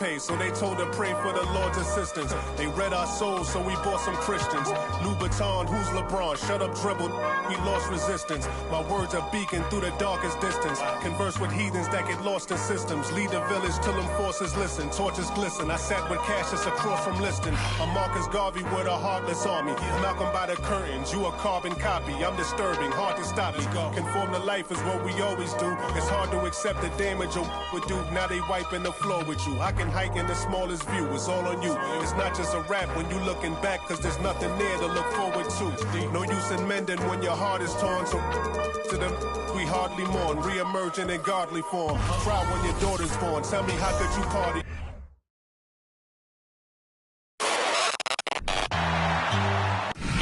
So they told her pray for the Lord's assistance. They read our souls, so we bought some Christians. Louboutin, who's LeBron? Shut up, dribble. We lost resistance. My words are beacon through the darkest distance. Converse with heathens that get lost in systems. Lead the village till them forces listen. Torches glisten. I sat with Cassius across from Liston. I'm Marcus Garvey with a heartless army. Malcolm by the curtains. You a carbon copy. I'm disturbing. Hard to stop me. Conform to life is what we always do. It's hard to accept the damage a would do. Now they wiping the floor with you. I can hike in the smallest view, it's all on you. It's not just a rap when you looking back, cause there's nothing there to look forward to. No use in mending when your heart is torn, so to them we hardly mourn, re-emerging in godly form. Try when your daughter's born, tell me how could you party?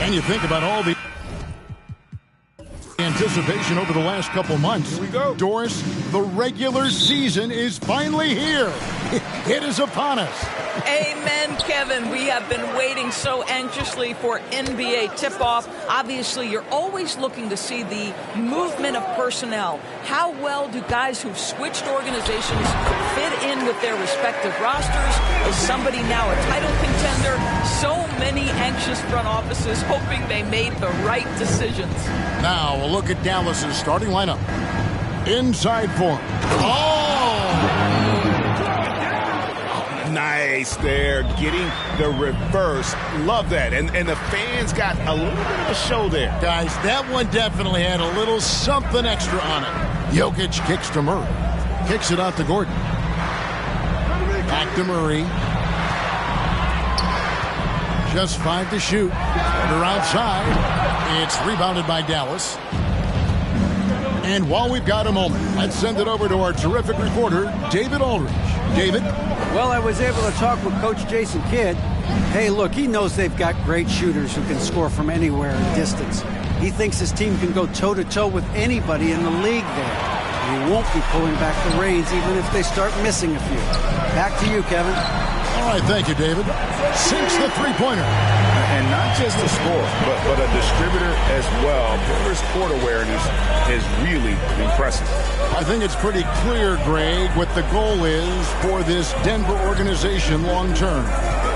And you think about all the anticipation over the last couple months. Here we go. Doris, the regular season is finally here. It is upon us. Amen, Kevin. We have been waiting so anxiously for NBA tip-off. Obviously, you're always looking to see the movement of personnel. How well do guys who've switched organizations fit in with their respective rosters? Is somebody now a title contender? So many anxious front offices hoping they made the right decisions. Now, we'll look at Dallas's starting lineup. Inside form. Oh! Nice there, getting the reverse. Love that. And the fans got a little bit of a show there. Guys, that one definitely had a little something extra on it. Jokic kicks to Murray. Kicks it out to Gordon. Back to Murray. Just 5 to shoot. They're outside. It's rebounded by Dallas. And while we've got a moment, let's send it over to our terrific reporter, David Aldridge. David? Well, I was able to talk with Coach Jason Kidd. Hey, look, he knows they've got great shooters who can score from anywhere in distance. He thinks his team can go toe-to-toe with anybody in the league there. And he won't be pulling back the reins even if they start missing a few. Back to you, Kevin. All right, thank you, David. Sinks the three-pointer. And not just a scorer, but a distributor as well. Porter's court awareness is really impressive. I think it's pretty clear, Greg, what the goal is for this Denver organization long-term.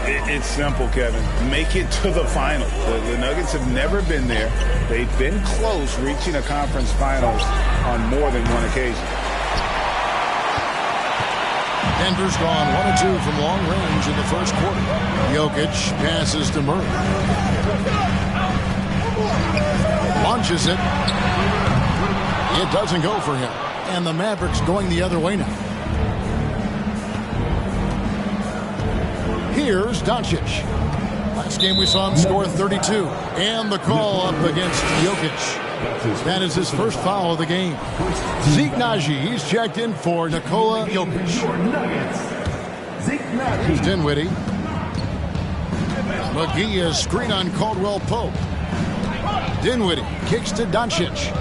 It's simple, Kevin. Make it to the final. The Nuggets have never been there. They've been close reaching a conference finals on more than one occasion. Denver's gone 1 of 2 from long range in the first quarter. Jokic passes to Murray. Launches it. It doesn't go for him. And the Mavericks going the other way now. Here's Doncic. Last game we saw him score 32. And the call up against Jokic. That is his first foul of the game. Zeke Naji, he's checked in for Nikola Jokic. Here's Dinwiddie. McGee is screen on Caldwell Pope. Dinwiddie kicks to Doncic.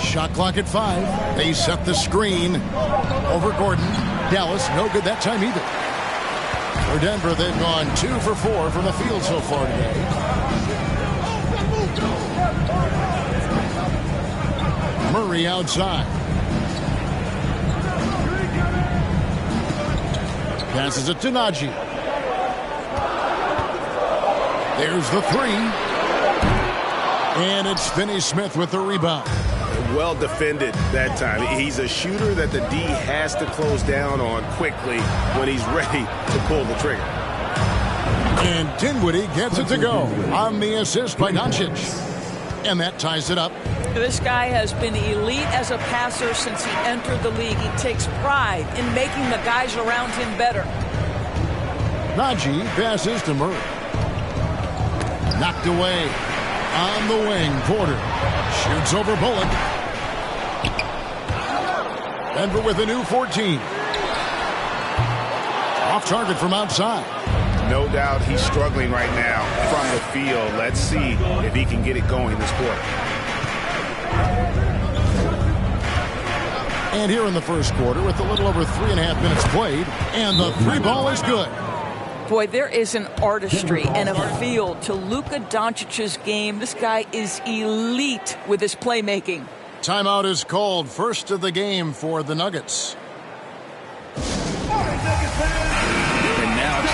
Shot clock at 5. They set the screen over Gordon. Dallas, no good that time either. For Denver, they've gone 2 for 4 from the field so far today. Murray outside. Passes it to Naji. There's the 3. And it's Finney-Smith with the rebound. Well defended that time. He's a shooter that the D has to close down on quickly when he's ready to pull the trigger. And Dinwiddie gets it to go on the assist by Doncic. And that ties it up. This guy has been elite as a passer since he entered the league. He takes pride in making the guys around him better. Naji passes to Murray. Knocked away on the wing. Porter shoots over Bullock. Denver with a new 14. Off target from outside. No doubt he's struggling right now from the field. Let's see if he can get it going this quarter. And here in the first quarter with a little over 3.5 minutes played. And the 3 ball is good. Boy, there is an artistry and a feel to Luka Doncic's game. This guy is elite with his playmaking. Timeout is called. First of the game for the Nuggets. All right, Nuggets fans.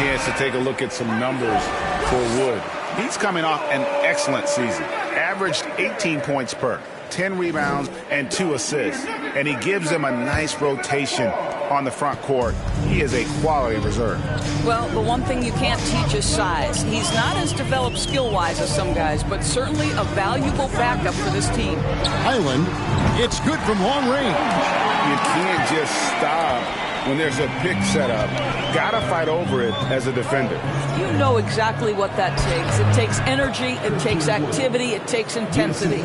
chance to take a look at some numbers for Wood. He's coming off an excellent season. Averaged 18 points per, 10 rebounds, and 2 assists. And he gives them a nice rotation on the front court. He is a quality reserve. Well, the one thing you can't teach is size. He's not as developed skill-wise as some guys, but certainly a valuable backup for this team. Highland, it's good from long range. You can't just stop when there's a pick set up. Gotta fight over it as a defender. You know exactly what that takes. It takes energy, it takes activity, it takes intensity.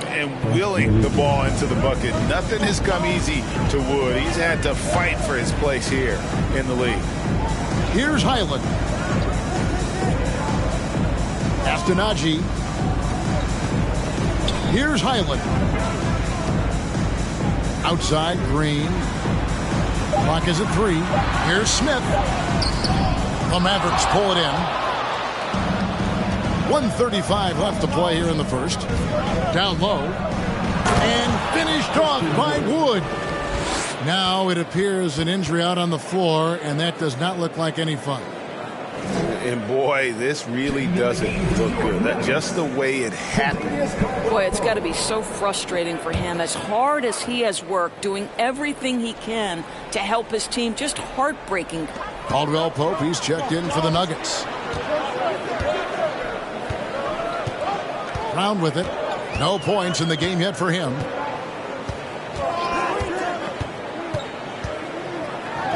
And wheeling the ball into the bucket. Nothing has come easy to Wood. He's had to fight for his place here in the league. Here's Highland. Astanaji. Here's Highland. Outside, Green. Clock is at 3. Here's Smith. The Mavericks pull it in. 1:35 left to play here in the first. Down low. And finished off by Wood. Now it appears an injury out on the floor, and that does not look like any fun. And boy, this really doesn't look good. That's just the way it happened. Boy, it's got to be so frustrating for him. As hard as he has worked, doing everything he can to help his team, just heartbreaking. Caldwell Pope, he's checked in for the Nuggets. Round with it. No points in the game yet for him.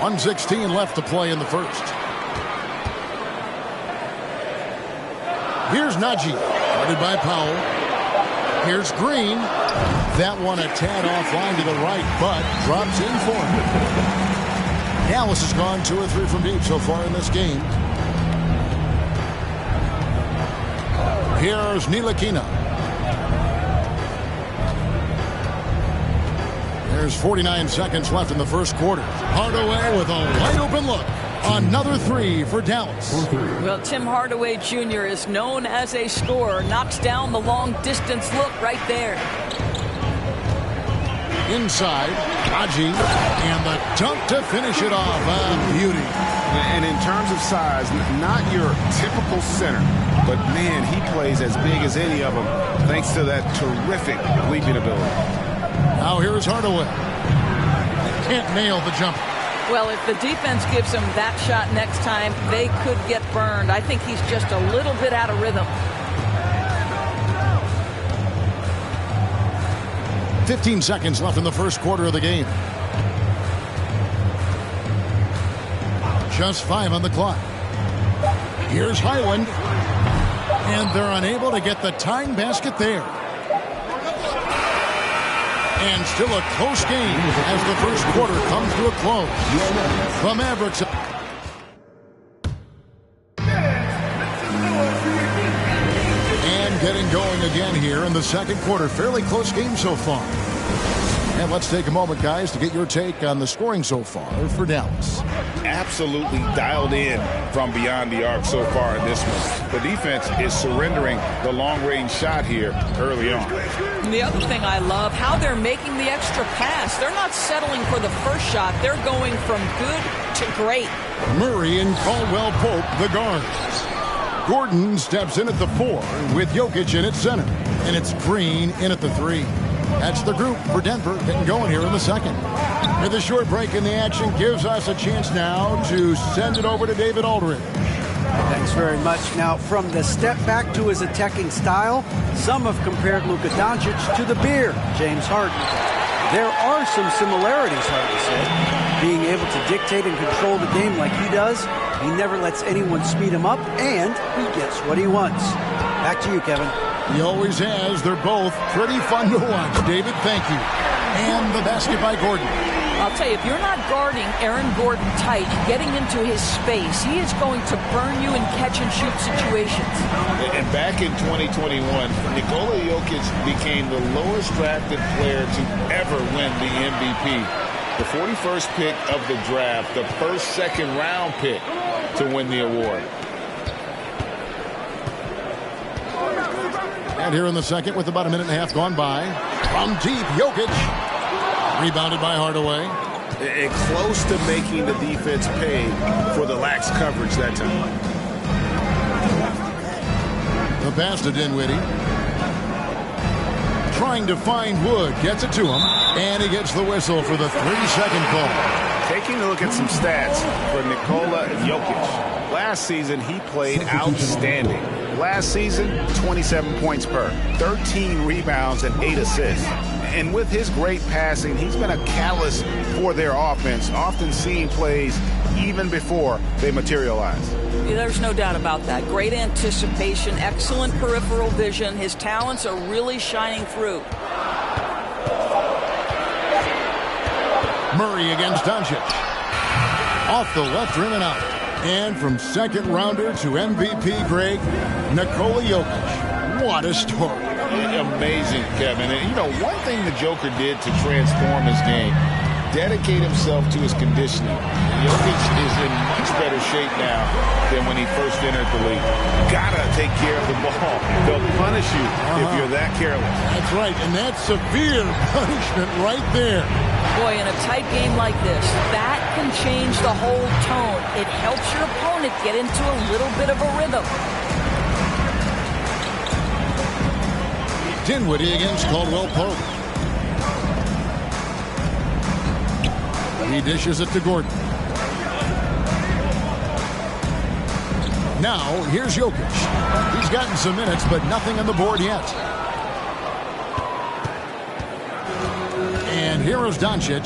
1:16 left to play in the first. Here's Najee, guarded by Powell. Here's Green. That one a tad offline to the right, but drops in for him. Dallas has gone 2 or 3 from deep so far in this game. Here's Ntilikina. There's 49 seconds left in the first quarter. Hardaway with a wide open look. Another 3 for Dallas. Well, Tim Hardaway Jr. is known as a scorer. Knocks down the long distance look right there. Inside, Haji, and the dunk to finish it off. A beauty. And in terms of size, not your typical center, but man, he plays as big as any of them thanks to that terrific leaping ability. Now here is Hardaway. Can't nail the jumper. Well, if the defense gives him that shot next time, they could get burned. I think he's just a little bit out of rhythm. 15 seconds left in the first quarter of the game. Just 5 on the clock. Here's Highland. And they're unable to get the tying basket there. And still a close game as the first quarter comes to a close. The Mavericks. And getting going again here in the second quarter. Fairly close game so far. And let's take a moment, guys, to get your take on the scoring so far for Dallas. Absolutely dialed in from beyond the arc so far in this one. The defense is surrendering the long-range shot here early on. And the other thing I love, how they're making the extra pass. They're not settling for the first shot. They're going from good to great. Murray and Caldwell Pope, the guards. Gordon steps in at the 4 with Jokic in at center. And it's Green in at the 3. That's the group for Denver getting going here in the second. With a short break in the action gives us a chance now to send it over to David Aldridge. Thanks very much. Now, from the step back to his attacking style, some have compared Luka Doncic to the Bear, James Harden. There are some similarities, Harden said. Being able to dictate and control the game like he does, he never lets anyone speed him up, and he gets what he wants. Back to you, Kevin. He always has. They're both pretty fun to watch. David, thank you. And the basket by Gordon. I'll tell you, if you're not guarding Aaron Gordon tight, getting into his space, he is going to burn you in catch-and-shoot situations. And back in 2021, Nikola Jokic became the lowest drafted player to ever win the MVP. The 41st pick of the draft, the first second-round pick to win the award. And here in the second with about a minute and a half gone by. From deep, Jokic. Rebounded by Hardaway. And close to making the defense pay for the lax coverage that time. The pass to Dinwiddie. Trying to find Wood. Gets it to him. And he gets the whistle for the 3-second call. Taking a look at some stats for Nikola Jokic. Last season, he played outstanding. Last season, 27 points per, 13 rebounds, and 8 assists. And with his great passing, he's been a catalyst for their offense, often seeing plays even before they materialize. Yeah, there's no doubt about that. Great anticipation, excellent peripheral vision. His talents are really shining through. Murray against Doncic. Off the left rim and out. And from second rounder to MVP grade, Nikola Jokic. What a story. Amazing, Kevin. And, you know, one thing the Joker did to transform his game, dedicate himself to his conditioning. Jokic is in much better shape now than when he first entered the league. Gotta take care of the ball. They'll punish you if you're that careless. That's right, and that's severe punishment right there. Boy, in a tight game like this, that can change the whole tone. It helps your opponent get into a little bit of a rhythm. Dinwiddie against Caldwell Pope. He dishes it to Gordon. Now, here's Jokic. He's gotten some minutes, but nothing on the board yet. And here is Doncic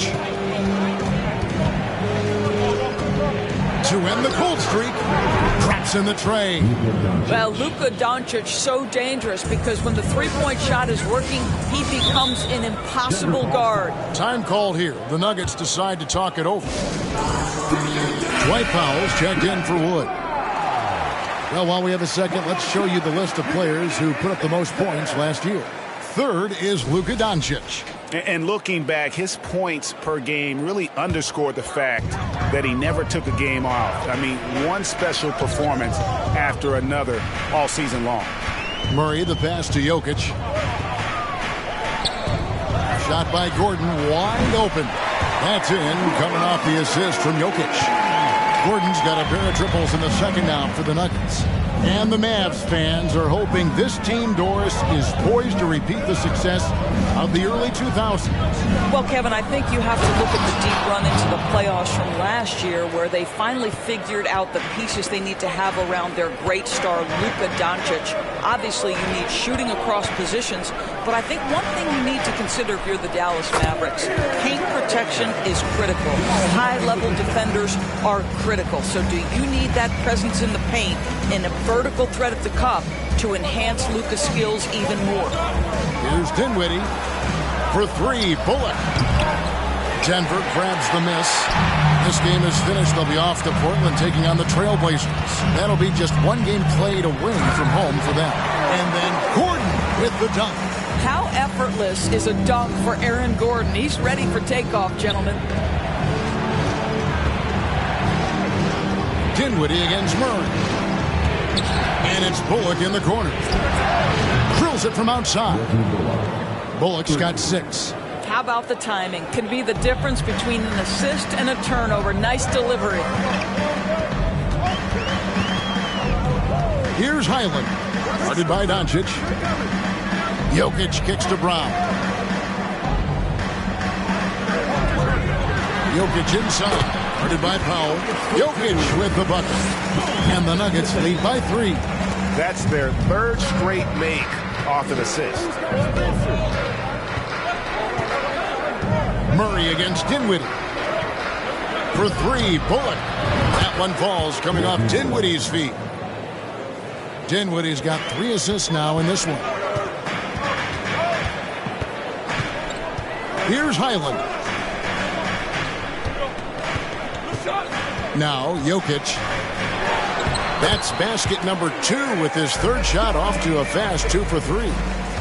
to end the cold streak. Drops in the tray. Well, Luka Doncic so dangerous because when the three-point shot is working, he becomes an impossible guard. Time called here. The Nuggets decide to talk it over. Dwight Powell's checked in for Wood. Well, while we have a second, let's show you the list of players who put up the most points last year. Third is Luka Doncic. And looking back, his points per game really underscored the fact that he never took a game off. I mean, one special performance after another all season long. Murray, the pass to Jokic. Shot by Gordon, wide open. That's in, coming off the assist from Jokic. Gordon's got a pair of triples in the second now for the Nuggets. And the Mavs fans are hoping this team, Doris, is poised to repeat the success of the early 2000s. Well, Kevin, I think you have to look at the deep run into the playoffs from last year where they finally figured out the pieces they need to have around their great star, Luka Doncic. Obviously, you need shooting across positions, but I think one thing you need to consider if you're the Dallas Mavericks, paint protection is critical. High-level defenders are critical. So do you need that presence in the paint and a vertical threat at the cup to enhance Luka's skills even more? Here's Dinwiddie for three. Bullock. Denver grabs the miss. This game is finished. They'll be off to Portland taking on the Trailblazers. That'll be just one game played away from home for them. And then Gordon with the dunk. How effortless is a dunk for Aaron Gordon? He's ready for takeoff, gentlemen. Dinwiddie against Murray. And it's Bullock in the corner. Drills it from outside. Bullock's got 6. How about the timing? Can be the difference between an assist and a turnover. Nice delivery. Here's Highland. Guarded by Doncic. Jokic kicks to Brown. Jokic inside. Guarded by Powell. Jokic with the bucket. And the Nuggets lead by 3. That's their third straight make off an assist. Murray against Dinwiddie. For 3, Bullock. That one falls, coming off Dinwiddie's feet. Dinwiddie's got 3 assists now in this one. Here's Highland. Now Jokic. That's basket number 2 with his third shot off to a fast 2 for 3.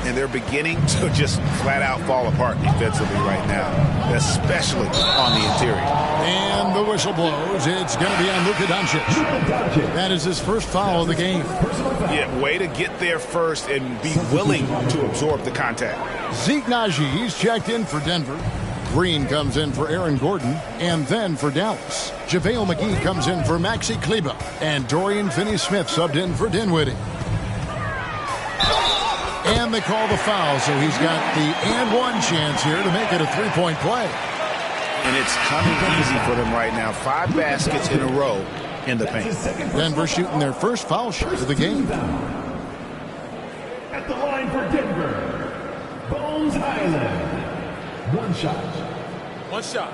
And they're beginning to just flat out fall apart defensively right now, especially on the interior. And the whistle blows. It's going to be on Luka Doncic. That is his first foul of the game. Yeah, way to get there first and be willing to absorb the contact. Zeke Naji, he's checked in for Denver. Green comes in for Aaron Gordon. And then for Dallas, JaVale McGee comes in for Maxi Kleber. And Dorian Finney-Smith subbed in for Dinwiddie. And they call the foul, so he's got the and one chance here to make it a three-point play. And it's coming easy for them right now. 5 baskets in a row in the paint. Denver shooting their first foul shot of the game. At the line for Denver, Bones Highland. One shot. One shot.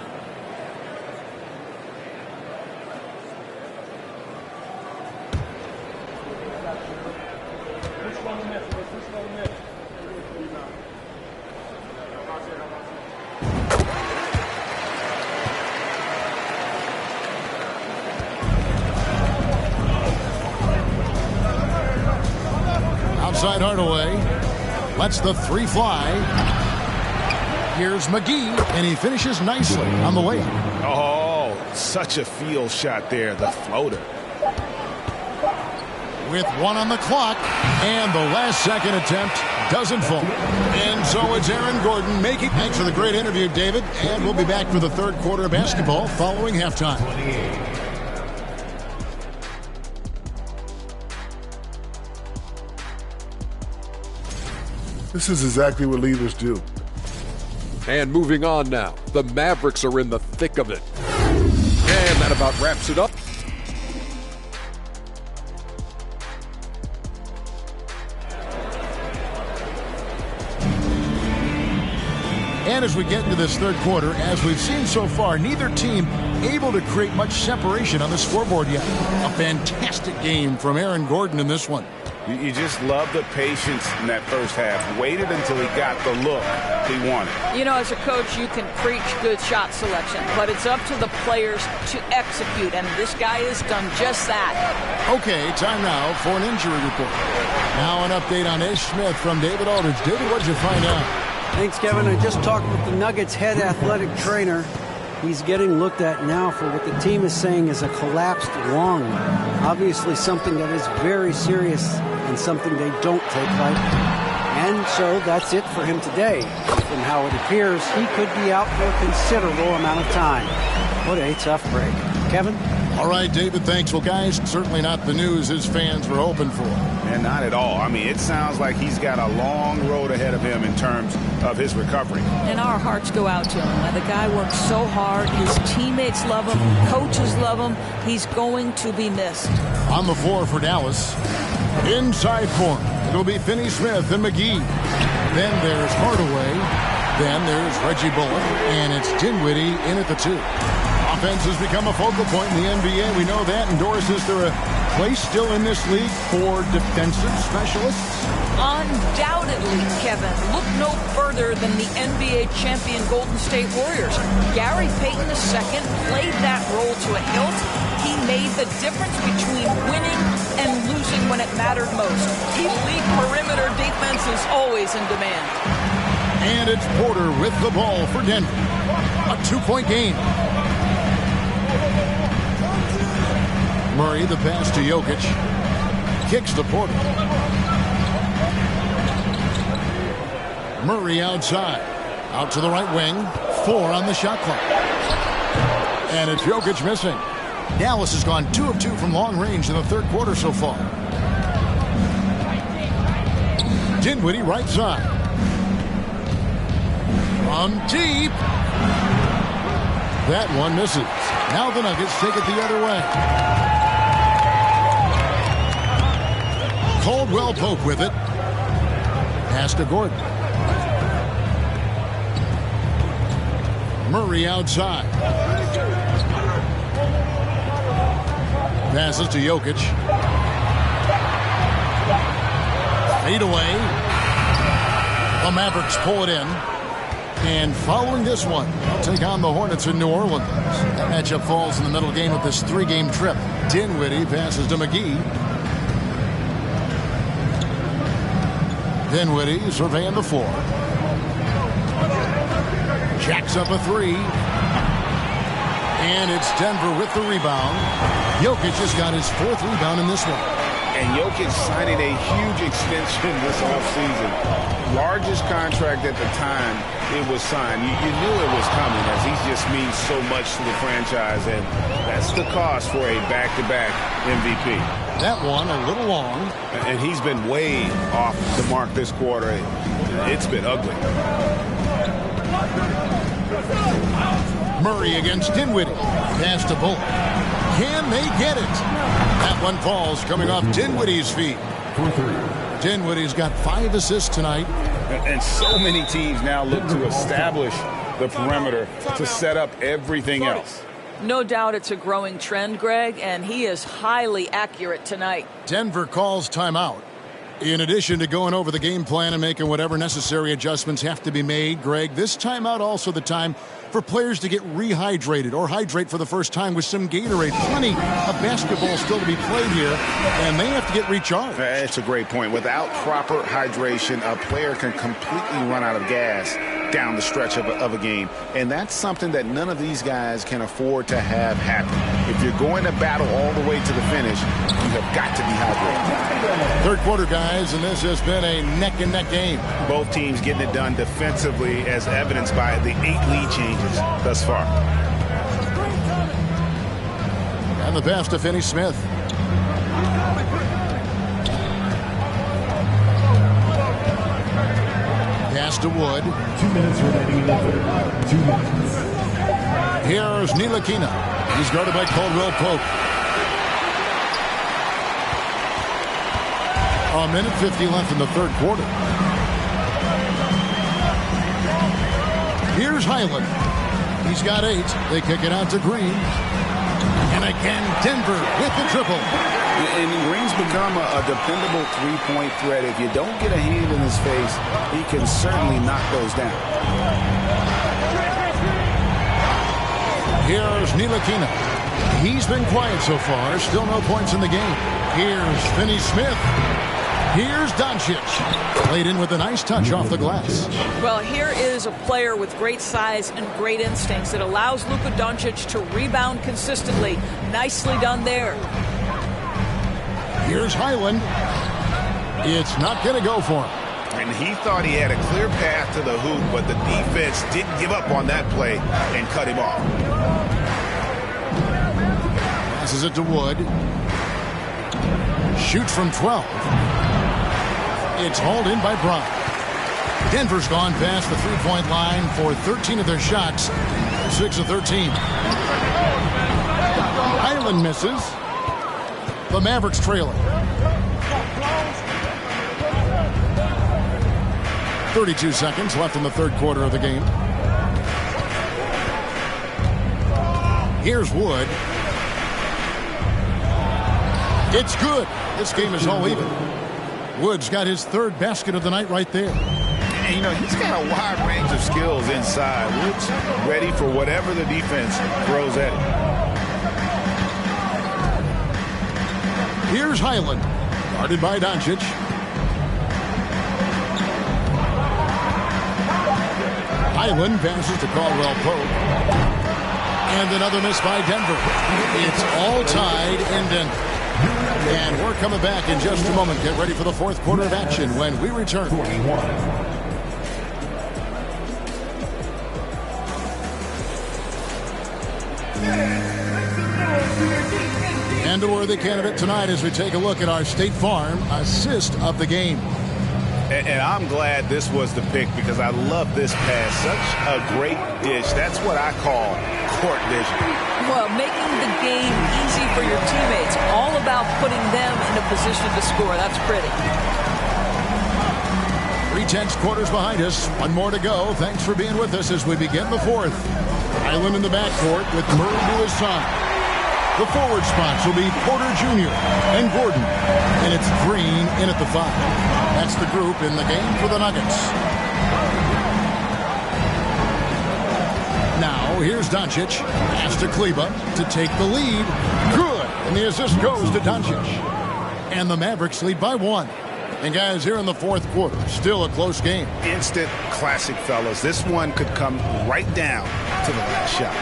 Outside Hardaway. Lets the three fly. Here's McGee, and he finishes nicely on the way. Oh, such a field shot there, the floater. With 1 on the clock, and the last second attempt doesn't fall. And so it's Aaron Gordon making. Thanks for the great interview, David. And we'll be back for the third quarter of basketball following halftime. This is exactly what leaders do. And moving on now, the Mavericks are in the thick of it. And that about wraps it up. And as we get into this third quarter, as we've seen so far, neither team able to create much separation on the scoreboard yet. A fantastic game from Aaron Gordon in this one. You just love the patience in that first half. Waited until he got the look he wanted. You know, as a coach, you can preach good shot selection, but it's up to the players to execute, and this guy has done just that. Okay, time now for an injury report. Now an update on Ish Smith from David Aldridge. David, what did you find out? Thanks, Kevin. I just talked with the Nuggets head athletic trainer. He's getting looked at now for what the team is saying is a collapsed lung. Obviously something that is very serious and something they don't take lightly. And so that's it for him today. From how it appears, he could be out for a considerable amount of time. What a tough break. Kevin? All right, David, thanks. Well, guys, certainly not the news his fans were hoping for. And not at all. I mean, it sounds like he's got a long road ahead of him in terms of his recovery. And our hearts go out to him. The guy works so hard. His teammates love him. Coaches love him. He's going to be missed. On the floor for Dallas. Inside corner. It'll be Finney-Smith and McGee. Then there's Hardaway. Then there's Reggie Bullock. And it's Dinwiddie in at the 2. Offense has become a focal point in the NBA. We know that. And Doris, is there a place still in this league for defensive specialists? Undoubtedly, Kevin. Look no further than the NBA champion Golden State Warriors. Gary Payton II played that role to a hilt. He made the difference between winning and losing when it mattered most. Elite perimeter defense is always in demand. And it's Porter with the ball for Denver. A 2-point game. Murray, the pass to Jokic. Kicks to Porter. Murray outside. Out to the right wing. 4 on the shot clock. And it's Jokic missing. Dallas has gone 2 of 2 from long range in the third quarter so far. Dinwiddie right side. From deep. That one misses. Now the Nuggets take it the other way. Caldwell Pope with it. Pass to Gordon. Murray outside. Passes to Jokic. Fade away. The Mavericks pull it in. And following this one, they'll take on the Hornets in New Orleans. That matchup falls in the middle game of this 3-game trip. Dinwiddie passes to McGee. Dinwiddie surveying the floor. Jacks up a 3. And it's Denver with the rebound. Jokic has got his 4th rebound in this one. And Jokic signing a huge extension this offseason. Largest contract at the time it was signed. You knew it was coming, as he just means so much to the franchise, and that's the cost for a back-to-back MVP. That one a little long. And he's been way off the mark this quarter. It's been ugly. Murray against Dinwiddie. Pass to Bullock. Can they get it? That one falls coming off Dinwiddie's feet. Dinwiddie's got 5 assists tonight. And so many teams now look to establish the perimeter to set up everything else. No doubt it's a growing trend, Greg, and he is highly accurate tonight. Denver calls timeout. In addition to going over the game plan and making whatever necessary adjustments have to be made, Greg, this timeout also the time for players to get rehydrated or hydrate for the first time with some Gatorade. Plenty of basketball still to be played here, and they have to get recharged. That's a great point. Without proper hydration, a player can completely run out of gas down the stretch of a game, and that's something that none of these guys can afford to have happen. If you're going to battle all the way to the finish, you have got to be hydrated. Third quarter, guys, and this has been a neck-and-neck game. Both teams getting it done defensively, as evidenced by the 8 lead changes thus far. And the pass to Finney-Smith. Pass to Wood. 2 minutes remaining in the third. 2 minutes. Here's Ntilikina. He's guarded by Caldwell Pope. A minute 50 left in the third quarter. Here's Highland. He's got 8. They kick it out to Green. And again, Denver with the triple. And Green's become a dependable three-point threat. If you don't get a hand in his face, he can certainly knock those down. Here's Ntilikina. He's been quiet so far. Still no points in the game. Here's Finney-Smith. Here's Doncic. Played in with a nice touch off the glass. Well, here is a player with great size and great instincts. It allows Luka Doncic to rebound consistently. Nicely done there. Here's Highland. It's not going to go for him. And he thought he had a clear path to the hoop, but the defense didn't give up on that play and cut him off. Passes it to Wood. Shoots from 12. It's hauled in by Bron. Denver's gone past the three-point line for 13 of their shots. 6 of 13. Highland misses. The Mavericks trailing. 32 seconds left in the third quarter of the game. Here's Wood. It's good. This game is all even. Wood's got his 3rd basket of the night right there. And, you know, he's got a wide range of skills inside. Wood's ready for whatever the defense throws at him. Here's Highland, guarded by Doncic. Highland passes to Caldwell Pope. And another miss by Denver. It's all tied in Denver. And we're coming back in just a moment. Get ready for the fourth quarter of action when we return. And a worthy candidate tonight as we take a look at our State Farm assist of the game. And I'm glad this was the pick because I love this pass. Such a great dish. That's what I call court vision. Well, making the game easy for your teammates. All about putting them in a position to score. That's pretty. 3/10 quarters behind us. One more to go. Thanks for being with us as we begin the fourth. Highland in the backcourt with Murray to his side. The forward spots will be Porter Jr. and Gordon. And it's Green in at the 5. That's the group in the game for the Nuggets. Now, here's Doncic. Pass to Kleba to take the lead. Good. And the assist goes to Doncic. And the Mavericks lead by 1. And guys, here in the fourth quarter, still a close game. Instant classic, fellas. This one could come right down to the last shot.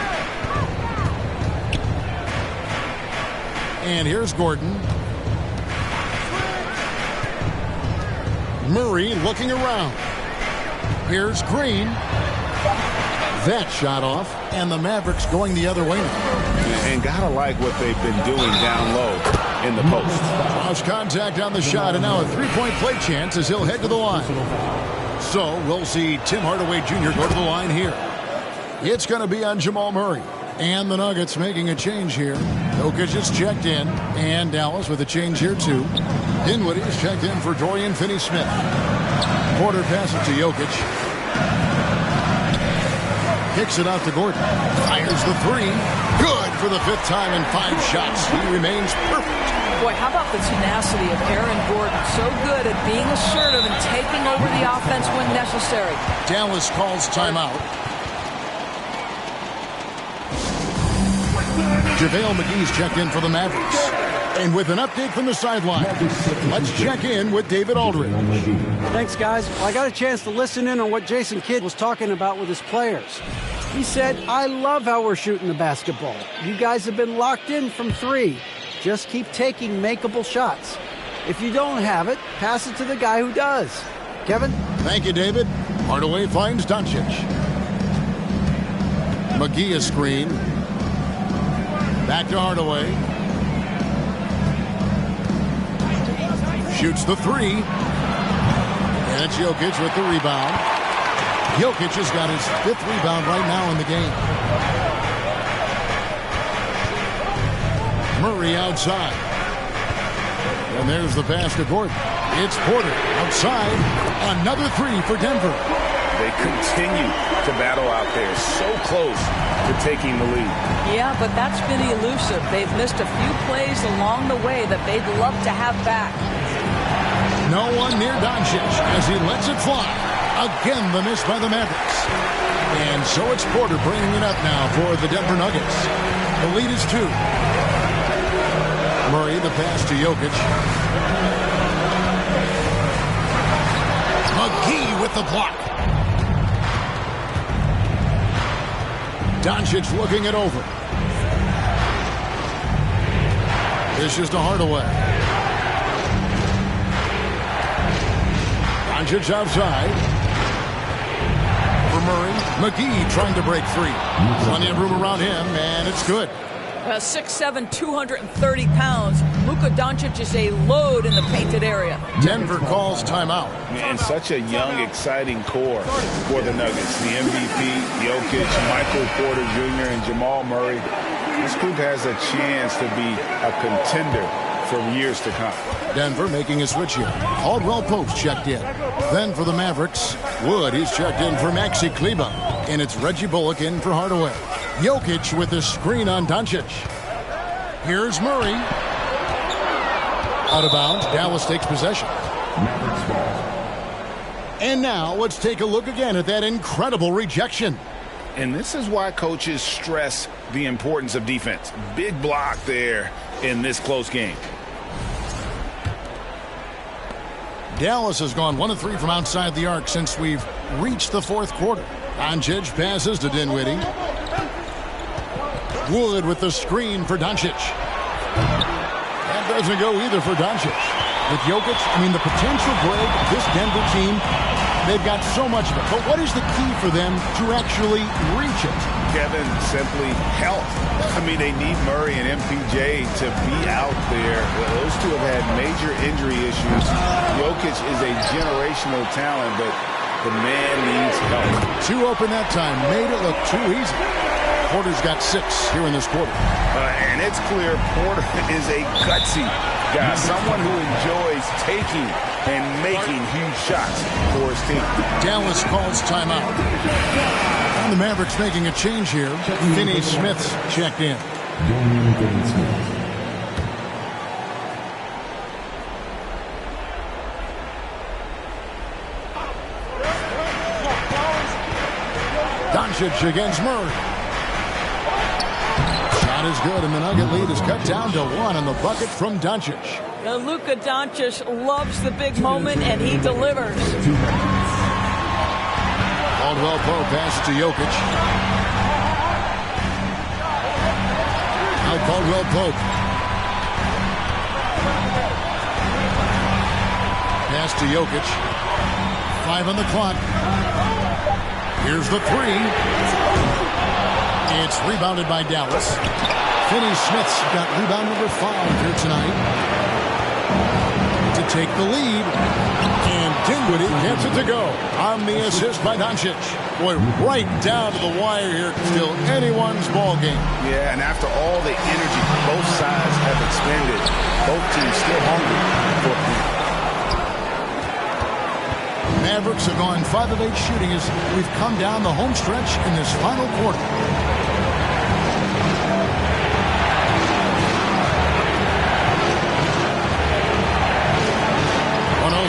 And here's Gordon. Murray looking around. Here's Green. That shot off, and the Mavericks going the other way now. And gotta like what they've been doing down low in the post. Cross contact on the shot, and now a three-point play chance as he'll head to the line. So we'll see Tim Hardaway Jr. go to the line here. It's going to be on Jamal Murray. And the Nuggets making a change here. Jokic is checked in, and Dallas with a change here too. Dinwiddie is checked in for Dorian Finney-Smith. Porter passes to Jokic. Kicks it out to Gordon. Fires the three. Good for the fifth time in 5 shots. He remains perfect. Boy, how about the tenacity of Aaron Gordon? So good at being assertive and taking over the offense when necessary. Dallas calls timeout. JaVale McGee's checked in for the Mavericks. And with an update from the sideline, let's check in with David Aldridge. Thanks, guys. Well, I got a chance to listen in on what Jason Kidd was talking about with his players. He said, I love how we're shooting the basketball. You guys have been locked in from 3. Just keep taking makeable shots. If you don't have it, pass it to the guy who does. Kevin? Thank you, David. Hardaway finds Doncic. McGee a screen. Back to Hardaway. Shoots the 3. And it's Jokic with the rebound. Jokic has got his 5th rebound right now in the game. Murray outside. And there's the pass to Gordon. It's Porter outside. Another 3 for Denver. They continue to battle out there, so close to taking the lead. Yeah, but that's been elusive. They've missed a few plays along the way that they'd love to have back. No one near Doncic as he lets it fly. Again, the miss by the Mavericks. And so it's Porter bringing it up now for the Denver Nuggets. The lead is 2. Murray, the pass to Jokic. McGee with the block. Doncic looking it over. This is to Hardaway. Doncic outside. For Murray. McGee trying to break free. Plenty of room around him, and it's good. 6'7", 230 pounds. Luka Doncic is a load in the painted area. Denver calls timeout. And such a young, exciting core for the Nuggets. The MVP, Jokic, Michael Porter Jr., and Jamal Murray. This group has a chance to be a contender for years to come. Denver making a switch here. Caldwell Pope checked in. Then for the Mavericks, Wood, he's checked in for Maxi Kleber. And it's Reggie Bullock in for Hardaway. Jokic with the screen on Doncic. Here's Murray. Out of bounds. Dallas takes possession. And now let's take a look again at that incredible rejection. And this is why coaches stress the importance of defense. Big block there in this close game. Dallas has gone 1 of 3 from outside the arc since we've reached the 4th quarter. Doncic passes to Dinwiddie. Wood with the screen for Doncic. That doesn't go either for Doncic. With Jokic, I mean, the potential break, this Denver team, they've got so much of it. But what is the key for them to actually reach it? Kevin, simply health. I mean, they need Murray and MPJ to be out there. Those two have had major injury issues. Jokic is a generational talent, but the man needs help. 2 open that time. Made it look too easy. Porter's got 6 here in this quarter. And it's clear Porter is a gutsy guy, someone who enjoys taking and making huge shots for his team. Dallas calls timeout. And the Mavericks making a change here. Finney-Smith's checked in. Doncic against Murray. Shot is good, and the Nugget lead is cut down to 1 on the bucket from Doncic. Luka Doncic loves the big moment, and he delivers. Caldwell Pope passes to Jokic. Now Caldwell Pope. Pass to Jokic. 5 on the clock. Here's the three. It's rebounded by Dallas. Finney-Smith's got rebound number 5 here tonight to take the lead. And Dinwiddie gets it to go on the assist by Doncic. Boy, right down to the wire here. Still anyone's ball game. Yeah, and after all the energy both sides have expended, both teams still hungry for a point. Mavericks have gone 5 of 8 shooting as we've come down the home stretch in this final quarter.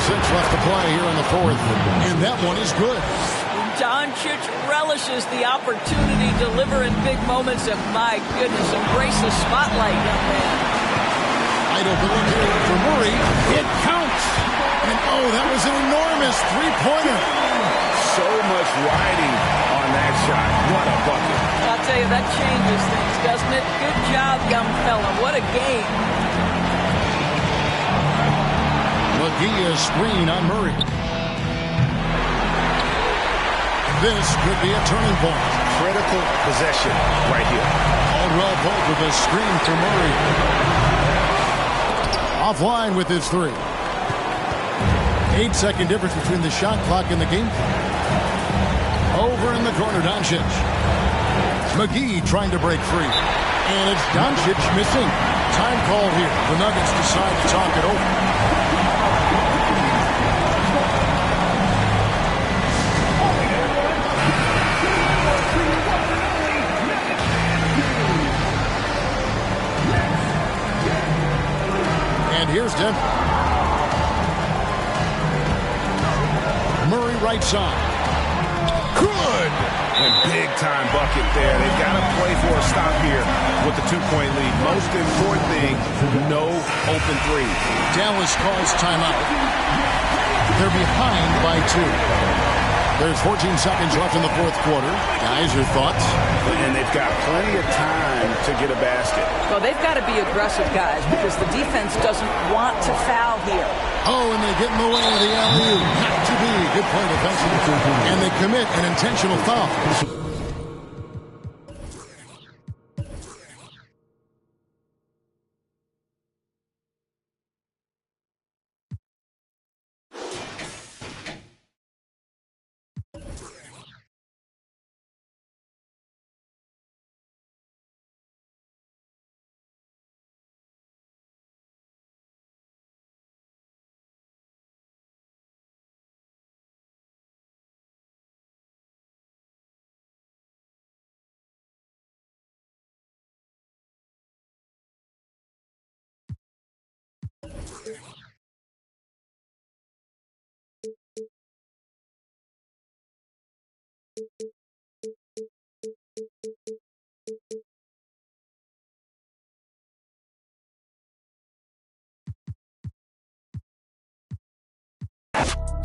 Left to play here in the fourth, and that one is good. Doncic relishes the opportunity to deliver in big moments, and my goodness, embrace the spotlight, young man. Wide open look here for Murray. It counts! And oh, that was an enormous three-pointer. So much riding on that shot. What a bucket. I'll tell you, that changes things, doesn't it? Good job, young fella. What a game. McGee screen on Murray. This could be a turning point. Critical possession right here. Caldwell Pope with a screen for Murray. Offline with his three. 8-second difference between the shot clock and the game clock. Over in the corner, Doncic. McGee trying to break free. And it's Doncic missing. Time call here. The Nuggets decide to talk it over. Here's Denver. Murray right side. Good! And big-time bucket there. They've got to play for a stop here with the 2-point lead. Most important thing, no open three. Dallas calls timeout. They're behind by 2. There's 14 seconds left in the fourth quarter. Guys, your thoughts? And they've got plenty of time to get a basket. Well, they've got to be aggressive, guys, because the defense doesn't want to foul here. Oh, and they get in the way of the alley-oop. Have to be. Good play defensively. And they commit an intentional foul.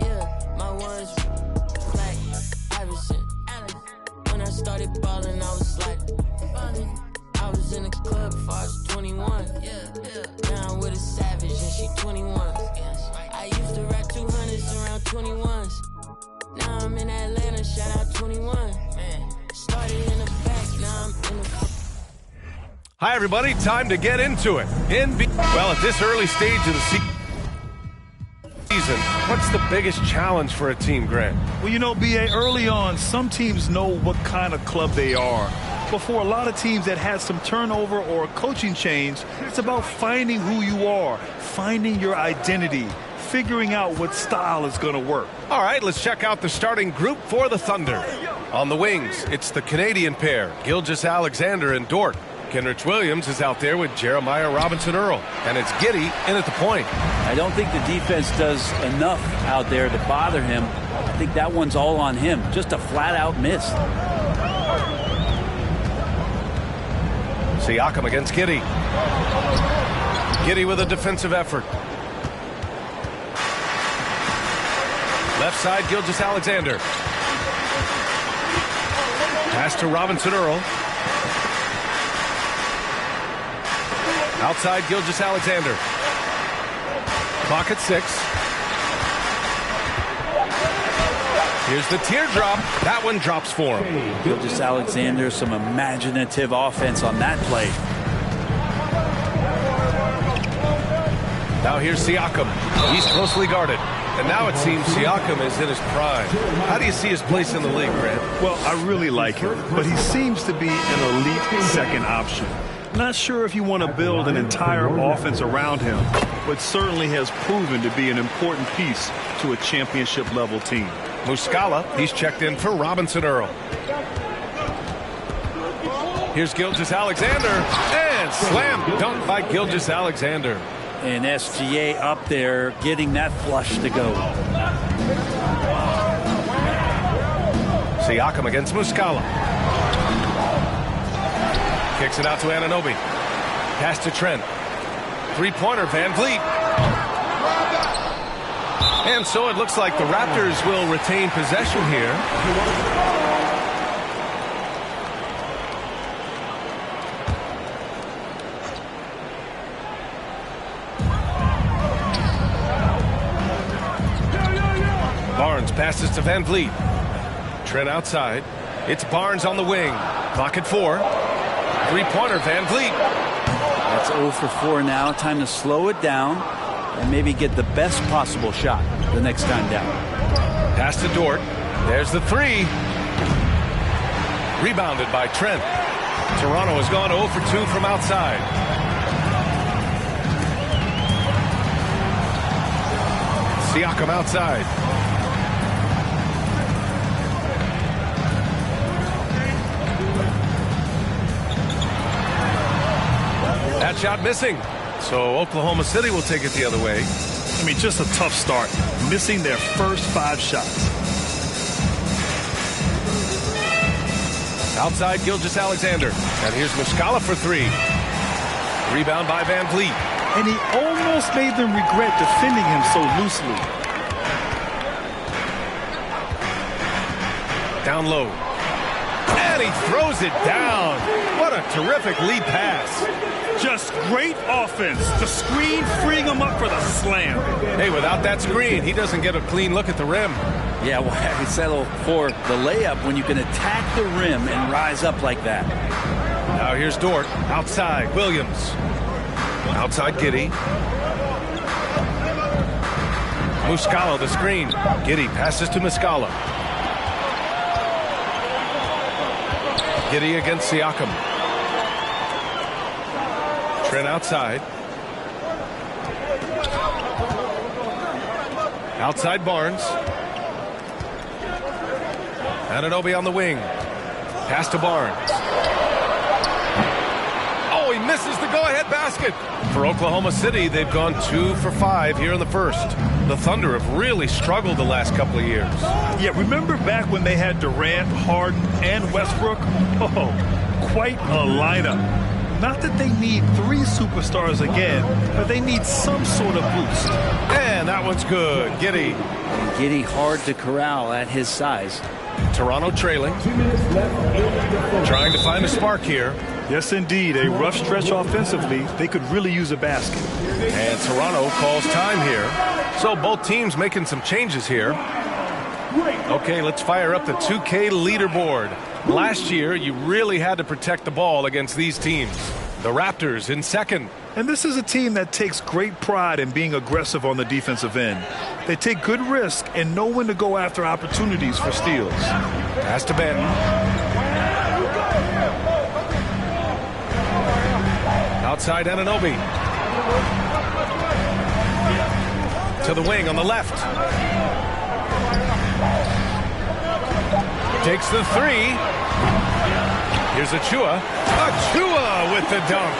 Yeah, my one's black, Iverson. When I started balling, I was like, I was in the club before I was 21. Now I'm with a savage and she 21. I used to rap 200s around 21s. Now I'm in Atlanta, shout out 21. Started in the back, now I'm in the... Hi, everybody. Time to get into it. Well, at this early stage of the season, what's the biggest challenge for a team, Grant? Well, you know, B.A., early on, some teams know what kind of club they are. But for a lot of teams that had some turnover or a coaching change, it's about finding who you are, finding your identity, figuring out what style is going to work. All right, let's check out the starting group for the Thunder. On the wings, it's the Canadian pair, Gilgeous-Alexander and Dort. Kenrich Williams is out there with Jeremiah Robinson-Earl. And it's Giddey in at the point. I don't think the defense does enough out there to bother him. I think that one's all on him. Just a flat-out miss. Siakam against Giddey. Giddey with a defensive effort. Left side, Gilgeous-Alexander. Pass to Robinson-Earl. Outside, Gilgeous-Alexander. Clock at 6. Here's the teardrop. That one drops for him. Gilgeous-Alexander, some imaginative offense on that play. Now here's Siakam. He's closely guarded. And now it seems Siakam is in his prime. How do you see his place in the league, Grant? Well, I really like him, but he seems to be an elite second option. Not sure if you want to build an entire offense around him, but certainly has proven to be an important piece to a championship-level team. Muscala, he's checked in for Robinson Earl. Here's Gilgeous-Alexander, and slam dunk by Gilgeous-Alexander. And SGA up there getting that flush to go. Siakam against Muscala. Kicks it out to Anunoby. Pass to Trent. Three-pointer, Van Vliet. And so it looks like the Raptors will retain possession here. Barnes passes to Van Vliet. Trent outside. It's Barnes on the wing. Clock at 4. Three-pointer, Van Vliet. That's 0 for 4 now. Time to slow it down and maybe get the best possible shot the next time down. Pass to Dort. There's the three. Rebounded by Trent. Toronto has gone 0 for 2 from outside. Siakam outside. That shot missing. So Oklahoma City will take it the other way. I mean, just a tough start. Missing their first 5 shots. Outside Gilgeous-Alexander. And here's Muscala for 3. Rebound by Van Vliet. And he almost made them regret defending him so loosely. Down low. And he throws it down. What a terrific lead pass. Just great offense. The screen freeing him up for the slam. Hey, without that screen, he doesn't get a clean look at the rim. Yeah, well, I settle for the layup when you can attack the rim and rise up like that. Now here's Dort. Outside, Williams. Outside, Giddey. Muscala, the screen. Giddey passes to Muscala. Giddey against Siakam. Trent outside. Outside Barnes. Anunoby on the wing. Pass to Barnes. Oh, he misses the go-ahead basket. For Oklahoma City, they've gone 2 for 5 here in the first. The Thunder have really struggled the last couple of years. Yeah, remember back when they had Durant, Harden, and Westbrook? Oh, quite a lineup. Not that they need 3 superstars again, but they need some sort of boost. And that one's good. Giddey. Giddey hard to corral at his size. Toronto trailing. Trying to find a spark here. Yes, indeed. A rough stretch offensively. They could really use a basket. And Toronto calls time here. So both teams making some changes here. Okay, let's fire up the 2K leaderboard. Last year, you really had to protect the ball against these teams. The Raptors in second. And this is a team that takes great pride in being aggressive on the defensive end. They take good risk and know when to go after opportunities for steals. Pass to Benton. Outside Anunoby. To the wing on the left. Takes the 3. Here's Achua. Achua with the dunk.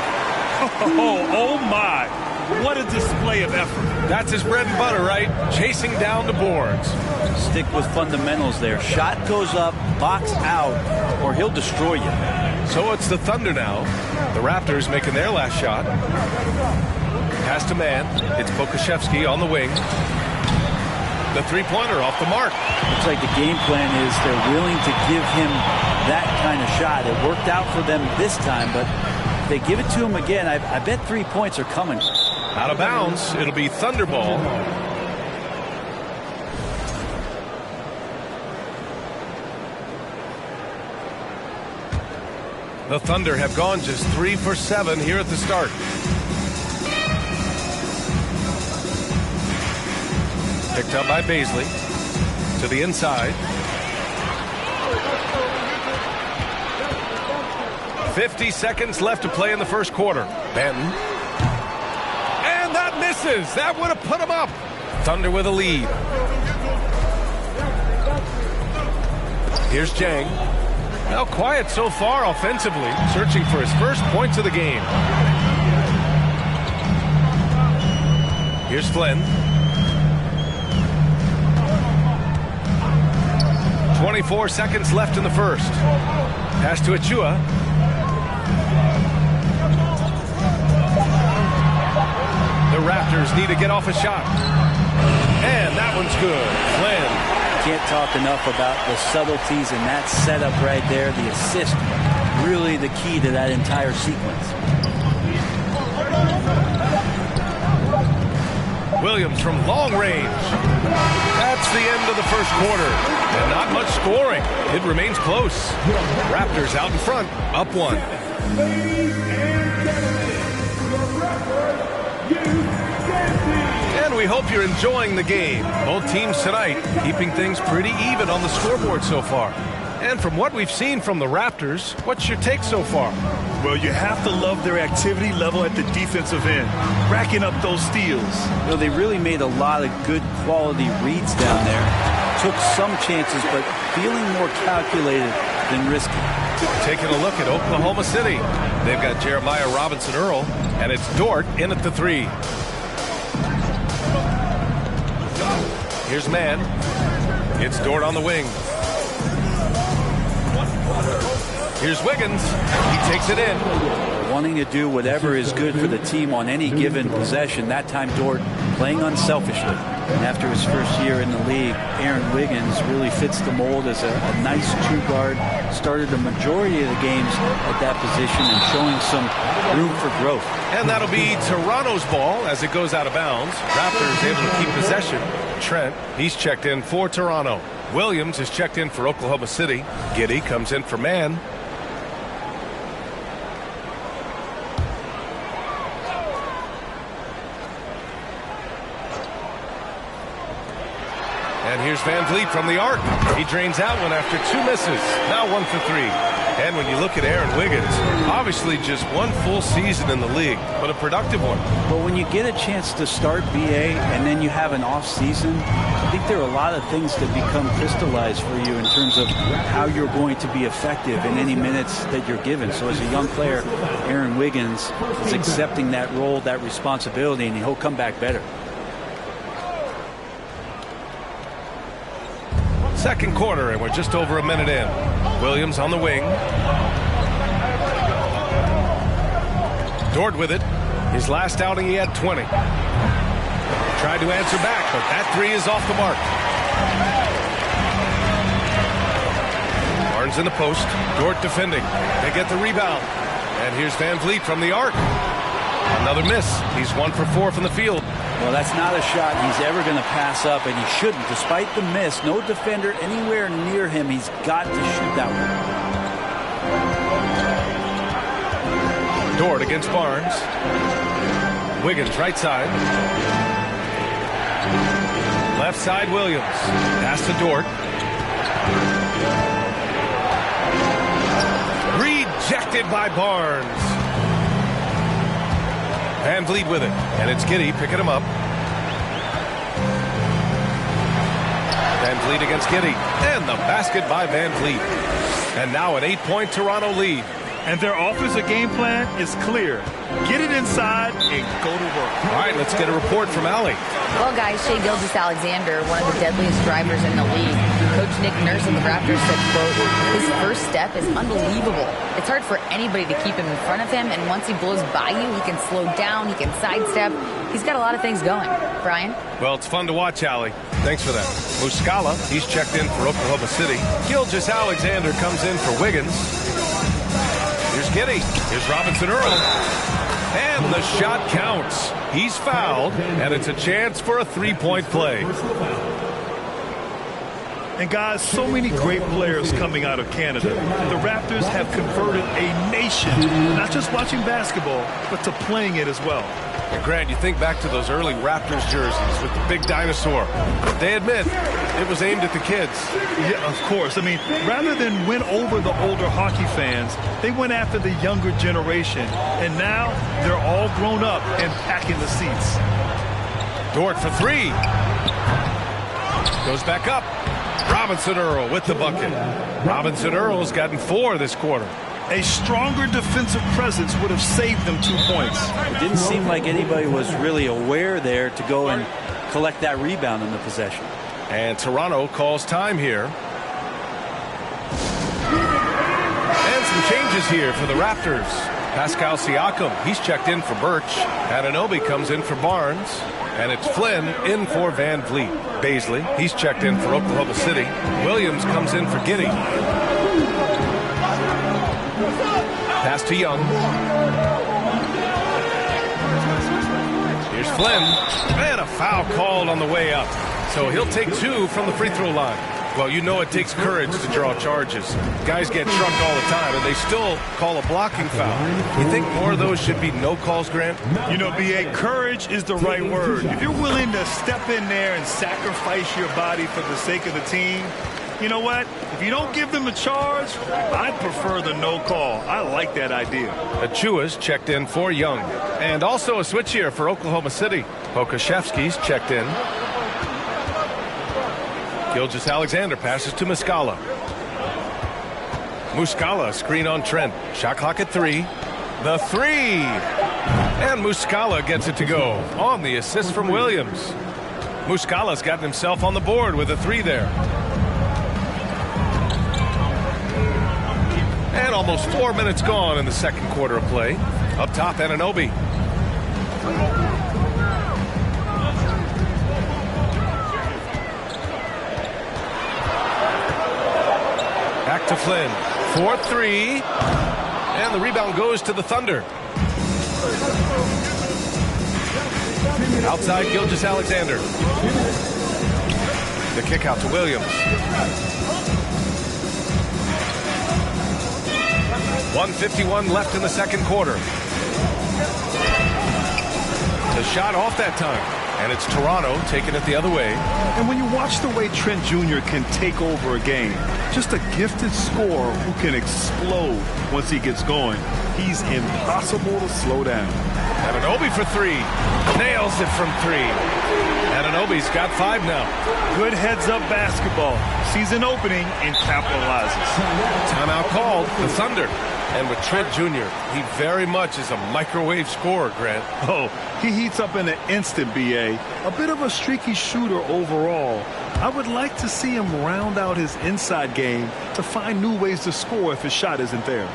Oh my. What a display of effort. That's his bread and butter, right? Chasing down the boards. Stick with fundamentals there. Shot goes up, box out, or he'll destroy you. So it's the Thunder now. The Raptors making their last shot. Pass to man. It's Pokusevski on the wing. The three-pointer off the mark. Looks like the game plan is they're willing to give him that kind of shot. It worked out for them this time, but if they give it to him again, I bet 3 points are coming. Out of bounds. It'll be Thunder ball. The Thunder have gone just 3 for 7 here at the start. Picked up by Baisley. To the inside. 50 seconds left to play in the first quarter. Benton. And that misses. That would have put him up. Thunder with a lead. Here's Jang. Well, quiet so far offensively, searching for his first points of the game. Here's Flynn. 24 seconds left in the first. Pass to Achua. The Raptors need to get off a shot. And that one's good. Flynn. Can't talk enough about the subtleties in that setup right there. The assist, really the key to that entire sequence. Williams from long range. That's the end of the first quarter. And not much scoring. It remains close. Raptors out in front, up 1. And we hope you're enjoying the game. Both teams tonight keeping things pretty even on the scoreboard so far. And from what we've seen from the Raptors, what's your take so far? Well, you have to love their activity level at the defensive end, racking up those steals. Well, they really made a lot of good quality reads down there. Took some chances, but feeling more calculated than risky. Taking a look at Oklahoma City. They've got Jeremiah Robinson Earl, and it's Dort in at the 3. Here's Mann. It's Dort on the wing. Here's Wiggins. He takes it in. Wanting to do whatever is good for the team on any given possession. That time Dort playing unselfishly. And after his first year in the league, Aaron Wiggins really fits the mold as a nice true guard. Started the majority of the games at that position and showing some room for growth. And that'll be Toronto's ball as it goes out of bounds. Raptors able to keep possession. Trent, he's checked in for Toronto. Williams is checked in for Oklahoma City. Giddey comes in for Mann. And here's Van Vliet from the arc. He drains that one after 2 misses. Now 1 for 3. And when you look at Aaron Wiggins, obviously just 1 full season in the league, but a productive one. But when you get a chance to start BA and then you have an off season, I think there are a lot of things that become crystallized for you in terms of how you're going to be effective in any minutes that you're given. So as a young player, Aaron Wiggins is accepting that role, that responsibility, and he'll come back better. Second quarter, and we're just over a minute in. Williams on the wing. Dort with it. His last outing, he had 20. Tried to answer back, but that 3 is off the mark. Barnes in the post. Dort defending. They get the rebound. And here's Van Vliet from the arc. Another miss. He's 1 for 4 from the field. Well, that's not a shot he's ever going to pass up, and he shouldn't. Despite the miss, no defender anywhere near him. He's got to shoot that one. Dort against Barnes. Wiggins right side. Left side Williams. Pass to Dort. Rejected by Barnes. Van Vliet with it, and it's Giddey picking him up. Van Vliet against Giddey, and the basket by Van Vliet. And now an 8-point Toronto lead. And their offensive game plan is clear. Get it inside and go to work. All right, let's get a report from Allie. Well, guys, Shai Gilgeous-Alexander, one of the deadliest drivers in the league. Coach Nick Nurse of the Raptors said, quote, his first step is unbelievable. It's hard for anybody to keep him in front of him, and once he blows by you, he can slow down, he can sidestep. He's got a lot of things going. Brian? Well, it's fun to watch, Allie. Thanks for that. Muscala, he's checked in for Oklahoma City. Gilgeous-Alexander comes in for Wiggins. Here's Giddey. Here's Robinson Earl. And the shot counts. He's fouled, and it's a chance for a 3-point play. And guys, so many great players coming out of Canada. The Raptors have converted a nation, not just watching basketball, but to playing it as well. And Grant, you think back to those early Raptors jerseys with the big dinosaur. They admit it was aimed at the kids. Yeah, of course. I mean, rather than win over the older hockey fans, they went after the younger generation. And now they're all grown up and packing the seats. Dort for three. Goes back up. Robinson Earl with the bucket. Robinson Earl's gotten 4 this quarter. A stronger defensive presence would have saved them 2 points. It didn't seem like anybody was really aware there to go and collect that rebound in the possession. And Toronto calls time here. And some changes here for the Raptors. Pascal Siakam, he's checked in for Birch. Anunoby comes in for Barnes. And it's Flynn in for Van Vliet. Baisley, he's checked in for Oklahoma City. Williams comes in for Giddey. Pass to Young. Here's Flynn. And a foul called on the way up. So he'll take 2 from the free throw line. Well, you know it takes courage to draw charges. Guys get trucked all the time, and they still call a blocking foul. You think more of those should be no calls, Grant? You know, B.A., courage is the right word. If you're willing to step in there and sacrifice your body for the sake of the team, you know what? If you don't give them a charge, I'd prefer the no call. I like that idea. Achua's checked in for Young. And also a switch here for Oklahoma City. Pokashevsky's checked in. Gilgeous-Alexander passes to Muscala. Muscala, screen on Trent. Shot clock at 3. The 3! And Muscala gets it to go on the assist from Williams. Muscala's gotten himself on the board with a 3 there. And almost 4 minutes gone in the second quarter of play. Up top, Anunoby. Back to Flynn. 4-3. And the rebound goes to the Thunder. Outside, Gilgeous-Alexander. The kick out to Williams. 1:51 left in the second quarter. The shot off that time. And it's Toronto taking it the other way. And when you watch the way Trent Jr. can take over a game, just a gifted scorer who can explode once he gets going. He's impossible to slow down. Anunoby for 3. Nails it from 3. Anunoby's got 5 now. Good heads-up basketball. Season opening and capitalizes. Timeout called. The Thunder. And with Trent Jr., he very much is a microwave scorer, Grant. Oh, he heats up in an instant, B.A. A bit of a streaky shooter overall. I would like to see him round out his inside game to find new ways to score if his shot isn't there.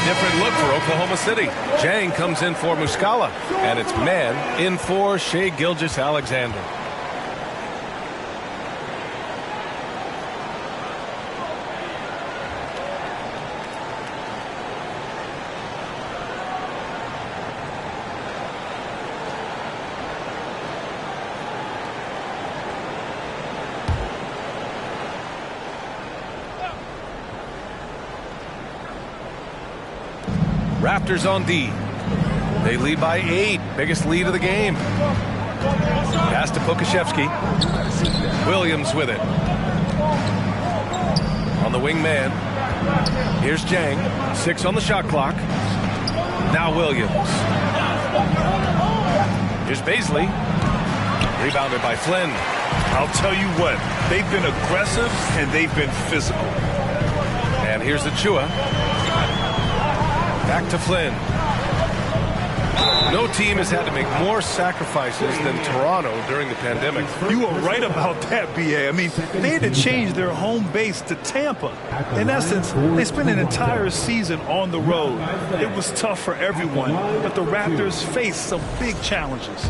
Different look for Oklahoma City. Jang comes in for Muscala, and it's man in for Shai Gilgeous-Alexander. Raptors on D. They lead by 8. Biggest lead of the game. Pass to Pokashevsky. Williams with it. On the wing man. Here's Jang. 6 on the shot clock. Now Williams. Here's Baisley. Rebounded by Flynn. I'll tell you what, they've been aggressive and they've been physical. And here's Achua. Back to Flynn. No team has had to make more sacrifices than Toronto during the pandemic. You are right about that, B.A. I mean, they had to change their home base to Tampa. In essence, they spent an entire season on the road. It was tough for everyone, but the Raptors faced some big challenges.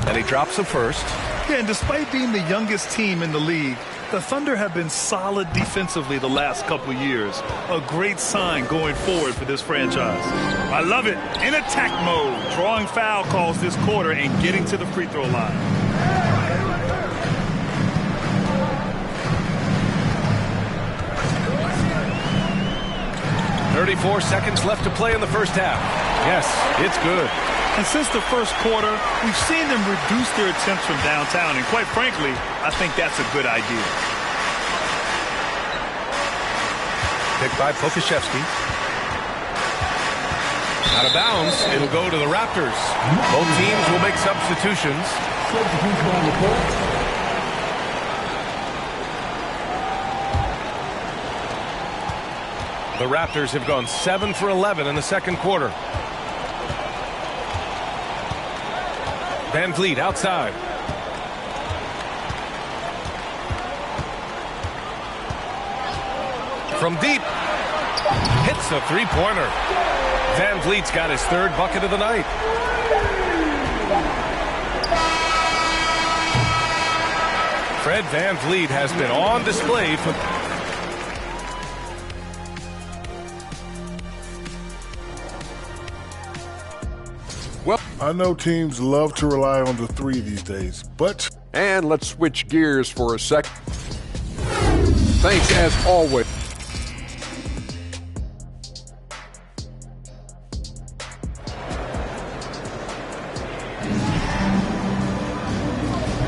And he drops the first. Yeah, and despite being the youngest team in the league, the Thunder have been solid defensively the last couple of years. A great sign going forward for this franchise. I love it. In attack mode, drawing foul calls this quarter and getting to the free throw line. "34 seconds left to play in the first half." Yes, it's good. And since the first quarter, we've seen them reduce their attempts from downtown. And quite frankly, I think that's a good idea. Picked by Pokashevsky. Out of bounds, it'll go to the Raptors. Both teams will make substitutions. The Raptors have gone 7 for 11 in the second quarter. Van Vliet outside. From deep. Hits a three-pointer. Van Vliet's got his third bucket of the night. Fred Van Vliet has been on display for... Well, I know teams love to rely on the three these days, but... And let's switch gears for a sec. Thanks as always.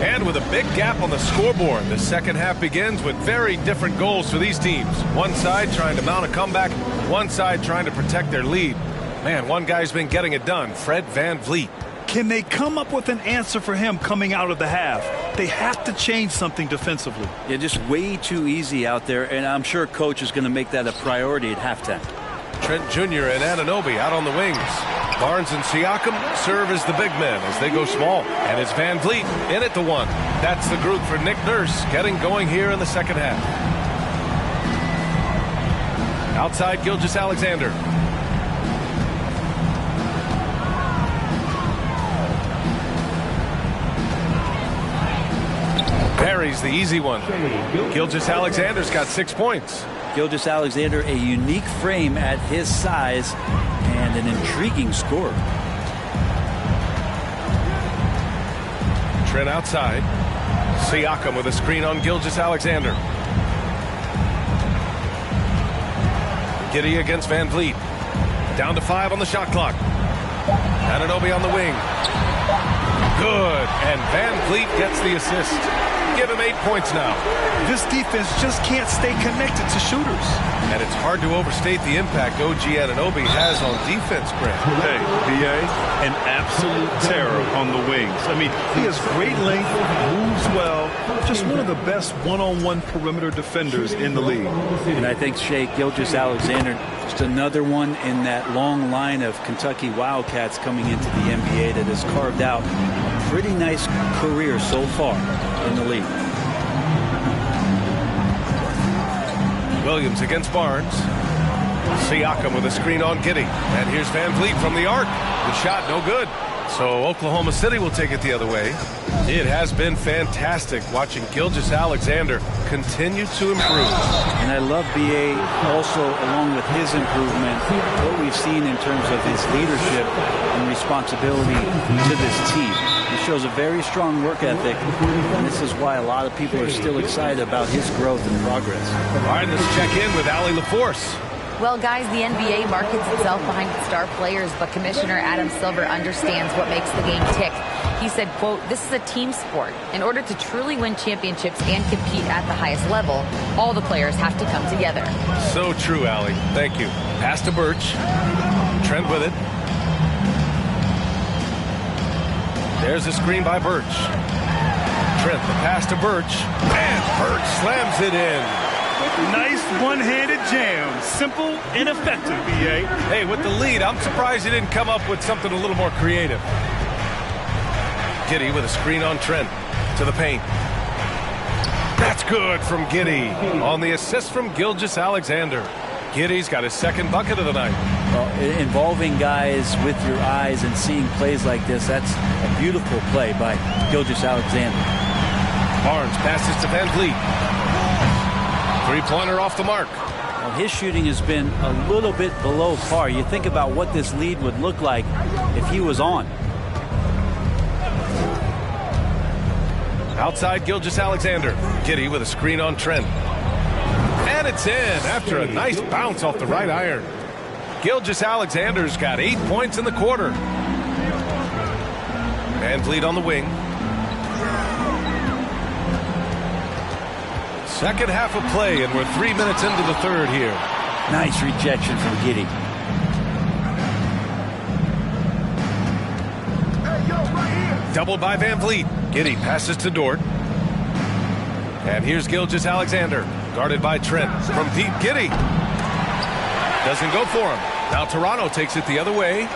And with a big gap on the scoreboard, the second half begins with very different goals for these teams. One side trying to mount a comeback, one side trying to protect their lead. Man, one guy's been getting it done, Fred Van Vliet. Can they come up with an answer for him coming out of the half? They have to change something defensively. Yeah, just way too easy out there, and I'm sure coach is going to make that a priority at halftime. Trent Jr. and Anunoby out on the wings. Barnes and Siakam serve as the big men as they go small. And it's Van Vliet in at the one. That's the group for Nick Nurse getting going here in the second half. Outside, Gilgeous-Alexander. Parries the easy one. Gilgeous-Alexander's got 6 points. Gilgeous-Alexander, a unique frame at his size and an intriguing scorer. Trent outside. Siakam with a screen on Gilgeous-Alexander. Giddey against Van Vliet. Down to 5 on the shot clock. Anunoby on the wing. Good. And Van Vliet gets the assist. Give him 8 points now. This defense just can't stay connected to shooters. And it's hard to overstate the impact OG Anunoby has on defense, Grant. Hey, B.A., an absolute terror on the wings. I mean, he has great length, moves well, just one of the best one-on-one perimeter defenders in the league. And I think Shea Gilgeous-Alexander, just another one in that long line of Kentucky Wildcats coming into the NBA that has carved out a pretty nice career so far in the league. Williams against Barnes. Siakam with a screen on Giddey. And here's Van Vliet from the arc. The shot no good. So Oklahoma City will take it the other way. It has been fantastic watching Gilgeous-Alexander continue to improve. And I love B.A. also, along with his improvement, what we've seen in terms of his leadership and responsibility to this team. He shows a very strong work ethic, and this is why a lot of people are still excited about his growth and progress. All right, let's check in with Allie LaForce. Well, guys, the NBA markets itself behind its star players, but Commissioner Adam Silver understands what makes the game tick. He said, quote, "This is a team sport. In order to truly win championships and compete at the highest level, all the players have to come together." So true, Allie. Thank you. Pass to Birch. Trent with it. There's a screen by Birch. Trent, the pass to Birch. And Birch slams it in. Nice one-handed jam. Simple and effective, B.A. Hey, with the lead, I'm surprised he didn't come up with something a little more creative. Giddey with a screen on Trent. To the paint. That's good from Giddey. On the assist from Gilgeous-Alexander. Giddey's got his second bucket of the night. Well, involving guys with your eyes and seeing plays like this, that's a beautiful play by Gilgeous-Alexander. Barnes passes to Van Vliet. Three-pointer off the mark. Well, his shooting has been a little bit below par. You think about what this lead would look like if he was on. Outside Gilgeous-Alexander. Giddey with a screen on Trent. And it's in after a nice bounce off the right iron. Gilgeous-Alexander's got 8 points in the quarter. Van Vliet on the wing. Second half of play, and we're 3 minutes into the third here. Nice rejection from Giddey. Doubled by Van Vliet. Giddey passes to Dort. And here's Gilgeous-Alexander, guarded by Trent. From deep, Giddey. Doesn't go for him. Now Toronto takes it the other way.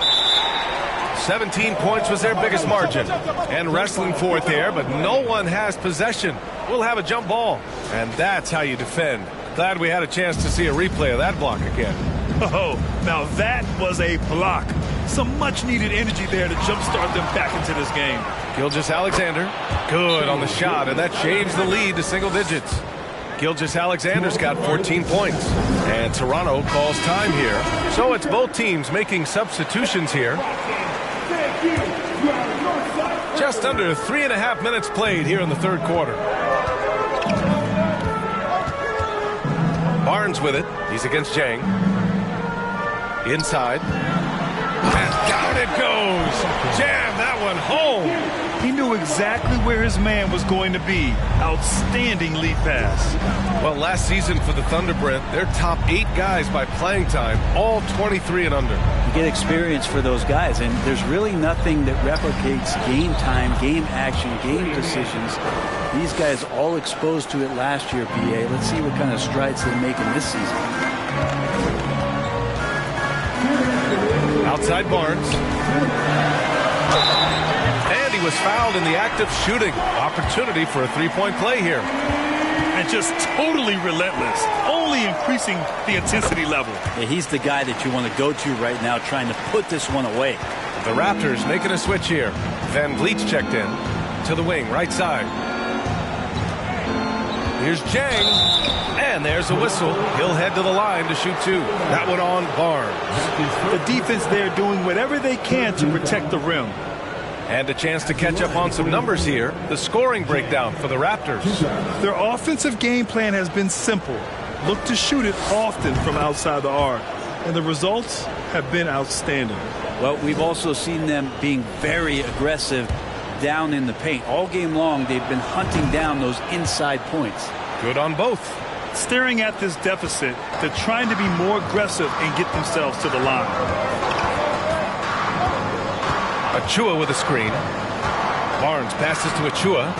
17 points was their biggest margin. And wrestling for it there, but no one has possession. We'll have a jump ball. And that's how you defend. Glad we had a chance to see a replay of that block again. Oh, now that was a block. Some much-needed energy there to jumpstart them back into this game. Gilgeous-Alexander, good on the shot, and that changed the lead to single digits. Gilgeous-Alexander's got 14 points. And Toronto calls time here. So it's both teams making substitutions here. Just under 3.5 minutes played here in the third quarter. Barnes with it. He's against Jang. Inside. And down it goes. Jam that one home. He knew exactly where his man was going to be. Outstanding lead pass. Well, last season for the Thunder, Brent, their top 8 guys by playing time, all 23 and under. You get experience for those guys, and there's really nothing that replicates game time, game action, game decisions. These guys all exposed to it last year, BA. Let's see what kind of strides they make in this season. Outside Barnes. And he was fouled in the act of shooting. Opportunity for a three-point play here. And just totally relentless. Only increasing the intensity level. Yeah, he's the guy that you want to go to right now, trying to put this one away. The Raptors making a switch here. Van Vliet's checked in. To the wing, right side. Here's Jang. And there's a whistle. He'll head to the line to shoot 2. That one on Barnes. The defense there doing whatever they can to protect the rim. And a chance to catch up on some numbers here. The scoring breakdown for the Raptors. Their offensive game plan has been simple. Look to shoot it often from outside the arc. And the results have been outstanding. Well, we've also seen them being very aggressive down in the paint. All game long, they've been hunting down those inside points. Good on both. Staring at this deficit, they're trying to be more aggressive and get themselves to the line. Achua with a screen. Barnes passes to Achua.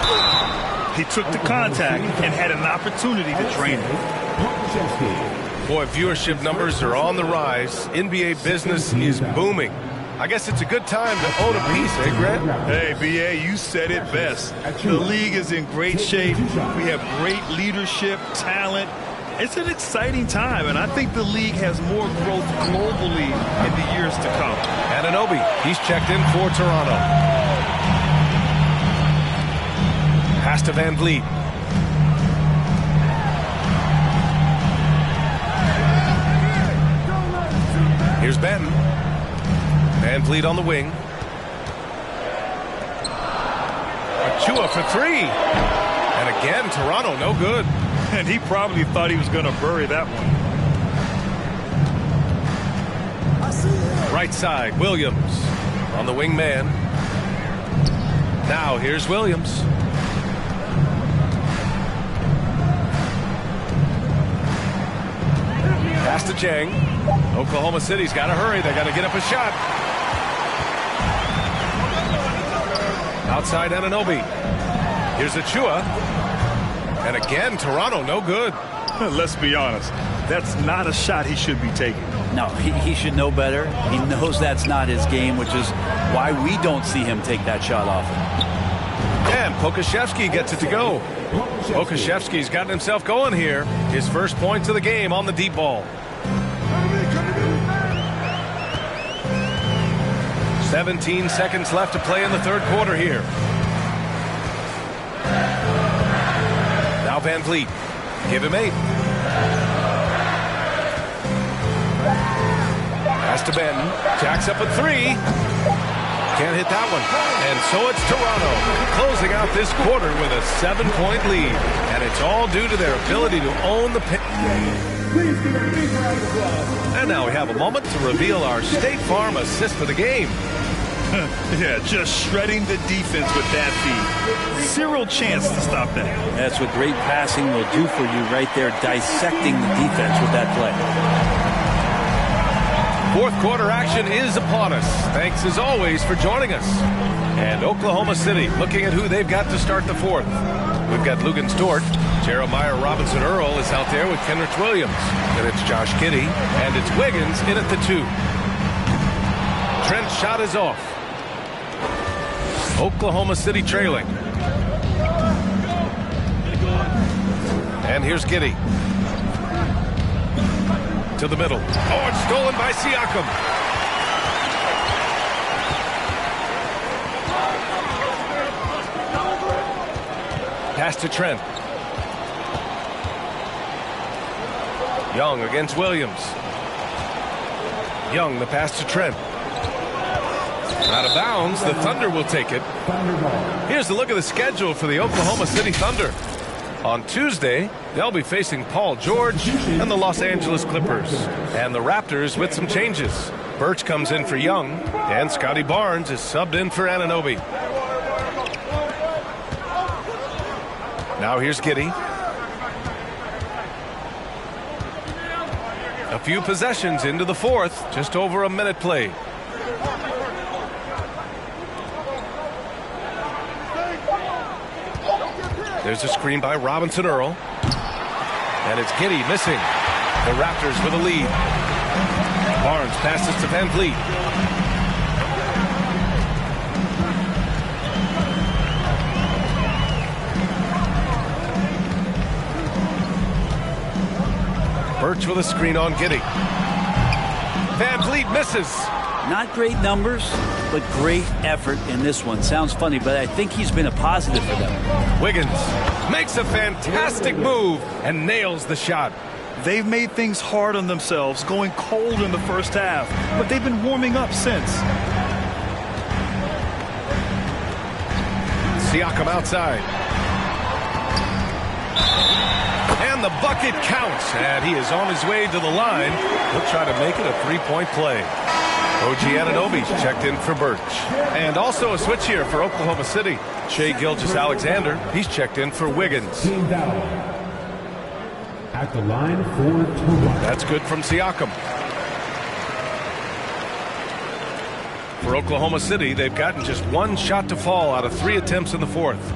He took the contact and had an opportunity to drain it. Boy, viewership numbers are on the rise. NBA business is booming. I guess it's a good time to own a piece, eh, Grant? Hey, B.A., you said it best. The league is in great shape. We have great leadership, talent. It's an exciting time, and I think the league has more growth globally in the years to come. Anunoby, he's checked in for Toronto. Pass to Van Vliet. Here's Benton. Van Vliet on the wing. Chua for three. And again, Toronto, no good. And he probably thought he was going to bury that one. Right side, Williams on the wing man. Now here's Williams. Pass to Chang. Oklahoma City's got to hurry. They got to get up a shot. Outside Anunoby. Here's Achua. And again, Toronto, no good. Let's be honest. That's not a shot he should be taking. No, he should know better. He knows that's not his game, which is why we don't see him take that shot often. And Pokashevsky gets it to go. Pokashevsky's gotten himself going here. His first points of the game on the deep ball. 17 seconds left to play in the third quarter here. Now Van Vliet. Give him 8. Pass to Benton. Jacks up at 3. Can't hit that one. And so it's Toronto closing out this quarter with a 7-point lead. And it's all due to their ability to own the paint. And now we have a moment to reveal our State Farm assist for the game. Yeah, just shredding the defense with that feed. Zero chance to stop that. That's what great passing will do for you right there, dissecting the defense with that play. Fourth quarter action is upon us. Thanks as always for joining us. And Oklahoma City looking at who they've got to start the fourth. We've got Lugens Dort. Jeremiah Robinson Earl is out there with Kenrich Williams. And it's Josh Giddey. And it's Wiggins in at the 2. Trent's shot is off. Oklahoma City trailing. And here's Giddey. To the middle. Oh, it's stolen by Siakam. Pass to Trent. Young against Williams. Young, the pass to Trent. Out of bounds, the Thunder will take it. Here's a look at the schedule for the Oklahoma City Thunder. On Tuesday, they'll be facing Paul George and the Los Angeles Clippers. And the Raptors with some changes. Birch comes in for Young, and Scotty Barnes is subbed in for Anunoby. Now here's Giddey. A few possessions into the fourth, just over a minute played. There's a screen by Robinson Earl. And it's Giddey missing. The Raptors with a lead. Barnes passes to Van Vliet. Birch with a screen on Giddey. Van Vliet misses. Not great numbers, but great effort in this one. Sounds funny, but I think he's been a positive for them. Wiggins makes a fantastic move and nails the shot. They've made things hard on themselves, going cold in the first half, but they've been warming up since. Siakam outside. And the bucket counts, and he is on his way to the line. He'll try to make it a three-point play. OG Anunoby's checked in for Birch. And also a switch here for Oklahoma City. Shai Gilgeous-Alexander, he's checked in for Wiggins. At the line for 2. That's good from Siakam. For Oklahoma City, they've gotten just one shot to fall out of 3 attempts in the fourth.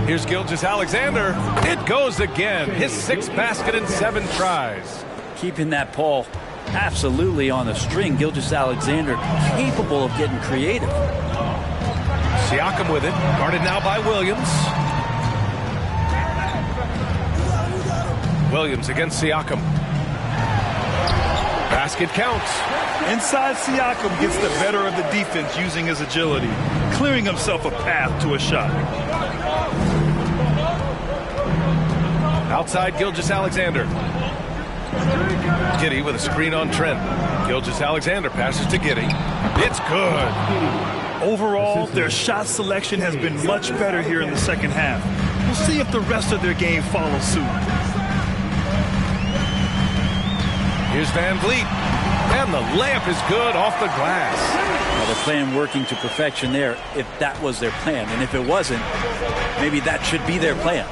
Here's Gilgeous-Alexander. It goes again. His 6th basket in 7 tries. Keeping that ball absolutely on a string. Gilgeous-Alexander capable of getting creative. Siakam with it. Guarded now by Williams. Williams against Siakam. Basket counts. Inside, Siakam gets the better of the defense using his agility, clearing himself a path to a shot. Outside Gilgeous-Alexander. Giddey with a screen on Trent. Gilgeous-Alexander passes to Giddey. It's good. Overall, their shot selection has been much better here in the second half. We'll see if the rest of their game follows suit. Here's Van Vliet. And the layup is good off the glass. Well, their plan working to perfection there, if that was their plan. And if it wasn't, maybe that should be their plan.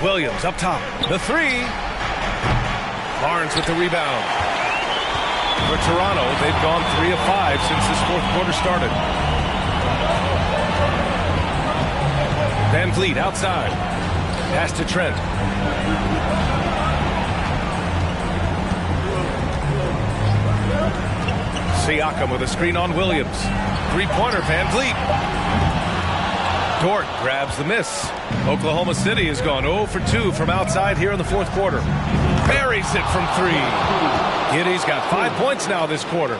Williams up top. The three. Barnes with the rebound. For Toronto, they've gone 3 of 5 since this fourth quarter started. Van Vliet outside. Pass to Trent. Siakam with a screen on Williams. Three-pointer, Van Vliet. Dort grabs the miss. Oklahoma City has gone 0 for 2 from outside here in the fourth quarter. Buries it from 3. Giddey's got 5 points now this quarter.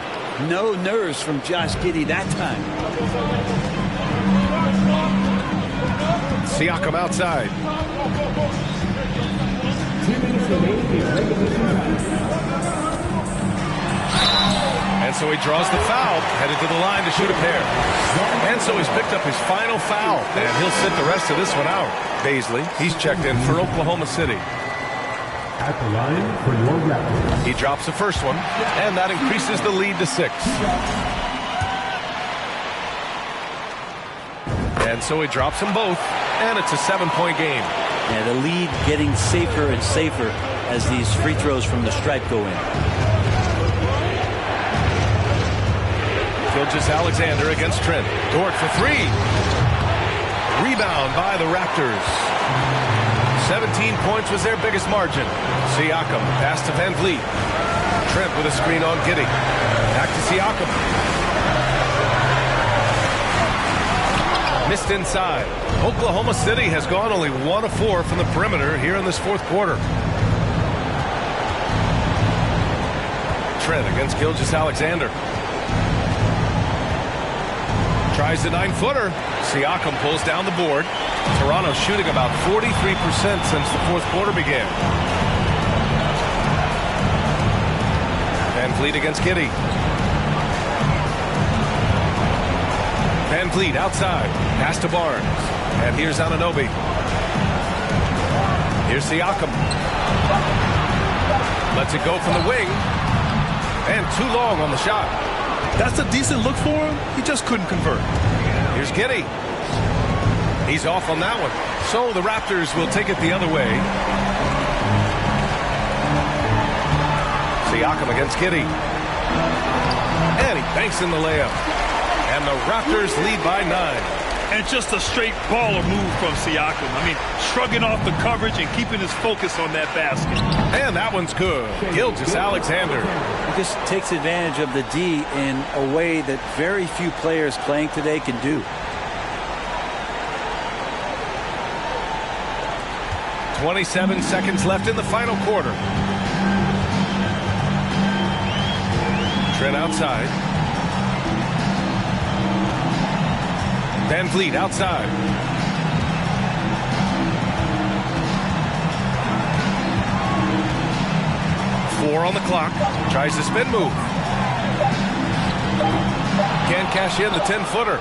No nerves from Josh Giddey that time. Siakam outside. And so he draws the foul, headed to the line to shoot a pair. And so he's picked up his final foul, and he'll sit the rest of this one out. Baisley, he's checked in for Oklahoma City. At the line for your Raptors. He drops the first one, and that increases the lead to 6. And so he drops them both, and it's a 7-point game. Yeah, the lead getting safer and safer as these free throws from the stripe go in. Gilgeous-Alexander against Trent. Dort for 3. Rebound by the Raptors. 17 points was their biggest margin. Siakam pass to Van Vliet. Trent with a screen on Giddey. Back to Siakam. Missed inside. Oklahoma City has gone only 1 of 4 from the perimeter here in this fourth quarter. Trent against Gilgeous-Alexander. Tries the 9-footer. Siakam pulls down the board. Toronto shooting about 43% since the fourth quarter began. Van Vliet against Giddey. Van Vliet outside. Pass to Barnes. And here's Anunoby. Here's Siakam. Lets it go from the wing. And too long on the shot. That's a decent look for him. He just couldn't convert. Here's Giddey. He's off on that one. So the Raptors will take it the other way. Siakam against Giddey. And he banks in the layup. And the Raptors lead by 9. And just a straight baller move from Siakam. I mean, shrugging off the coverage and keeping his focus on that basket. And that one's good. Gilgeous-Alexander. He just takes advantage of the D in a way that very few players playing today can do. 27 seconds left in the final quarter. Trent outside. Van Vliet outside. Four on the clock. Tries the spin move. Can't cash in the 10-footer.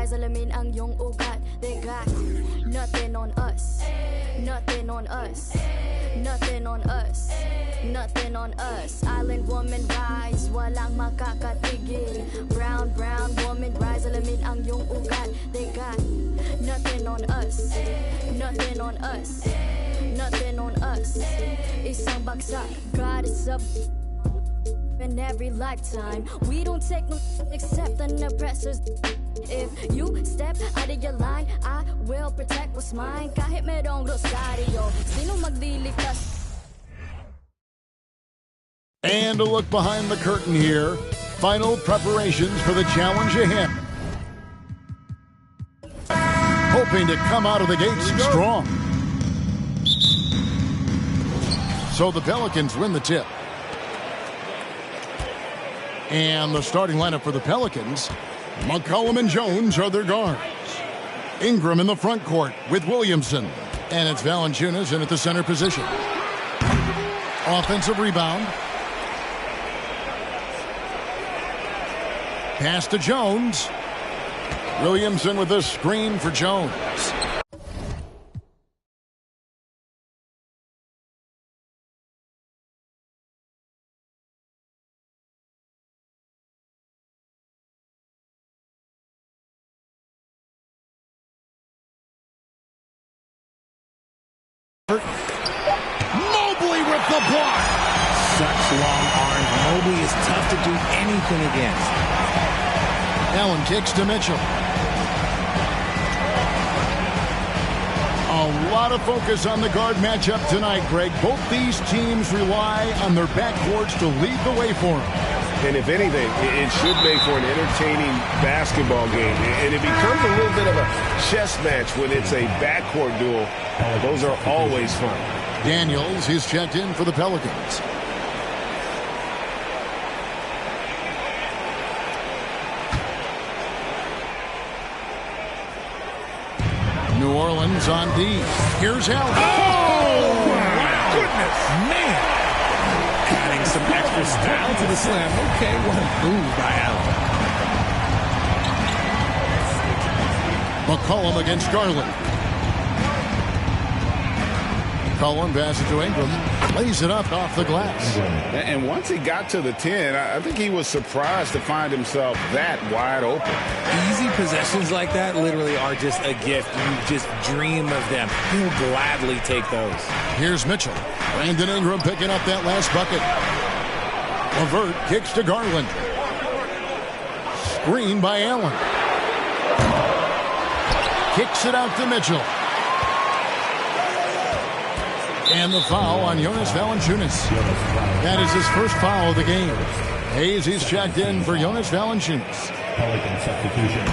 rise, alamin ang iyong ugat. They got nothing on us, nothing on us, nothing on us, nothing on us. Island woman rise, walang makakatigil. Brown, brown woman rise, alamin ang iyong ugat. They got nothing on us, nothing on us, nothing on us. Isang bagsak, God is up in every lifetime. We don't take no except the oppressors. If you step out of your line, I will protect what's mine. Kahit merong rosaryo, sino magliligtas? And a look behind the curtain here. Final preparations for the challenge ahead. Hoping to come out of the gates strong. So the Pelicans win the tip. And the starting lineup for the Pelicans, McCollum and Jones are their guards. Ingram in the front court with Williamson. And it's Valanciunas in at the center position. Offensive rebound. Pass to Jones. Williamson with a screen for Jones. Mobley with the block. Such long arms. Mobley is tough to do anything against. Allen kicks to Mitchell. A lot of focus on the guard matchup tonight, Greg. Both these teams rely on their backcourts to lead the way for them. And if anything, it should make for an entertaining basketball game. And it becomes a little bit of a chess match when it's a backcourt duel. Those are always fun. Daniels is checked in for the Pelicans. New Orleans on D. Here's Allen. Oh, my goodness. Man. Adding some extra style to the slam. Okay, what a move by Allen. McCollum against Garland. Cullen passes to Ingram. Lays it up off the glass. And once he got to the 10, I think he was surprised to find himself that wide open. Easy possessions like that literally are just a gift. You just dream of them. He'll gladly take those. Here's Mitchell. Brandon Ingram picking up that last bucket. LeVert kicks to Garland. Screen by Allen. Kicks it out to Mitchell. And the foul on Jonas Valanciunas. That is his first foul of the game. Hayes is checked in for Jonas Valanciunas. Pelican substitution,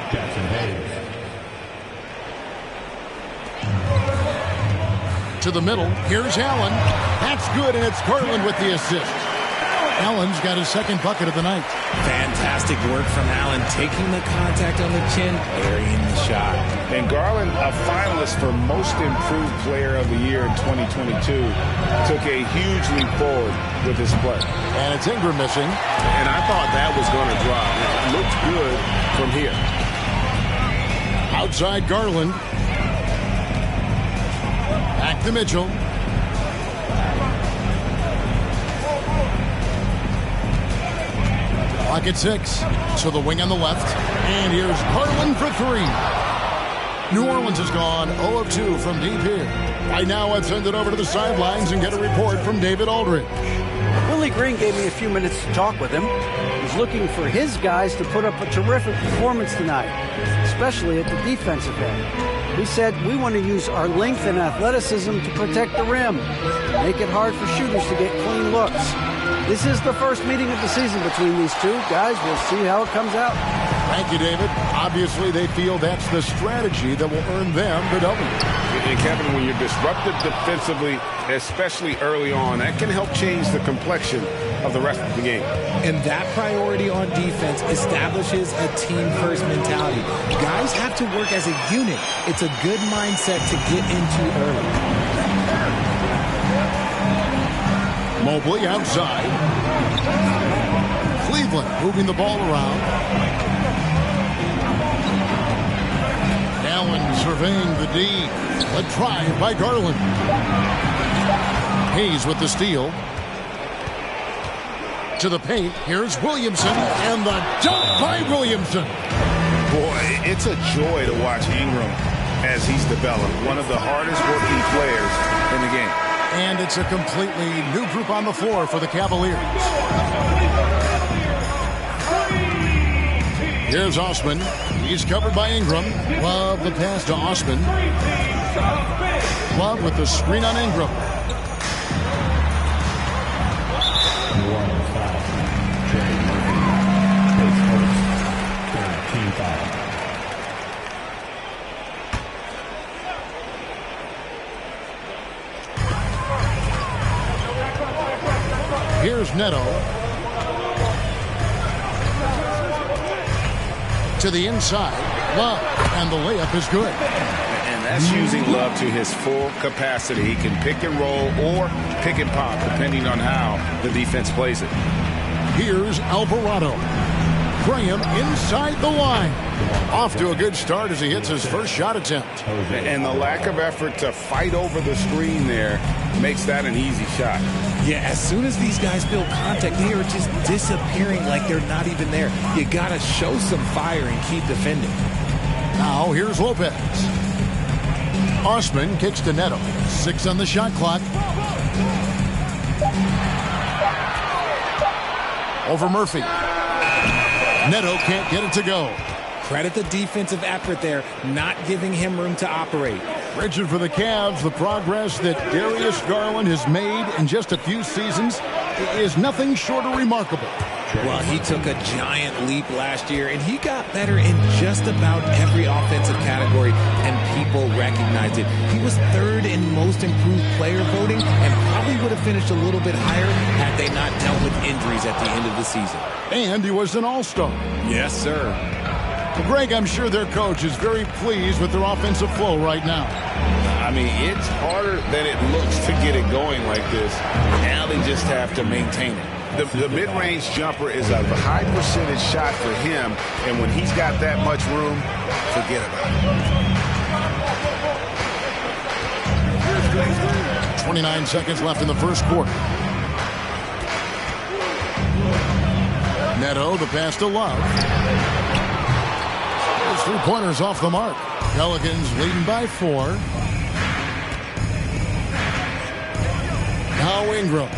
Jackson Hayes. To the middle, here's Allen. That's good, and it's Garland with the assist. Allen's got his second bucket of the night. Fantastic work from Allen, taking the contact on the chin, burying the shot. And Garland, a finalist for Most Improved Player of the Year in 2022, took a huge leap forward with his play. And it's Ingram missing. And I thought that was going to drop. It looked good from here. Outside Garland. Back to Mitchell. Clock at 6. So the wing on the left. And here's Garland for 3. New Orleans has gone 0 of 2 from deep here. Right now, let's send it over to the sidelines and get a report from David Aldridge. Willie Green gave me a few minutes to talk with him. He's looking for his guys to put up a terrific performance tonight, especially at the defensive end. He said, we want to use our length and athleticism to protect the rim, make it hard for shooters to get clean looks. This is the first meeting of the season between these two. Guys, we'll see how it comes out. Thank you, David. Obviously, they feel that's the strategy that will earn them the W. And Kevin, when you're disrupted defensively, especially early on, that can help change the complexion of the rest of the game. And that priority on defense establishes a team-first mentality. Guys have to work as a unit. It's a good mindset to get into early. Mobley outside. Cleveland moving the ball around. Allen surveying the D. A drive by Garland. Hayes with the steal. To the paint. Here's Williamson. And the dunk by Williamson. Boy, it's a joy to watch Ingram as he's developed. One of the hardest working players in the game. And it's a completely new group on the floor for the Cavaliers. Here's Osman. He's covered by Ingram. Love the pass to Osman. Love with the screen on Ingram. Here's Neto. To the inside. Love. And the layup is good. And that's using Love to his full capacity. He can pick and roll or pick and pop, depending on how the defense plays it. Here's Alvarado. Graham inside the line. Off to a good start as he hits his first shot attempt. And the lack of effort to fight over the screen there makes that an easy shot. Yeah, as soon as these guys build contact, they are just disappearing like they're not even there. You got to show some fire and keep defending. Now here's Lopez. Osman kicks to Neto. 6 on the shot clock. Over Murphy. Neto can't get it to go. Credit the defensive effort there, not giving him room to operate. Richard, for the Cavs, the progress that Darius Garland has made in just a few seasons is nothing short of remarkable. Well, he took a giant leap last year, and he got better in just about every offensive category, and people recognized it. He was 3rd in most improved player voting and probably would have finished a little bit higher had they not dealt with injuries at the end of the season. And he was an all-star. Yes, sir. Well, Greg, I'm sure their coach is very pleased with their offensive flow right now. I mean, it's harder than it looks to get it going like this. Now they just have to maintain it. The mid-range jumper is a high percentage shot for him, and when he's got that much room, forget about it. 29 seconds left in the first quarter. Neto, the pass to Love. Those 3 pointers off the mark. Pelicans leading by 4. Now Ingram.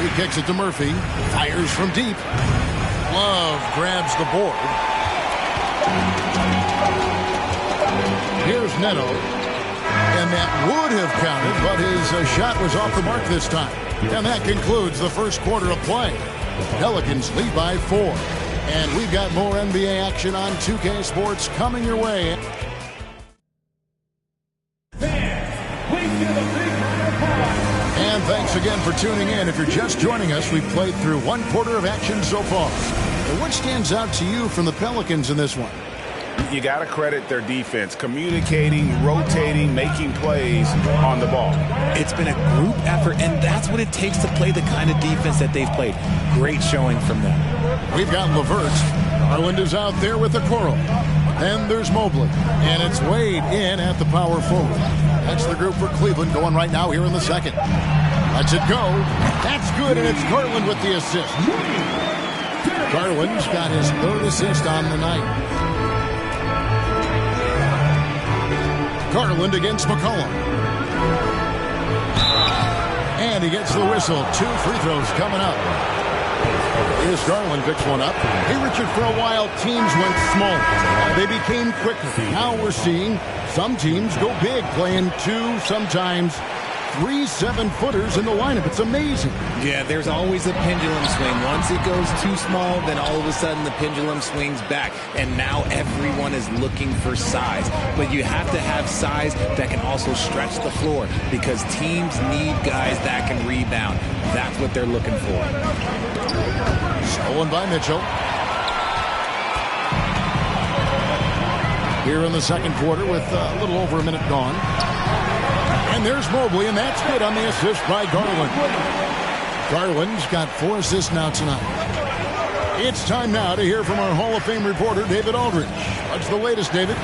He kicks it to Murphy. Fires from deep. Love grabs the board. Here's Neto. And that would have counted, but his shot was off the mark this time. And that concludes the first quarter of play. The Pelicans lead by 4. And we've got more NBA action on 2K Sports coming your way. And thanks again for tuning in. If you're just joining us, we've played through 1 quarter of action so far. And what stands out to you from the Pelicans in this one? You got to credit their defense, communicating, rotating, making plays on the ball. It's been a group effort, and that's what it takes to play the kind of defense that they've played. Great showing from them. We've got Levert. Garland is out there with the Coral. Then there's Mobley, and it's Wade in at the power forward. That's the group for Cleveland going right now here in the second. Lets it go. That's good, and it's Garland with the assist. Garland's got his 3rd assist on the night. Garland against McCollum. And he gets the whistle. 2 free throws coming up. Here's Garland, picks one up. Hey, Richard, for a while, teams went small. They became quicker. Now we're seeing some teams go big, playing 2, sometimes 3 7-footers in the lineup. It's amazing. Yeah, there's always a pendulum swing. Once it goes too small, then all of a sudden the pendulum swings back. And now everyone is looking for size. But you have to have size that can also stretch the floor because teams need guys that can rebound. That's what they're looking for. Stolen by Mitchell. Here in the second quarter with a little over a minute gone. And there's Mobley, and that's good on the assist by Garland. Garland's got 4 assists now tonight. It's time now to hear from our Hall of Fame reporter, David Aldridge. What's the latest, David?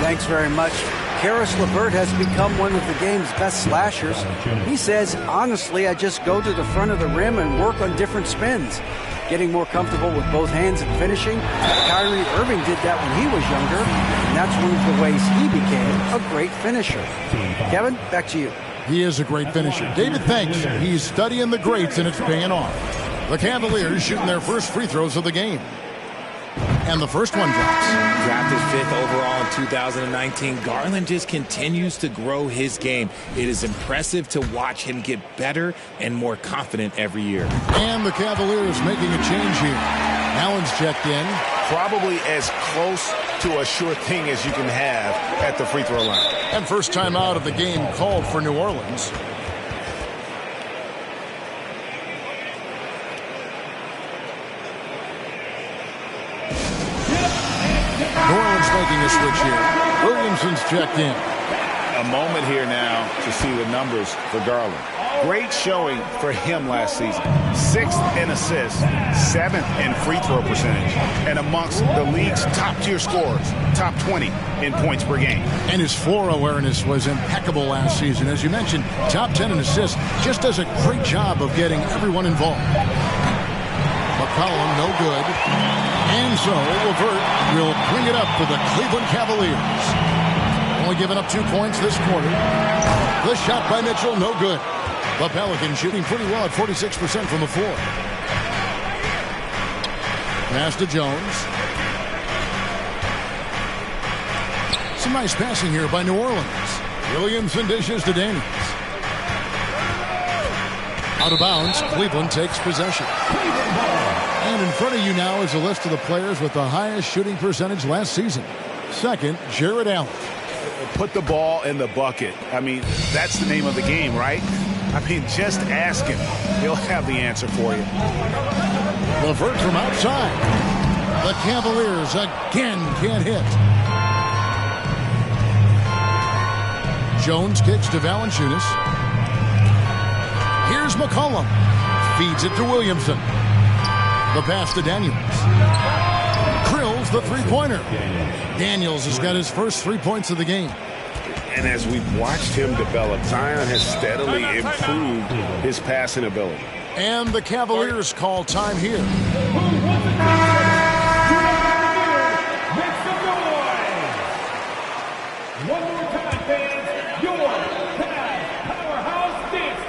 Thanks very much. Karis LeVert has become one of the game's best slashers. He says, honestly, I just go to the front of the rim and work on different spins. Getting more comfortable with both hands and finishing. Kyrie Irving did that when he was younger, and that's one of the ways he became a great finisher. Kevin, back to you. He is a great finisher. David, thanks. He's studying the greats, and it's paying off. The Cavaliers shooting their first free throws of the game. And the first one drops. Drafted 5th overall in 2019, Garland just continues to grow his game. It is impressive to watch him get better and more confident every year. And the Cavaliers making a change here. Allen's checked in. Probably as close to a sure thing as you can have at the free throw line. And first time out of the game called for New Orleans. New Orleans making a switch here. Williamson's checked in. A moment here now to see the numbers for Garland. Great showing for him last season. 6th in assists, 7th in free throw percentage, and amongst the league's top-tier scorers, top 20 in points per game. And his floor awareness was impeccable last season. As you mentioned, top 10 in assists. Just does a great job of getting everyone involved. McCollum, no good. And so LeVert will bring it up for the Cleveland Cavaliers. Only giving up 2 points this quarter. The shot by Mitchell, no good. The Pelicans shooting pretty well at 46% from the floor. Pass to Jones. Some nice passing here by New Orleans. Williamson dishes to Daniels. Out of bounds, Cleveland takes possession. And in front of you now is a list of the players with the highest shooting percentage last season. Second, Jared Allen. Put the ball in the bucket. I mean, that's the name of the game, right? I mean, just ask him. He'll have the answer for you. LeVert from outside. The Cavaliers again can't hit. Jones kicks to Valanciunas. Here's McCollum. Feeds it to Williamson. The pass to Daniels. Drills the three-pointer. Daniels has got his first 3 points of the game. And as we've watched him develop, Zion has steadily improved his passing ability. And the Cavaliers call time here. One more time, fans. Your powerhouse dance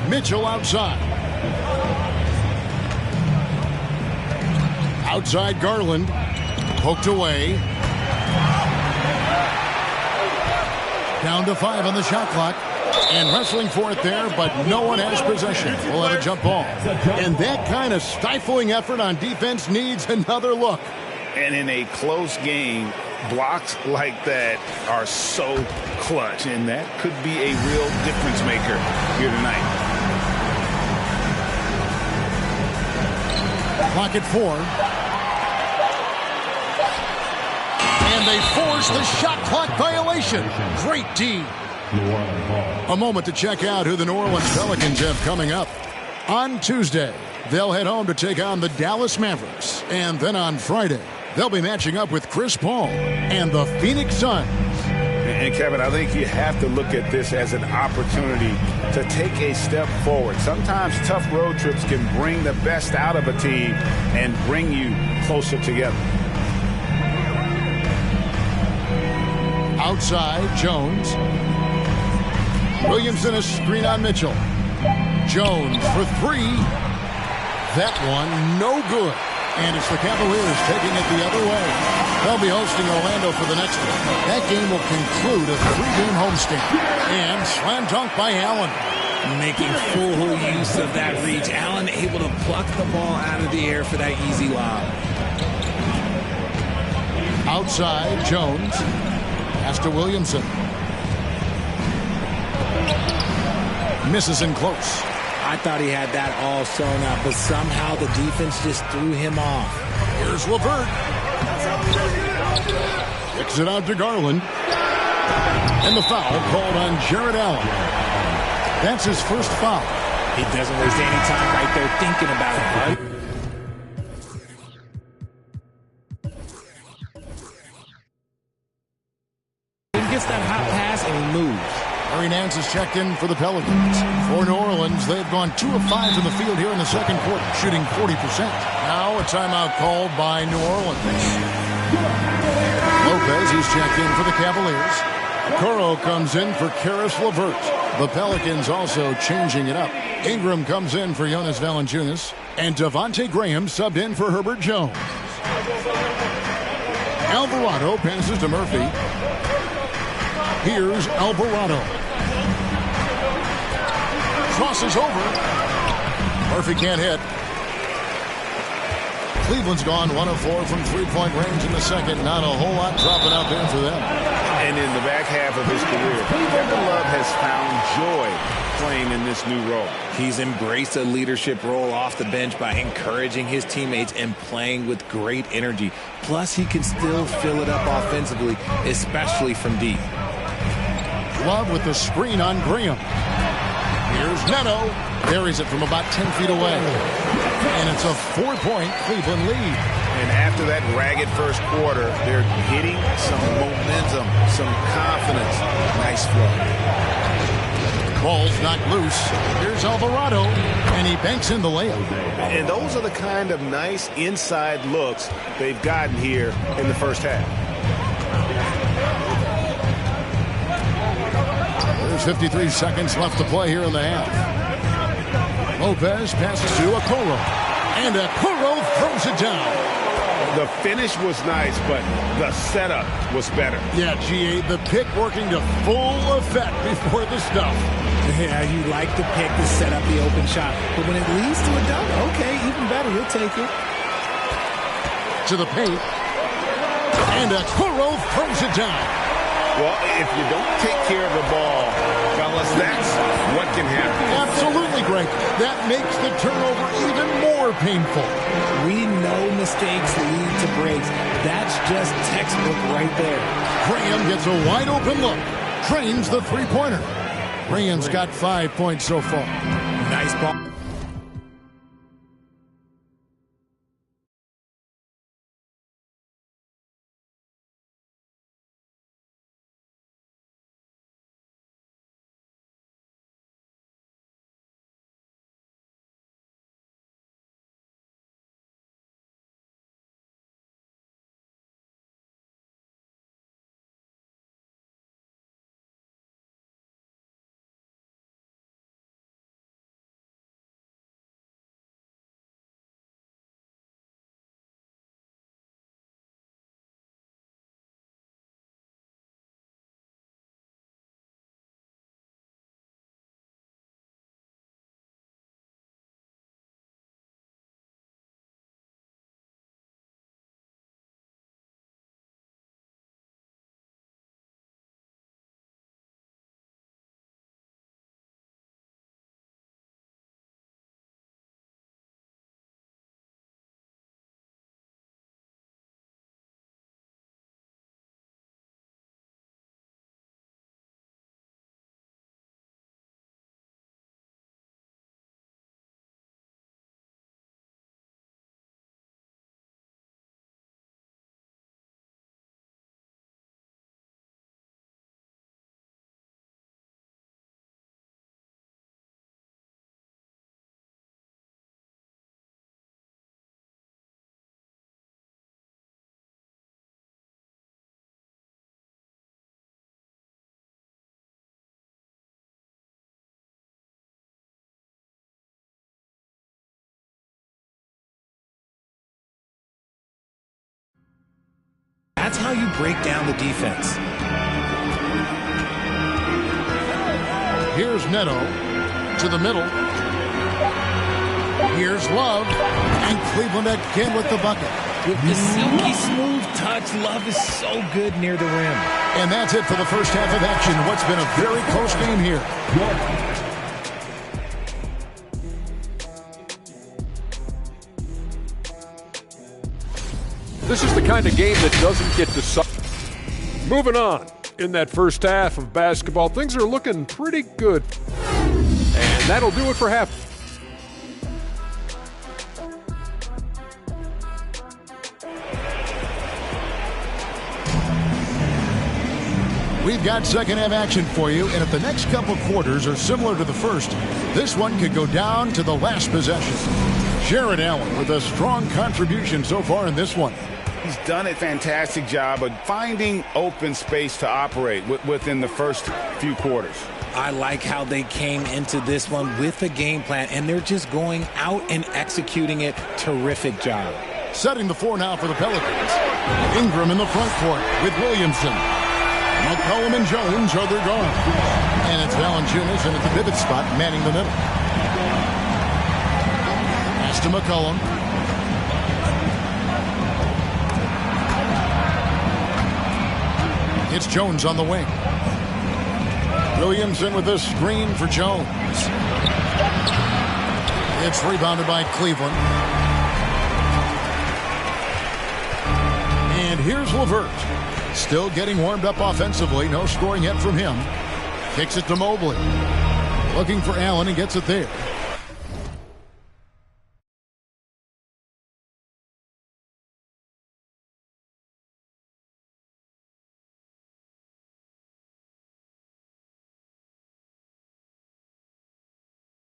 team. Mitchell outside. Outside Garland. Poked away. Down to 5 on the shot clock. And wrestling for it there, but no one has possession. We'll have a jump ball. And that kind of stifling effort on defense needs another look. And in a close game, blocks like that are so clutch. And that could be a real difference maker here tonight. Clock at 4. And they force the shot clock violation. Great D. A moment to check out who the New Orleans Pelicans have coming up. On Tuesday, they'll head home to take on the Dallas Mavericks. And then on Friday, they'll be matching up with Chris Paul and the Phoenix Suns. And Kevin, I think you have to look at this as an opportunity to take a step forward. Sometimes tough road trips can bring the best out of a team and bring you closer together. Outside, Jones. Williamson a screen on Mitchell. Jones for 3. That one, no good. And it's the Cavaliers taking it the other way. They'll be hosting Orlando for the next one. That game will conclude a 3-game homestand. And slam dunk by Allen. Making full use of that reach. Allen able to pluck the ball out of the air for that easy lob. Outside, Jones. Pass to Williamson. Misses in close. I thought he had that all sewn up, but somehow the defense just threw him off. Here's LeVert. Kicks it out to Garland. And the foul called on Jared Allen. That's his first foul. He doesn't waste any time right there thinking about it, right? He gets that hot pass and he moves. Larry Nance is checked in for the Pelicans. For New Orleans, they've gone 2 of 5 from the field here in the second quarter, shooting 40%. Now a timeout called by New Orleans. Lopez is checked in for the Cavaliers. Coro comes in for Karis LeVert. The Pelicans also changing it up. Ingram comes in for Jonas Valanciunas. And Devontae Graham subbed in for Herbert Jones. Alvarado passes to Murphy. Here's Alvarado. Crosses over. Murphy can't hit. Cleveland's gone 1 of 4 from three-point range in the second. Not a whole lot dropping out there for them. And in the back half of his career, Kevin Love has found joy playing in this new role. He's embraced a leadership role off the bench by encouraging his teammates and playing with great energy. Plus, he can still fill it up offensively, especially from deep. Love with the screen on Graham. Here's Neto. Buries it from about 10 feet away. And it's a 4-point Cleveland lead. And after that ragged first quarter, they're getting some momentum, some confidence. Nice flow. Ball's knocked loose. Here's Alvarado. And he banks in the layup. And those are the kind of nice inside looks they've gotten here in the first half. There's 53 seconds left to play here in the half. Lopez passes to Okoro. And Okoro throws it down. The finish was nice, but the setup was better. Yeah, G.A., the pick working to full effect before the stuff. Yeah, you like the pick to set up the open shot. But when it leads to a dunk, okay, even better, he'll take it. To the paint. And Okoro throws it down. Well, if you don't take care of the ball, fellas, that's what can happen. Absolutely, Greg. That makes the turnover even more painful. We know mistakes lead to breaks. That's just textbook right there. Graham gets a wide-open look. Trains the three-pointer. Graham's got 5 points so far. Nice ball. That's how you break down the defense. Here's Neto to the middle. Here's Love. And Cleveland again with the bucket. With the silky smooth touch, Love is so good near the rim. And that's it for the first half of action. What's been a very close game here. This is the kind of game that doesn't get decided. Moving on. In that first half of basketball, things are looking pretty good. And that'll do it for half. We've got second half action for you, and if the next couple quarters are similar to the first, this one could go down to the last possession. Jared Allen with a strong contribution so far in this one. He's done a fantastic job of finding open space to operate within the first few quarters. I like how they came into this one with a game plan, and they're just going out and executing it. Terrific job. Setting the floor now for the Pelicans. Ingram in the front court with Williamson. McCollum and Jones are their guards. And it's Valanciunas in at the pivot spot, manning the middle. Pass to McCollum. It's Jones on the wing. Williamson with a screen for Jones. It's rebounded by Cleveland. And here's LeVert. Still getting warmed up offensively. No scoring yet from him. Kicks it to Mobley. Looking for Allen and gets it there.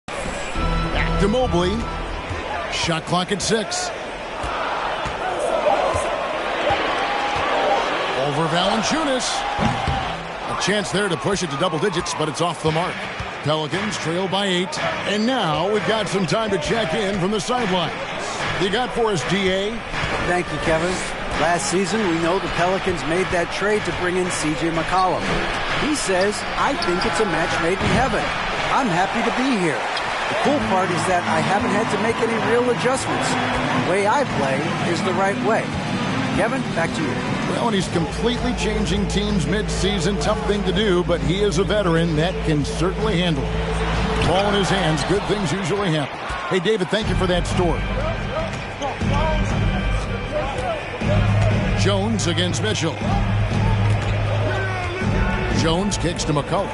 Back to Mobley. Shot clock at 6. Over Valanciunas. A chance there to push it to double digits, but it's off the mark. Pelicans trail by 8. And now we've got some time to check in from the sideline. You got for us, DA? Thank you, Kevin. Last season, we know the Pelicans made that trade to bring in C.J. McCollum. He says, I think it's a match made in heaven. I'm happy to be here. The cool part is that I haven't had to make any real adjustments. The way I play is the right way. Kevin, back to you. Well, and he's completely changing teams mid-season. Tough thing to do, but he is a veteran that can certainly handle it. Ball in his hands, good things usually happen. Hey, David, thank you for that story. Jones against Mitchell. Jones kicks to McCollum.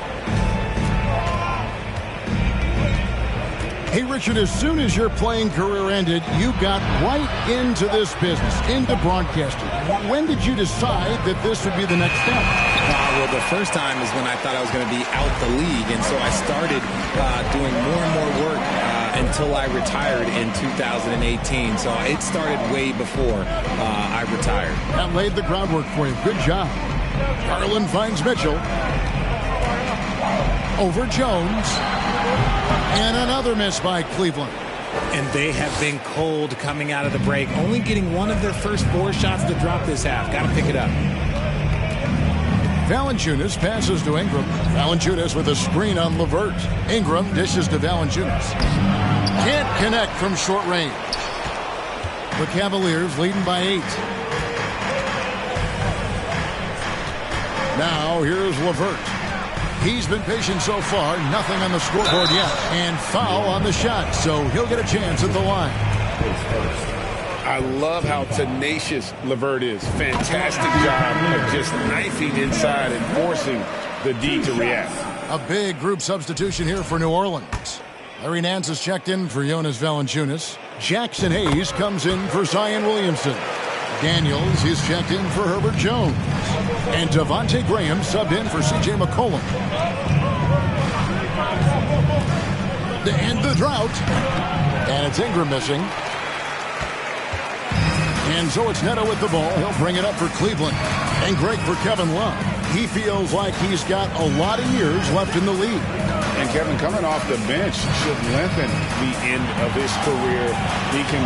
Hey, Richard, as soon as your playing career ended, you got right into this business, into broadcasting. When did you decide that this would be the next step? Well, the first time is when I thought I was going to be out the league, and so I started doing more and more work until I retired in 2018. So it started way before I retired. That laid the groundwork for you. Good job. Garland finds Mitchell. Over Jones. And another miss by Cleveland. And they have been cold coming out of the break. Only getting one of their first 4 shots to drop this half. Got to pick it up. Valanciunas passes to Ingram. Valanciunas with a screen on LeVert. Ingram dishes to Valanciunas. Can't connect from short range. The Cavaliers leading by 8. Now here's LeVert. He's been patient so far. Nothing on the scoreboard yet. And foul on the shot, so he'll get a chance at the line. I love how tenacious LeVert is. Fantastic job of just knifing inside and forcing the D to react. A big group substitution here for New Orleans. Larry Nance has checked in for Jonas Valanciunas. Jackson Hayes comes in for Zion Williamson. Daniels is checked in for Herbert Jones. And Devontae Graham subbed in for C.J. McCollum. To end the drought. And it's Ingram missing. And so it's Neto with the ball. He'll bring it up for Cleveland. And great for Kevin Love. He feels like he's got a lot of years left in the league. And Kevin, coming off the bench should lengthen the end of his career. He can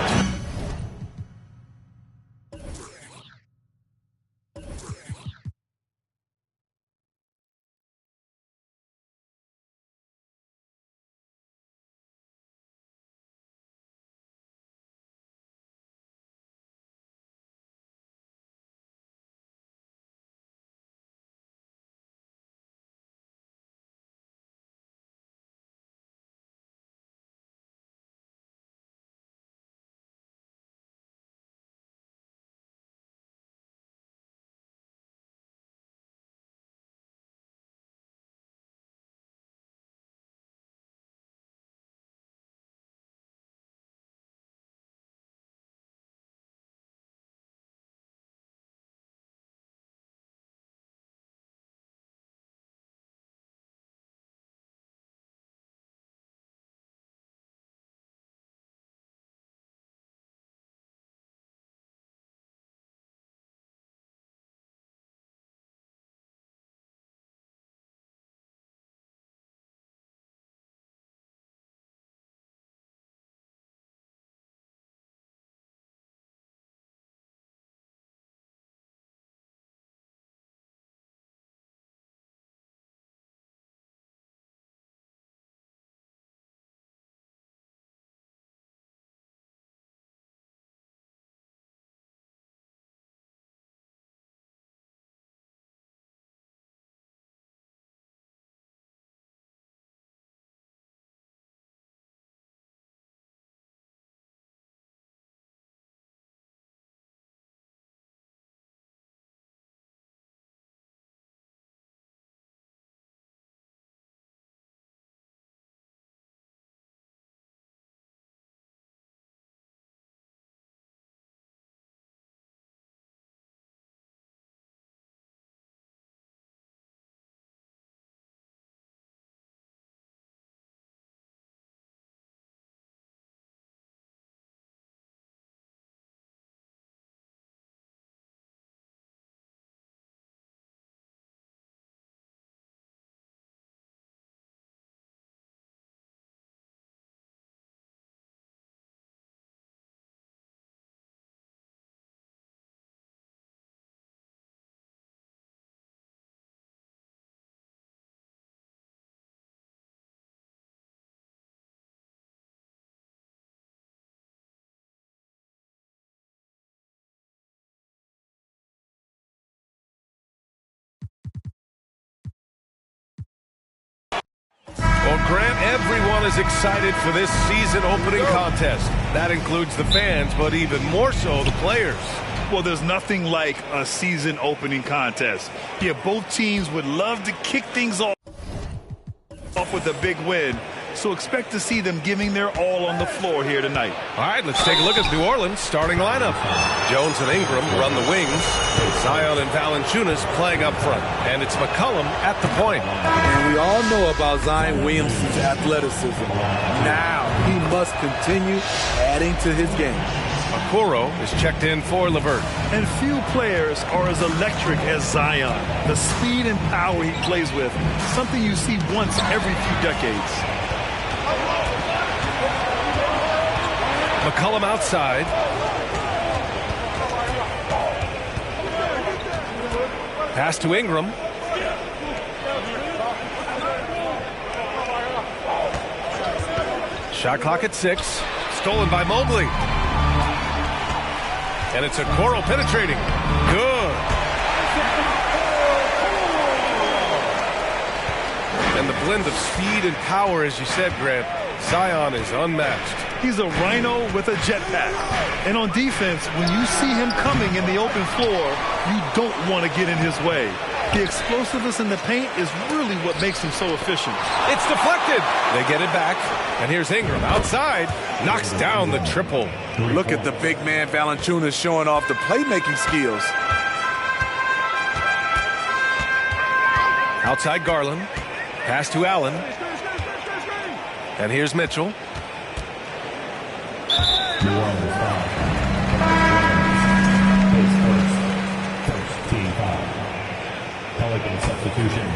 Well, Grant, everyone is excited for this season opening contest. That includes the fans, but even more so the players. Well, there's nothing like a season opening contest. Yeah, both teams would love to kick things off with a big win. So expect to see them giving their all on the floor here tonight. All right, let's take a look at New Orleans' starting lineup. Jones and Ingram run the wings. Zion and Valanciunas playing up front. And it's McCollum at the point. And we all know about Zion Williamson's athleticism. Now he must continue adding to his game. Okoro is checked in for LeVert. And few players are as electric as Zion. The speed and power he plays with, something you see once every few decades. McCollum outside. Pass to Ingram. Shot clock at 6. Stolen by Mobley. And it's Okoro penetrating. Good. And the blend of speed and power, as you said, Grant, Zion is unmatched. He's a rhino with a jetpack. And on defense, when you see him coming in the open floor, you don't want to get in his way. The explosiveness in the paint is really what makes him so efficient. It's deflected. They get it back. And here's Ingram outside. Knocks down the triple. Look at the big man Valanciunas showing off the playmaking skills. Outside Garland. Pass to Allen. And here's Mitchell. New Orleans foul. First team foul. Pelican substitution.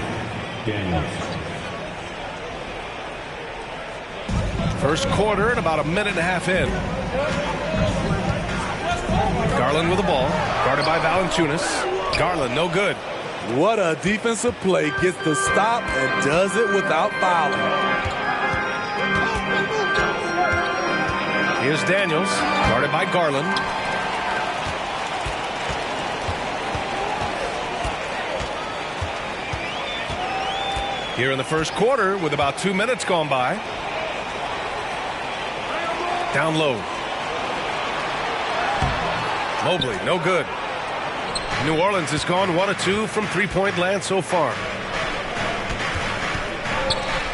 Daniels. First quarter and about a minute and a half in. Garland with the ball. Guarded by Valanciunas. Garland no good. What a defensive play. Gets the stop and does it without fouling. Here's Daniels, guarded by Garland. Here in the first quarter with about 2 minutes gone by. Down low. Mobley, no good. New Orleans has gone 1 of 2 from three-point land so far.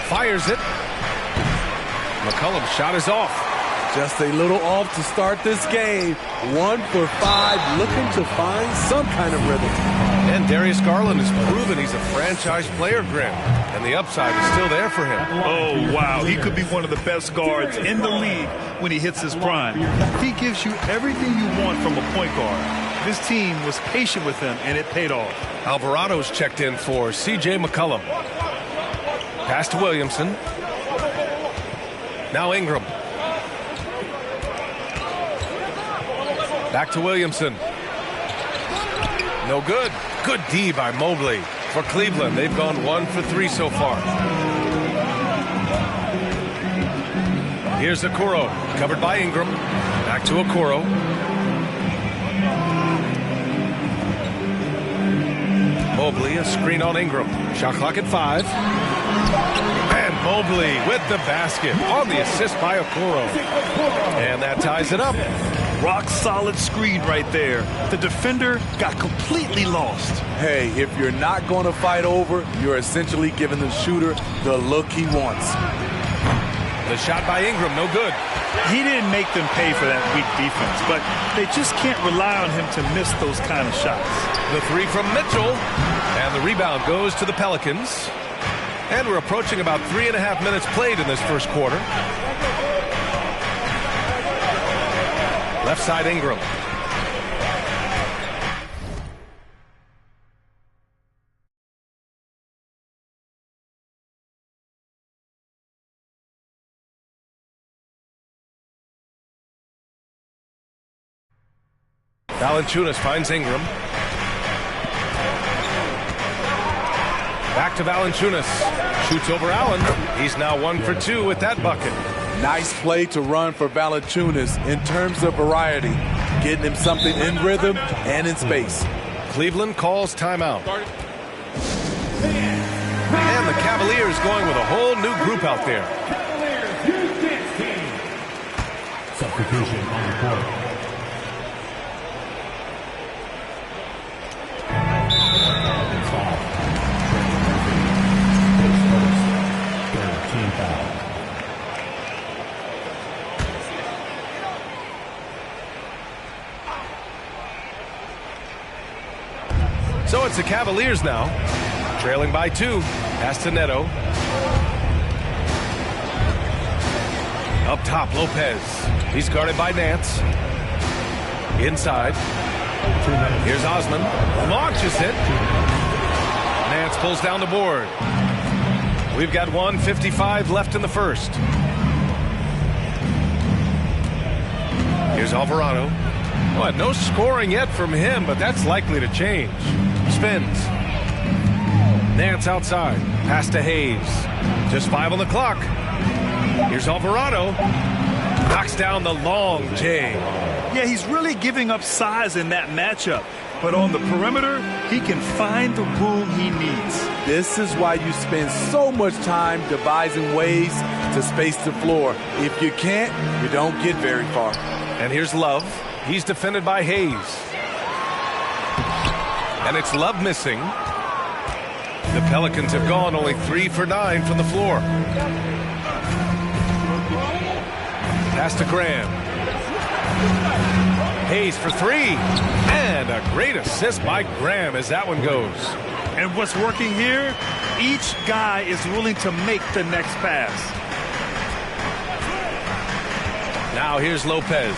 Fires it. McCollum's shot is off. Just a little off to start this game. 1 for 5, looking to find some kind of rhythm. And Darius Garland has proven he's a franchise player, Grant. And the upside is still there for him. Oh, wow. He could be one of the best guards in the league when he hits his prime. He gives you everything you want from a point guard. This team was patient with him, and it paid off. Alvarado's checked in for C.J. McCollum. Pass to Williamson. Now Ingram. Back to Williamson. No good. Good D by Mobley. For Cleveland, they've gone 1 for 3 so far. Here's Okoro, covered by Ingram. Back to Okoro. Mobley, a screen on Ingram. Shot clock at 5. And Mobley with the basket on the assist by Okoro. And that ties it up. Rock solid screen right there. The defender got completely lost. Hey, if you're not going to fight over, you're essentially giving the shooter the look he wants. The shot by Ingram, no good. He didn't make them pay for that weak defense, but they just can't rely on him to miss those kind of shots. The 3 from Mitchell, and the rebound goes to the Pelicans. And we're approaching about 3.5 minutes played in this first quarter. Left side Ingram. Valanciunas finds Ingram. Back to Valanciunas. Shoots over Allen. He's now 1 for 2 with that bucket. Nice play to run for Valanciunas in terms of variety, getting him something in rhythm and in space. Cleveland calls timeout. And the Cavaliers going with a whole new group group out there. Substitution on the court. Team foul. So it's the Cavaliers now, trailing by 2. Pass to Neto. Up top, Lopez. He's guarded by Nance. Inside. Here's Osman. Launches it. Nance pulls down the board. We've got 1:55 left in the first. Here's Alvarado. Well, no scoring yet from him, but that's likely to change. Spins. Nance outside. Pass to Hayes. Just 5 on the clock. Here's Alvarado. Knocks down the long J. Yeah, he's really giving up size in that matchup. But on the perimeter, he can find the room he needs. This is why you spend so much time devising ways to space the floor. If you can't, you don't get very far. And here's Love. He's defended by Hayes. And it's Love missing. The Pelicans have gone only 3 for 9 from the floor. Pass to Graham. Hayes for 3. And a great assist by Graham as that one goes. And what's working here? Each guy is willing to make the next pass. Now here's Lopez.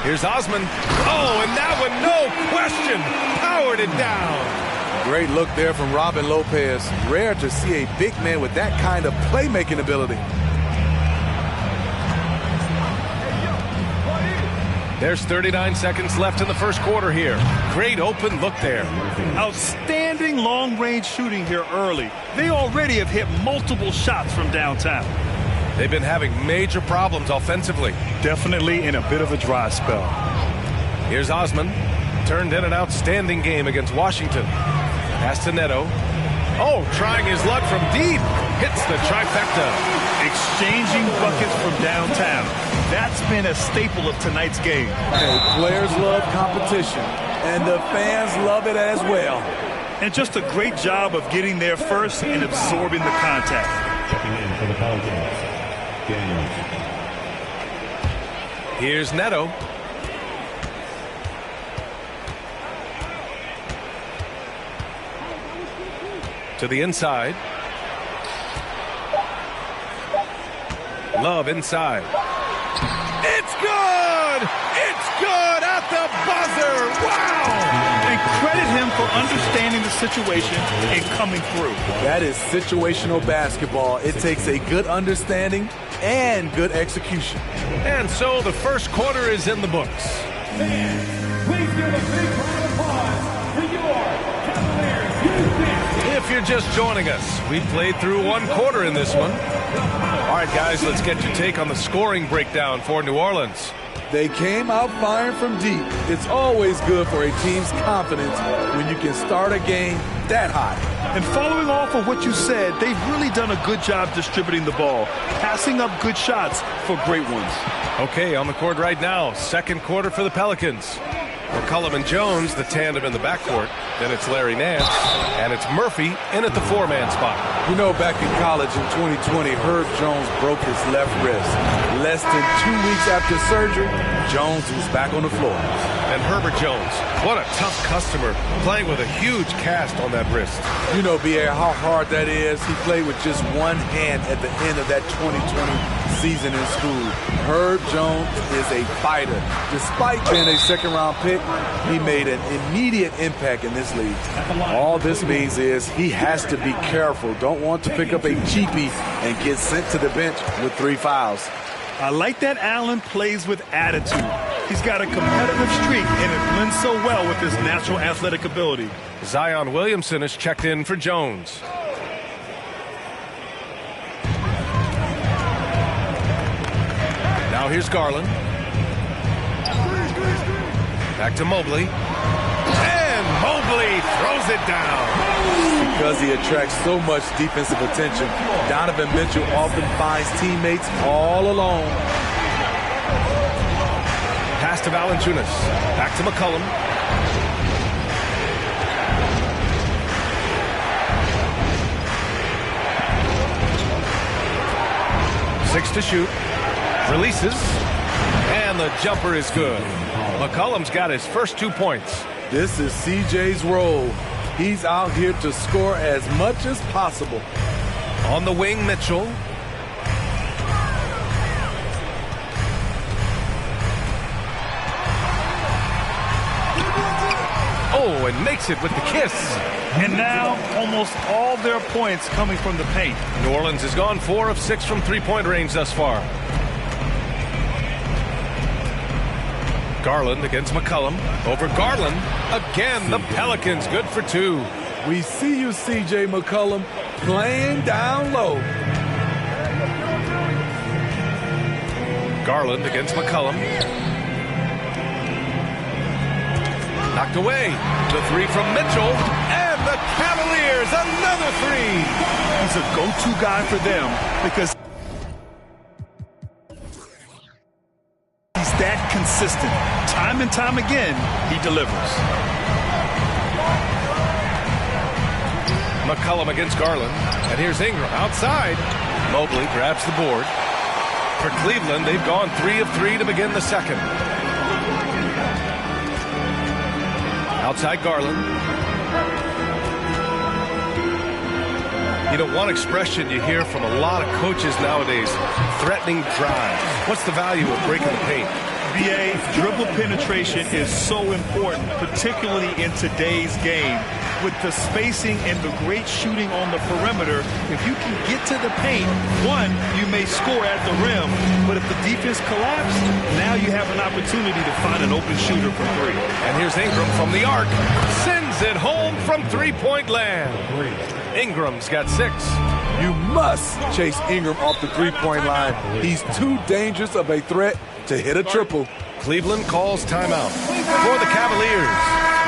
Here's Osman. Oh, and that one, no question, powered it down. Great look there from Robin Lopez. Rare to see a big man with that kind of playmaking ability. There's 39 seconds left in the first quarter here. Great open look there. Outstanding long-range shooting here early. They already have hit multiple shots from downtown. They've been having major problems offensively. Definitely in a bit of a dry spell. Here's Osman. Turned in an outstanding game against Washington. Pass to Neto. Oh, trying his luck from deep. Hits the trifecta. Exchanging buckets from downtown. That's been a staple of tonight's game. Hey, players love competition, and the fans love it as well. And just a great job of getting there first and absorbing the contact. Checking in for the Pelicans. Daniels. Here's Neto. To the inside. Love inside. It's good! It's good at the buzzer! Wow! And credit him for understanding the situation and coming through. That is situational basketball. It takes a good understanding and good execution. And so the first quarter is in the books. Please give a big round of applause for your Cavaliers Houston. If you're just joining us, we played through one quarter in this one. All right, guys, let's get your take on the scoring breakdown for New Orleans. They came out firing from deep. It's always good for a team's confidence when you can start a game that hot. And following off of what you said, they've really done a good job distributing the ball, passing up good shots for great ones. Okay, on the court right now, second quarter for the Pelicans. McCollum and Jones, the tandem in the backcourt. Then it's Larry Nance, and it's Murphy in at the four-man spot. You know, back in college in 2020, Herb Jones broke his left wrist. Less than 2 weeks after surgery, Jones was back on the floor. And Herbert Jones, what a tough customer, playing with a huge cast on that wrist. You know, B.A., how hard that is. He played with just one hand at the end of that 2020 season in school. Herb Jones is a fighter. Despite being a second-round pick, he made an immediate impact in this league. All this means is he has to be careful. Don't want to pick up a cheapie and get sent to the bench with 3 fouls. I like that Allen plays with attitude. He's got a competitive streak, and it blends so well with his natural athletic ability. Zion Williamson is checked in for Jones. Now here's Garland. Back to Mobley. And Mobley Mobley throws it down. Because he attracts so much defensive attention, Donovan Mitchell often finds teammates all alone. Pass to Valanciunas. Back to McCollum. Six to shoot. Releases. And the jumper is good. McCollum's got his first 2 points. This is CJ's role. He's out here to score as much as possible. On the wing, Mitchell. Oh, and makes it with the kiss. And now, almost all their points coming from the paint. New Orleans has gone 4 of 6 from three-point range thus far. Garland against McCollum. Over Garland. Again, the Pelicans good for 2. We see you, CJ McCollum, playing down low. Garland against McCollum. Knocked away. The 3 from Mitchell. And the Cavaliers, another 3. He's a go-to guy for them because he's that consistent. Time and time again, he delivers. McCollum against Garland. And here's Ingram outside. Mobley grabs the board. For Cleveland, they've gone 3 of 3 to begin the second. Outside Garland. You know, one expression you hear from a lot of coaches nowadays, threatening drive. What's the value of breaking the paint? BA, dribble penetration is so important, particularly in today's game. With the spacing and the great shooting on the perimeter, if you can get to the paint, one, you may score at the rim, but if the defense collapses, now you have an opportunity to find an open shooter from 3. And here's Ingram from the arc. Sends it home from three-point land. Ingram's got 6. You must chase Ingram off the three-point line. He's too dangerous of a threat to hit a triple. Cleveland calls timeout. For the Cavaliers,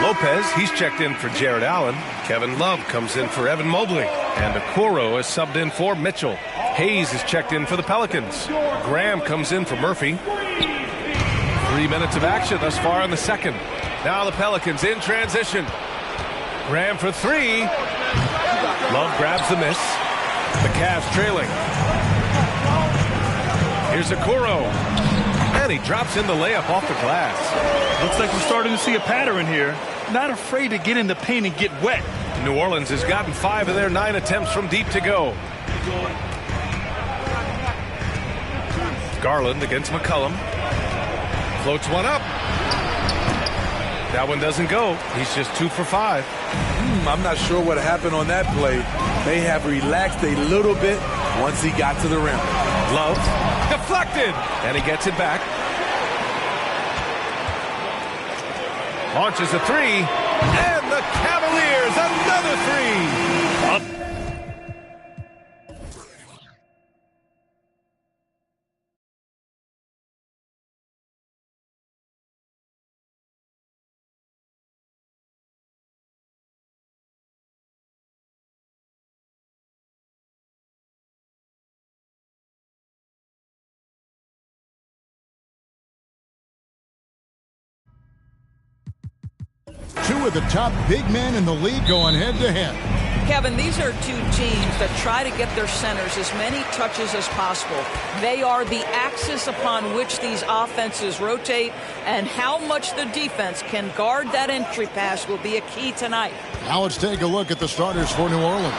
Lopez, he's checked in for Jared Allen. Kevin Love comes in for Evan Mobley. And Okoro is subbed in for Mitchell. Hayes is checked in for the Pelicans. Graham comes in for Murphy. 3 minutes of action thus far in the second. Now the Pelicans in transition. Graham for 3. Love grabs the miss. The Cavs trailing. Here's Okoro. And he drops in the layup off the glass. Looks like we're starting to see a pattern here. Not afraid to get in the paint and get wet. New Orleans has gotten 5 of their 9 attempts from deep to go. Garland against McCollum. Floats one up. That one doesn't go. He's just 2 for 5. I'm not sure what happened on that play. May have relaxed a little bit once he got to the rim. Love deflected, and he gets it back. Launches a 3, and the Cavaliers another 3. Two of the top big men in the league going head-to-head. Kevin, these are 2 teams that try to get their centers as many touches as possible. They are the axis upon which these offenses rotate, and how much the defense can guard that entry pass will be a key tonight. Now let's take a look at the starters for New Orleans.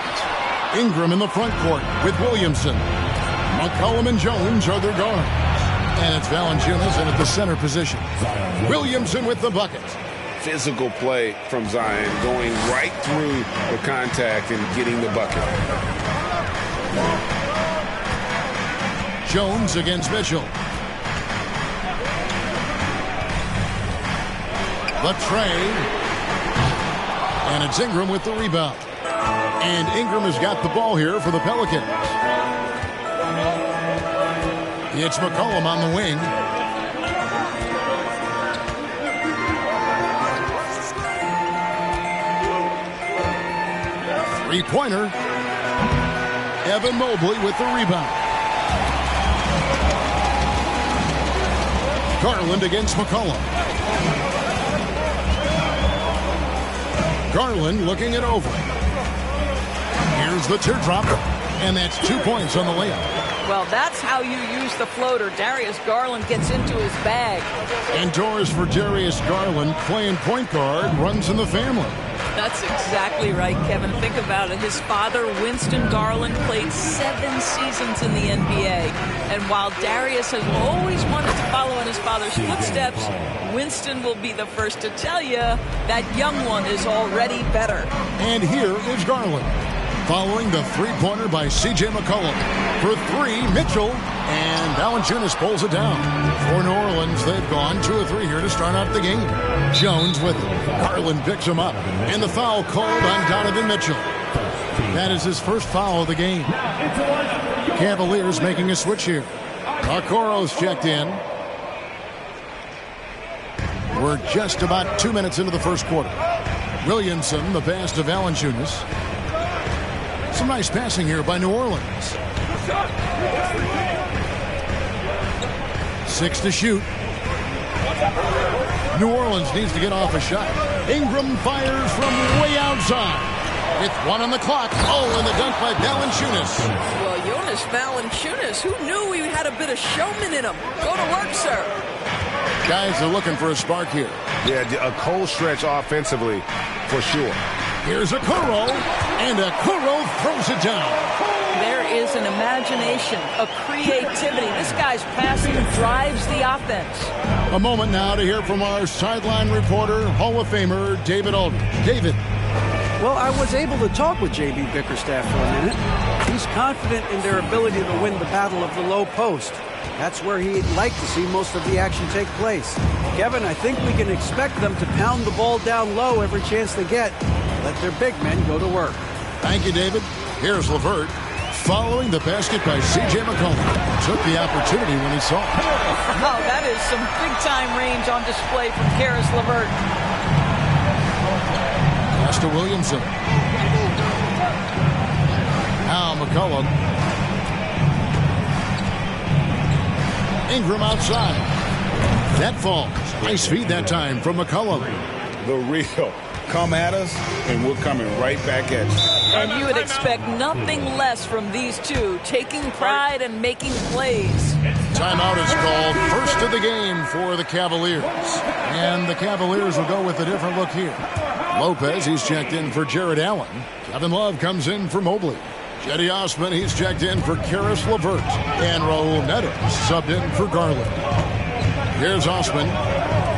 Ingram in the front court with Williamson. McCollum and Jones are their guards. And it's Valanciunas in at the center position. Williamson with the bucket. Physical play from Zion, going right through the contact and getting the bucket. Jones against Mitchell. The trade. And it's Ingram with the rebound. And Ingram has got the ball here for the Pelicans. It's McCollum on the wing. Three-pointer. Evan Mobley with the rebound. Garland against McCollum. Garland looking it over. Here's the teardrop, and that's 2 points on the layup. Well, that's how you use the floater. Darius Garland gets into his bag. Indoors for Darius Garland, playing point guard, runs in the family. That's exactly right, Kevin. Think about it. His father, Winston Garland, played 7 seasons in the NBA. And while Darius has always wanted to follow in his father's footsteps, Winston will be the first to tell you that young one is already better. And here is Garland, following the three-pointer by C.J. McCollum. For 3, Mitchell, and Valanciunas pulls it down. For New Orleans, they've gone 2 of 3 here to start out the game. Jones with it. Garland picks him up, and the foul called on Donovan Mitchell. That is his first foul of the game. Cavaliers making a switch here. Okoro's checked in. We're just about 2 minutes into the first quarter. Williamson, the pass to Valanciunas. Some nice passing here by New Orleans. 6 to shoot. New Orleans needs to get off a shot. Ingram fires from way outside. With 1 on the clock. Oh, and the dunk by Valanciunas. Well, Jonas Valanciunas, who knew he had a bit of showman in him? Go to work, sir. Guys are looking for a spark here. Yeah, a cold stretch offensively, for sure. Here's Okoro, and Okoro throws it down. There is an imagination, a creativity. This guy's passing drives the offense. A moment now to hear from our sideline reporter, Hall of Famer David Aldridge. David. Well, I was able to talk with J.B. Bickerstaff for a minute. He's confident in their ability to win the battle of the low post. That's where he'd like to see most of the action take place. Kevin, I think we can expect them to pound the ball down low every chance they get. Let their big men go to work. Thank you, David. Here's LeVert. Following the basket by C.J. McCollum. Took the opportunity when he saw it. Oh, that is some big-time range on display from Karis LeVert. Pass to Williamson. Now McCollum. Ingram outside. That falls. Nice feed that time from McCollum. The real. Come at us, and we're coming right back at you. And you would expect nothing less from these two, taking pride and making plays. Timeout is called. First of the game for the Cavaliers. And the Cavaliers will go with a different look here. Lopez, he's checked in for Jared Allen. Kevin Love comes in for Mobley. Cedi Osman, he's checked in for Karis LeVert. And Raul Neto subbed in for Garland. Here's Osman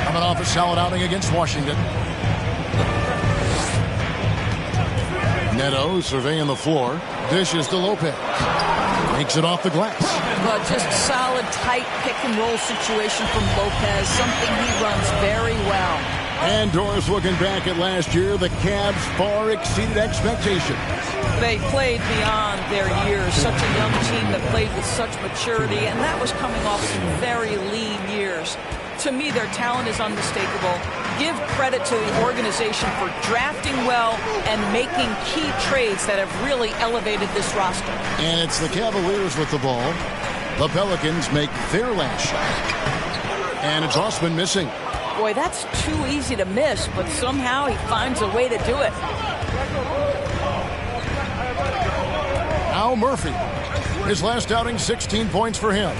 coming off a solid outing against Washington. Neto surveying the floor. Dishes to Lopez. Makes it off the glass. But just solid, tight pick-and-roll situation from Lopez. Something he runs very well. And Doris looking back at last year, the Cavs far exceeded expectations. They played beyond their years. Such a young team that played with such maturity, and that was coming off some very lean years. To me, their talent is unmistakable. Give credit to the organization for drafting well and making key trades that have really elevated this roster. And it's the Cavaliers with the ball. The Pelicans make their last shot. And it's Osman missing. Boy, that's too easy to miss, but somehow he finds a way to do it. Al Murphy. His last outing, 16 points for him.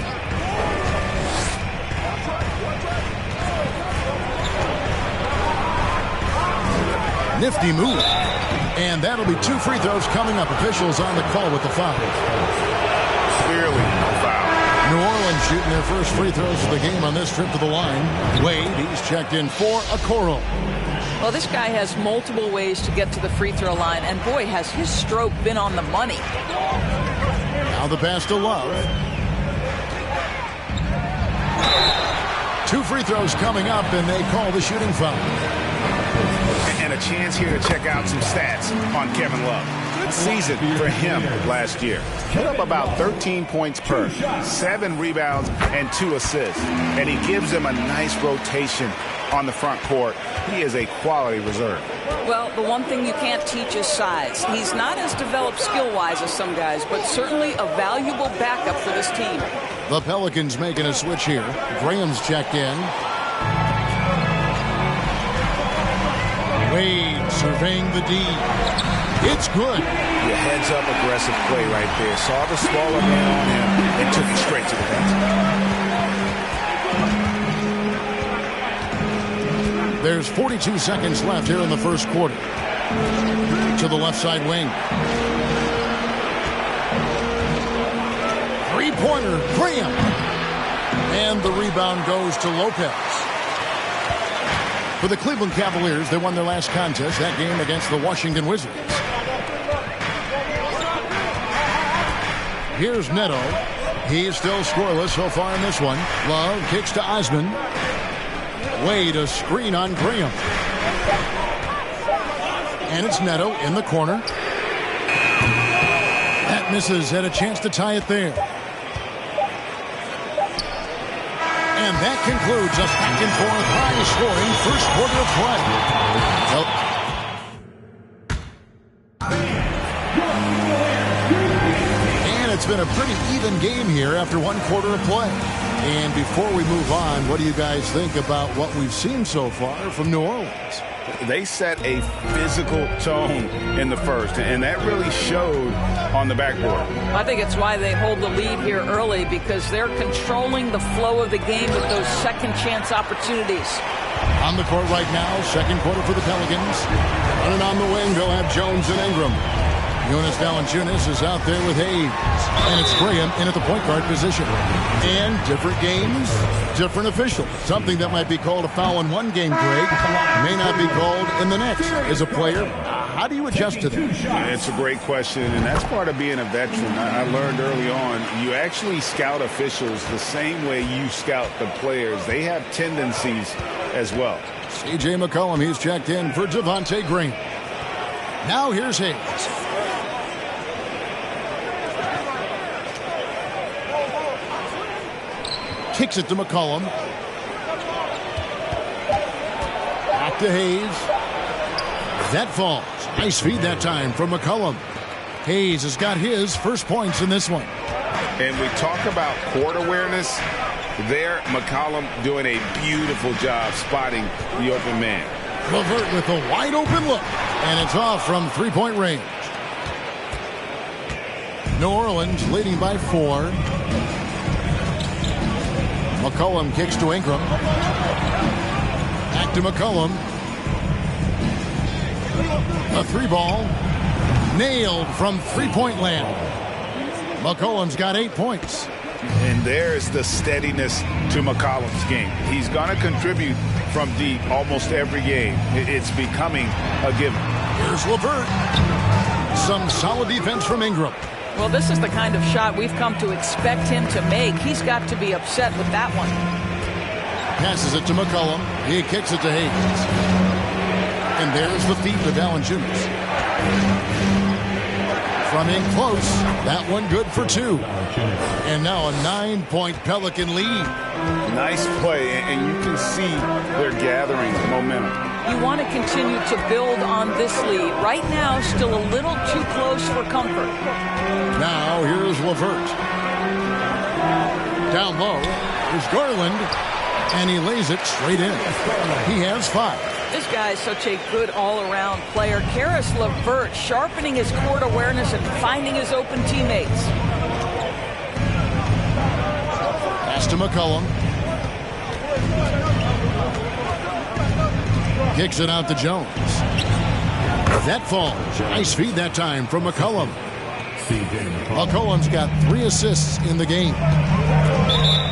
Nifty move. And that'll be 2 free throws coming up. Officials on the call with the foul. Clearly a foul. New Orleans shooting their first free throws of the game on this trip to the line. Wade, he's checked in for Okoro. Well, this guy has multiple ways to get to the free throw line, and boy, has his stroke been on the money. Now the pass to Love. 2 free throws coming up, and they call the shooting foul. And a chance here to check out some stats on Kevin Love. Good season for him last year. Put up about 13 points per, 7 rebounds, and 2 assists. And he gives them a nice rotation on the front court. He is a quality reserve. Well, the one thing you can't teach is size. He's not as developed skill-wise as some guys, but certainly a valuable backup for this team. The Pelicans making a switch here. Graham's checked in. Wade surveying the D. It's good. The heads-up aggressive play right there. Saw the smaller man on him and took it straight to the basket. There's 42 seconds left here in the first quarter. To the left side wing. Three-pointer, Graham. And the rebound goes to Lopez. For the Cleveland Cavaliers, they won their last contest, that game against the Washington Wizards. Here's Neto. He's still scoreless so far in this one. Love kicks to Osman. Wade a screen on Graham. And it's Neto in the corner. That misses. Had a chance to tie it there. And that concludes a back and forth high-scoring first quarter of play. And it's been a pretty even game here after one quarter of play. And before we move on, what do you guys think about what we've seen so far from New Orleans? They set a physical tone in the first, and that really showed on the backboard. I think it's why they hold the lead here early, because they're controlling the flow of the game with those second chance opportunities. On the court right now, second quarter for the Pelicans. Running on the wing, they'll have Jones and Ingram. Jonas Valanciunas is out there with Hayes. And it's Graham in at the point guard position. And different games, different officials. Something that might be called a foul in one game, Greg, may not be called in the next. As a player, how do you adjust to that? It's a great question, and that's part of being a veteran. I learned early on, you actually scout officials the same way you scout the players. They have tendencies as well. C.J. McCollum, he's checked in for Devontae Green. Now here's Hayes. Kicks it to McCollum. Back to Hayes. That falls. Nice feed that time from McCollum. Hayes has got his first points in this one. And we talk about court awareness. There, McCollum doing a beautiful job spotting the open man. LeVert with a wide open look. And it's off from three-point range. New Orleans leading by 4. McCollum kicks to Ingram. Back to McCollum. A three ball. Nailed from three-point land. McCollum's got 8 points. And there's the steadiness to McCollum's game. He's going to contribute from deep almost every game. It's becoming a given. Here's LeVert. Some solid defense from Ingram. Well, this is the kind of shot we've come to expect him to make. He's got to be upset with that one. Passes it to McCollum. He kicks it to Hayes. And there's the feed to Valanciunas. From in close. That one good for 2. And now a 9-point Pelican lead. Nice play, and you can see they're gathering momentum. You want to continue to build on this lead. Right now, still a little too close for comfort. Now, here's LeVert. Down low, there's Garland, and he lays it straight in. He has 5. This guy is such a good all-around player. Karis LeVert sharpening his court awareness and finding his open teammates. Pass to McCollum. Kicks it out to Jones. That falls. Nice feed that time from McCollum. McCollum's got 3 assists in the game.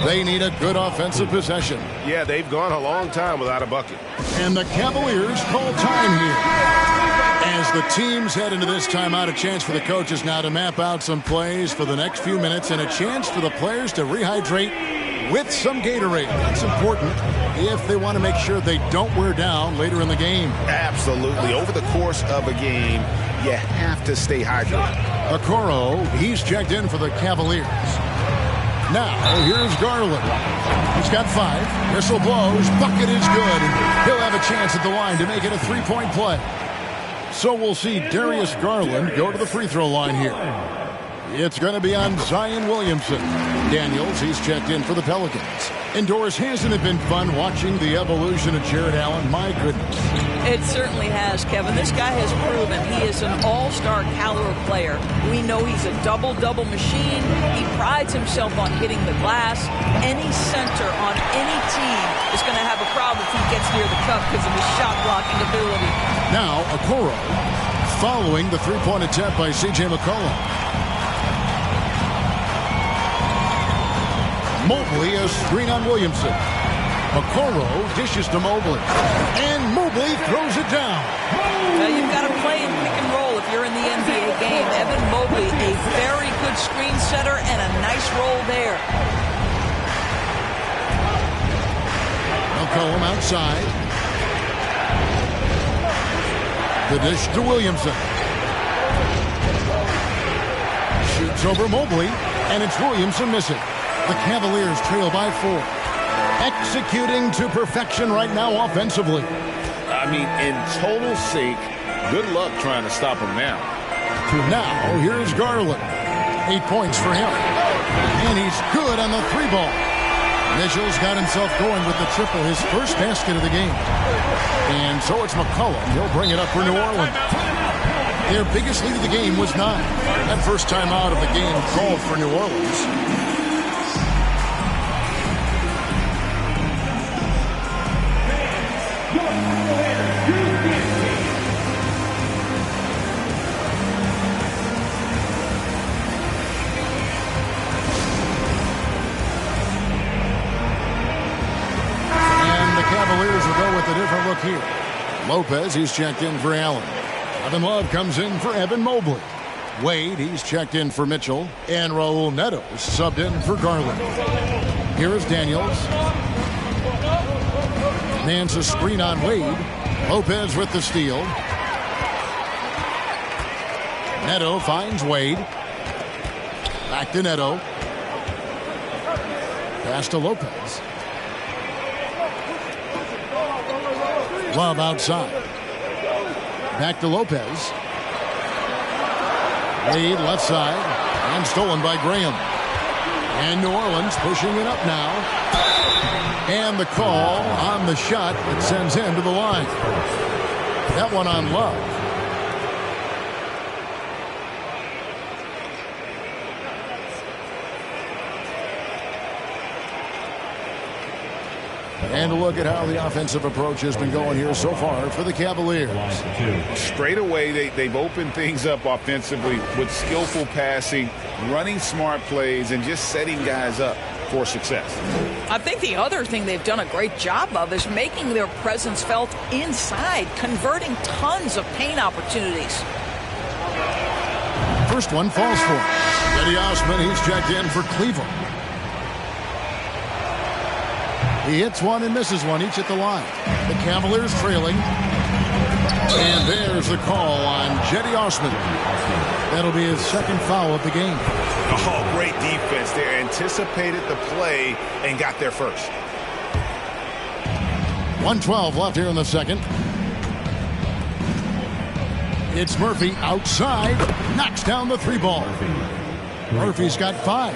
They need a good offensive possession. Yeah, they've gone a long time without a bucket. And the Cavaliers call time here. As the teams head into this timeout, a chance for the coaches now to map out some plays for the next few minutes and a chance for the players to rehydrate with some Gatorade. That's important if they want to make sure they don't wear down later in the game. Absolutely. Over the course of a game, you have to stay hydrated. Okoro, he's checked in for the Cavaliers. Now, here's Garland. He's got 5. Whistle blows. Bucket is good. And he'll have a chance at the line to make it a 3-point play. So we'll see Darius Garland go to the free throw line here. It's going to be on Zion Williamson. Daniels, he's checked in for the Pelicans. Indoors, hasn't it been fun watching the evolution of Jared Allen? My goodness. It certainly has, Kevin. This guy has proven he is an all-star caliber player. We know he's a double-double machine. He prides himself on hitting the glass. Any center on any team is going to have a problem if he gets near the cup because of his shot-blocking ability. Now, Okoro following the three-point attempt by C.J. McCollum. Mobley, a screen on Williamson. Okoro dishes to Mobley. And Mobley throws it down. Now you've got to play in pick and roll if you're in the NBA game. Evan Mobley, a very good screen setter and a nice roll there. McCollum outside. The dish to Williamson. Shoots over Mobley, and it's Williamson missing. The Cavaliers trail by 4. Executing to perfection right now offensively. I mean, in total sync. Good luck trying to stop him now. Now, here's Garland. 8 points for him. And he's good on the 3-ball. Mitchell's got himself going with the triple, his first basket of the game. And so it's McCollum. He'll bring it up for New Orleans. Their biggest lead of the game was 9. That first time out of the game called for New Orleans. Cavaliers will go with a different look here. Lopez, he's checked in for Allen. Kevin Love comes in for Evan Mobley. Wade, he's checked in for Mitchell. And Raul Neto is subbed in for Garland. Here is Daniels. Man's a screen on Wade. Lopez with the steal. Neto finds Wade. Back to Neto. Pass to Lopez. Love outside. Back to Lopez. Wade left side. And stolen by Graham. And New Orleans pushing it up now. And the call on the shot that sends him to the line. That one on Love. And a look at how the offensive approach has been going here so far for the Cavaliers. Straight away, they've opened things up offensively with skillful passing, running smart plays, and just setting guys up for success. I think the other thing they've done a great job of is making their presence felt inside, converting tons of paint opportunities. First one falls for him. Cedi Osman, he's checked in for Cleveland. He hits one and misses one, each at the line. The Cavaliers trailing. And there's the call on Cedi Osman. That'll be his second foul of the game. Oh, great defense there. Anticipated the play and got there first. 1:12 left here in the second. It's Murphy outside. Knocks down the 3-ball. Murphy's got 5.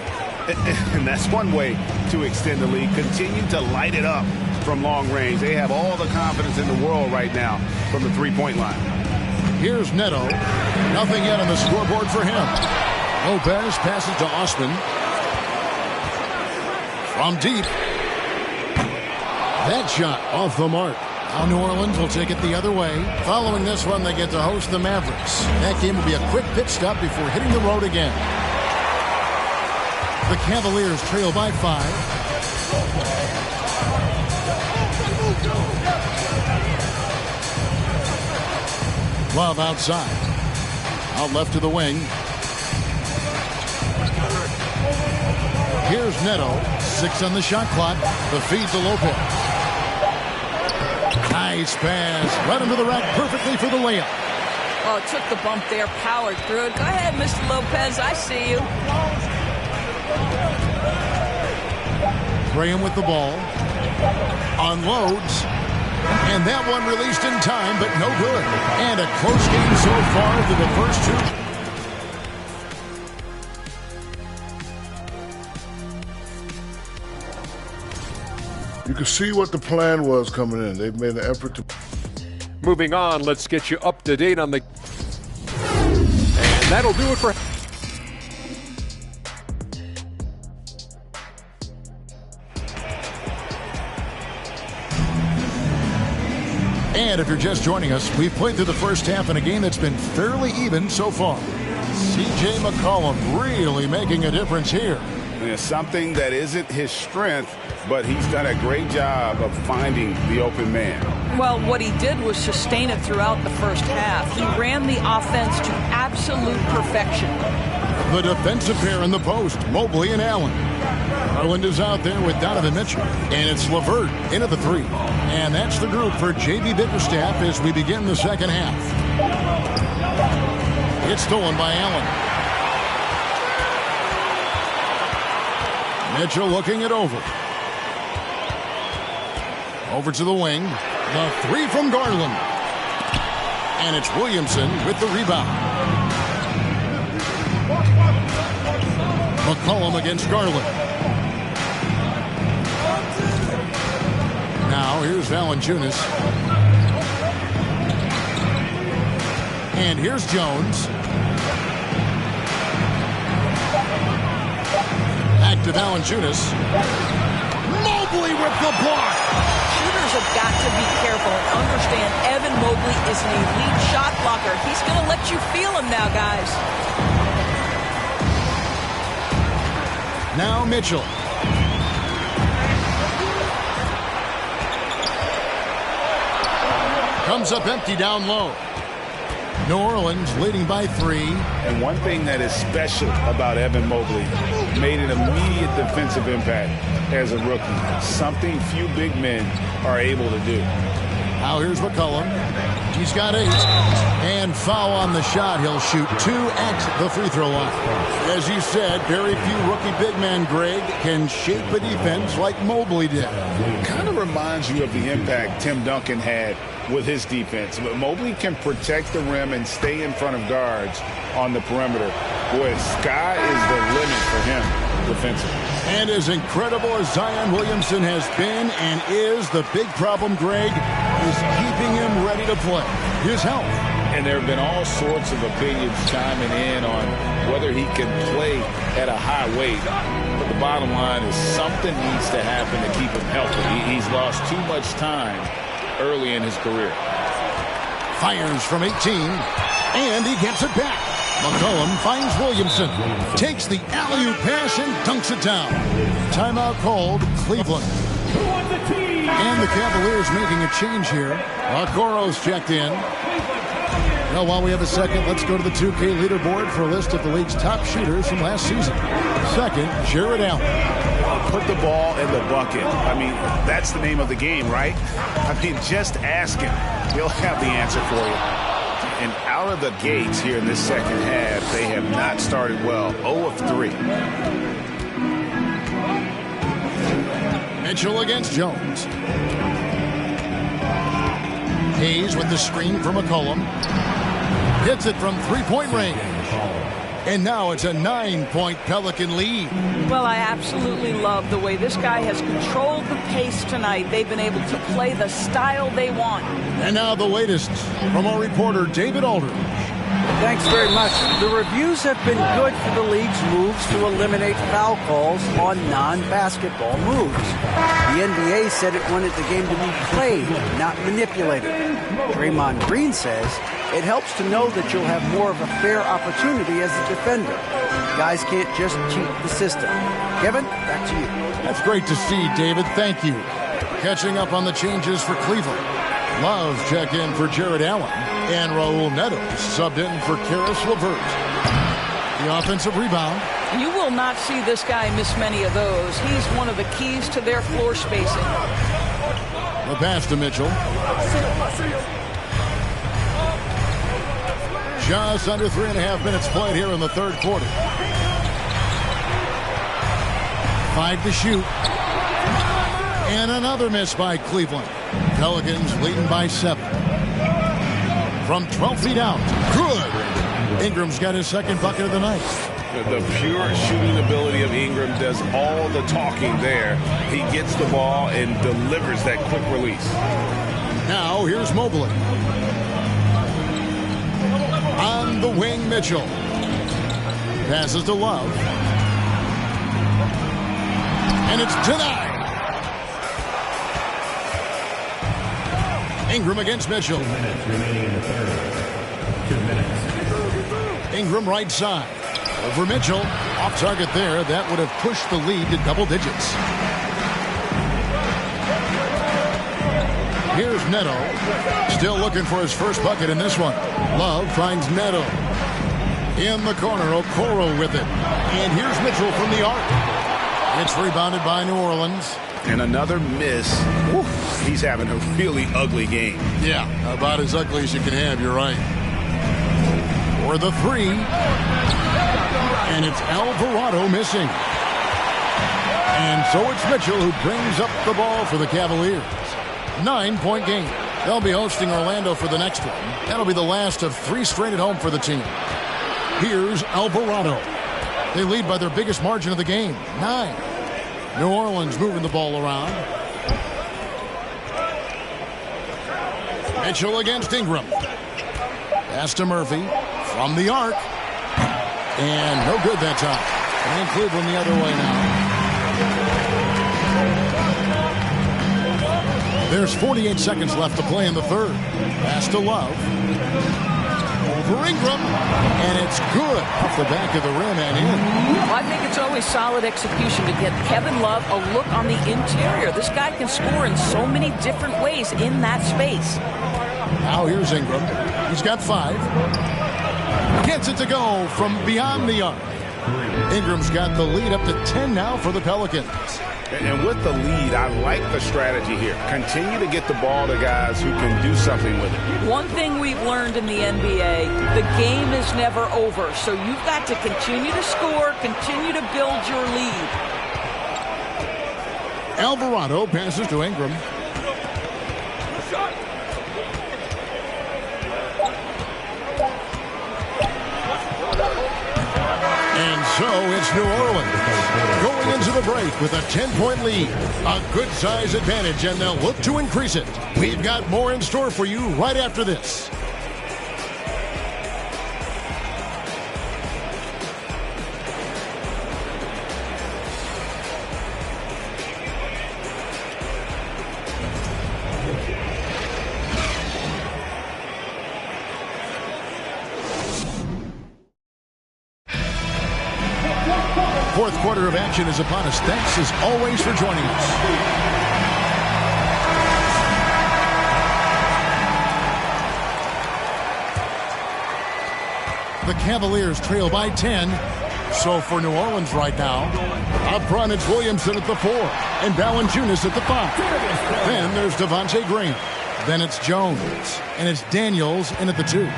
And that's one way to extend the lead. Continue to light it up from long range. They have all the confidence in the world right now from the 3-point line. Here's Neto. Nothing yet on the scoreboard for him. Lopez passes to Osman. From deep. That shot off the mark. Now New Orleans will take it the other way. Following this one, they get to host the Mavericks. That game will be a quick pit stop before hitting the road again. The Cavaliers trail by 5. Love outside. Out left to the wing. Here's Neto. 6 on the shot clock. The feed to Lopez. Nice pass. Right into the rack perfectly for the layup. Oh, took the bump there, powered through it. Go ahead, Mr. Lopez. I see you. Graham with the ball. Unloads. And that one released in time, but no good. And a close game so far through the first two. You can see what the plan was coming in. They've made an effort to... Moving on, let's get you up to date on the... And that'll do it for... And if you're just joining us, we've played through the first half in a game that's been fairly even so far. C.J. McCollum really making a difference here. It's something that isn't his strength, but he's done a great job of finding the open man. Well, what he did was sustain it throughout the first half. He ran the offense to absolute perfection. The defensive pair in the post, Mobley and Allen. Garland is out there with Donovan Mitchell. And it's LeVert into the three. And that's the group for J.B. Bickerstaff as we begin the second half. It's stolen by Allen. Mitchell looking it over. Over to the wing. The three from Garland. And it's Williamson with the rebound. McCollum against Garland. Now here's Valanciunas. And here's Jones. Back to Valanciunas. Mobley with the block. Shooters have got to be careful and understand Evan Mobley is an elite shot blocker. He's going to let you feel him now, guys. Now Mitchell. Comes up empty down low. New Orleans leading by 3. And one thing that is special about Evan Mobley, made an immediate defensive impact as a rookie. Something few big men are able to do. Now here's McCollum. He's got 8. And foul on the shot. He'll shoot 2 at the free throw line. As you said, very few rookie big men, Greg, can shape a defense like Mobley did. Kind of reminds you of the impact Tim Duncan had with his defense. But Mobley can protect the rim and stay in front of guards on the perimeter. Boy, sky is the limit for him defensively. And as incredible as Zion Williamson has been and is, the big problem, Greg, is keeping him ready to play. His health. And there have been all sorts of opinions chiming in on whether he can play at a high weight. But the bottom line is something needs to happen to keep him healthy. He's lost too much time early in his career. Fires from 18, and he gets it back. McCollum finds Williamson, takes the alley-oop pass and dunks it down. Timeout called, Cleveland. And the Cavaliers making a change here. Okoro's checked in. Well, while we have a second, let's go to the 2K leaderboard for a list of the league's top shooters from last season. Second, Jared Allen. Put the ball in the bucket. I mean, that's the name of the game, right? I mean, just ask him. He'll have the answer for you. And out of the gates here in this second half, they have not started well. 0 of 3. Mitchell against Jones. Hayes with the screen from McCollum. Hits it from three-point range. And now it's a 9-point Pelican lead. Well, I absolutely love the way this guy has controlled the pace tonight. They've been able to play the style they want. And now the latest from our reporter, David Aldridge. Thanks very much. The reviews have been good for the league's moves to eliminate foul calls on non-basketball moves. The NBA said it wanted the game to be played, not manipulated. Draymond Green says it helps to know that you'll have more of a fair opportunity as a defender. Guys can't just cheat the system. Kevin, back to you. That's great to see, David. Thank you. Catching up on the changes for Cleveland. Love check in for Jared Allen. And Raul Neto subbed in for Karis LeVert. The offensive rebound. You will not see this guy miss many of those. He's one of the keys to their floor spacing. The pass to Mitchell. Just under 3.5 minutes played here in the third quarter. 5 to shoot. And another miss by Cleveland. Pelicans leading by 7. From 12 feet out. Good. Ingram's got his second bucket of the night. The pure shooting ability of Ingram does all the talking there. He gets the ball and delivers that quick release. Now here's Mobley. On the wing, Mitchell. Passes to Love. And it's denied. Ingram against Mitchell. 2 minutes remaining in the third. 2 minutes. Ingram right side. Over Mitchell. Off target there. That would have pushed the lead to double digits. Here's Neto. Still looking for his first bucket in this one. Love finds Neto. In the corner, Okoro with it. And here's Mitchell from the arc. It's rebounded by New Orleans. And another miss. Woo, he's having a really ugly game. Yeah, about as ugly as you can have, you're right. For the 3. And it's Alvarado missing. And so it's Mitchell who brings up the ball for the Cavaliers. 9-point game. They'll be hosting Orlando for the next one. That'll be the last of 3 straight at home for the team. Here's Alvarado. They lead by their biggest margin of the game, 9. New Orleans moving the ball around. Mitchell against Ingram. Pass to Murphy from the arc. And no good that time. And Cleveland the other way now. There's 48 seconds left to play in the third. Pass to Love. Over Ingram. And it's good off the back of the rim and in. Well, I think it's always solid execution to get Kevin Love a look on the interior. This guy can score in so many different ways in that space. Now here's Ingram. He's got 5. Gets it to go from beyond the arc. Ingram's got the lead up to 10 now for the Pelicans. And with the lead, I like the strategy here. Continue to get the ball to guys who can do something with it. One thing we've learned in the NBA, the game is never over. So you've got to continue to score, continue to build your lead. Alvarado passes to Ingram. And so it's New Orleans going into the break with a 10-point lead. A good size advantage, and they'll look to increase it. We've got more in store for you right after this. Fourth quarter of action is upon us. Thanks as always for joining us. The Cavaliers trail by 10. So for New Orleans right now, up front it's Williamson at the 4 and Valanciunas at the 5. Then there's Devontae Graham. Then it's Jones, and it's Daniels in at the 2.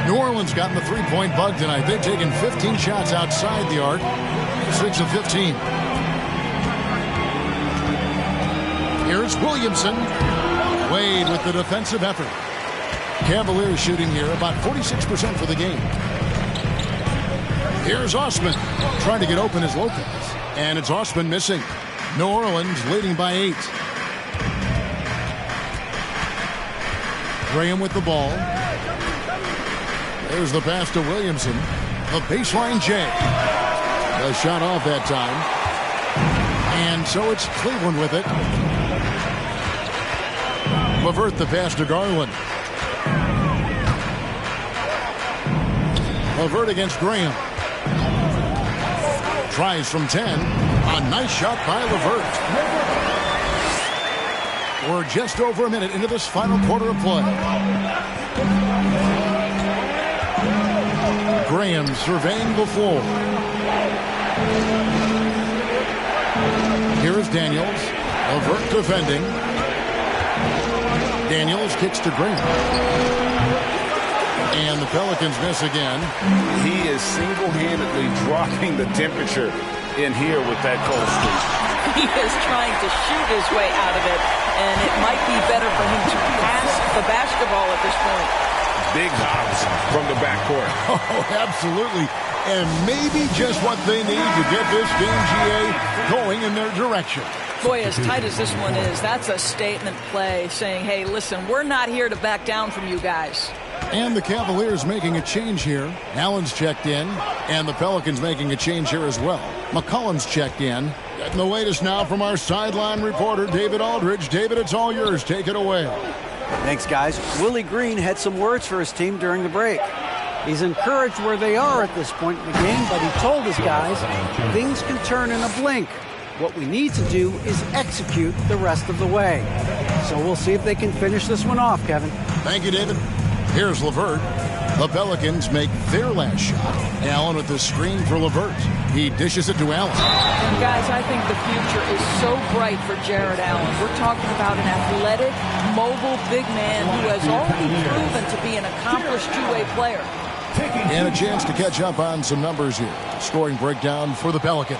New Orleans got in the three-point bug tonight. They've taken 15 shots outside the arc, 6 of 15. Here's Williamson. Wade with the defensive effort. Cavaliers shooting here about 46% for the game. Here's Osman trying to get open as Lopez, and it's Osman missing. New Orleans leading by 8. Graham with the ball. There's the pass to Williamson. The baseline J. A shot off that time. And so it's Cleveland with it. LeVert the pass to Garland. LeVert against Graham. Tries from 10. A nice shot by LeVert. We're just over a minute into this final quarter of play. Graham surveying the floor. Here is Daniels. LeVert defending. Daniels kicks to Graham. And the Pelicans miss again. He is single-handedly dropping the temperature in here with that cold streak. He is trying to shoot his way out of it, and it might be better for him to pass the basketball at this point. Big hops from the backcourt. Oh, absolutely. And maybe just what they need to get this game, GA, going in their direction. Boy, as tight as this one is, that's a statement play saying, hey, listen, we're not here to back down from you guys. And the Cavaliers making a change here. Allen's checked in, and the Pelicans making a change here as well. McCollum's checked in. Getting the latest now from our sideline reporter, David Aldridge. David, it's all yours. Take it away. Thanks, guys. Willie Green had some words for his team during the break. He's encouraged where they are at this point in the game, but he told his guys things can turn in a blink. What we need to do is execute the rest of the way. So we'll see if they can finish this one off, Kevin. Thank you, David. Here's LeVert. The Pelicans make their last shot. Allen with the screen for LeVert. He dishes it to Allen. And guys, I think the future is so bright for Jared Allen. We're talking about an athletic, mobile big man who has already proven to be an accomplished two-way player. And a chance to catch up on some numbers here. Scoring breakdown for the Pelicans.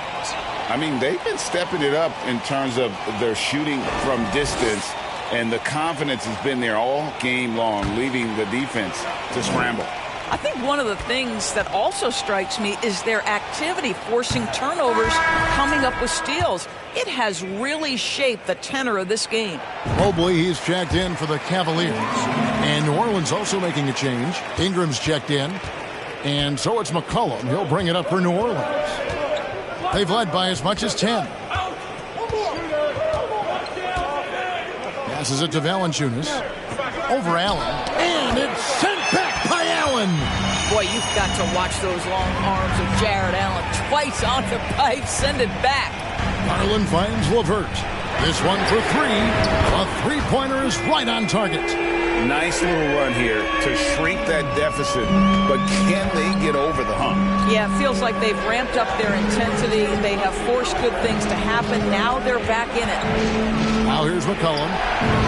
I mean, they've been stepping it up in terms of their shooting from distance, and the confidence has been there all game long, leaving the defense to scramble. I think one of the things that also strikes me is their activity, forcing turnovers, coming up with steals. It has really shaped the tenor of this game. Mobley, he's checked in for the Cavaliers. And New Orleans also making a change. Ingram's checked in. And so it's McCollum. He'll bring it up for New Orleans. They've led by as much as 10. Passes it to Valanciunas. Over Allen. And it's sent back by Allen. Boy, you've got to watch those long arms of Jared Allen. Twice on the pipe, send it back. Garland finds LeVert. This one for three. A three-pointer is right on target. Nice little run here to shrink that deficit, but can they get over the hump? Yeah, it feels like they've ramped up their intensity. They have forced good things to happen. Now they're back in it. Now here's McCollum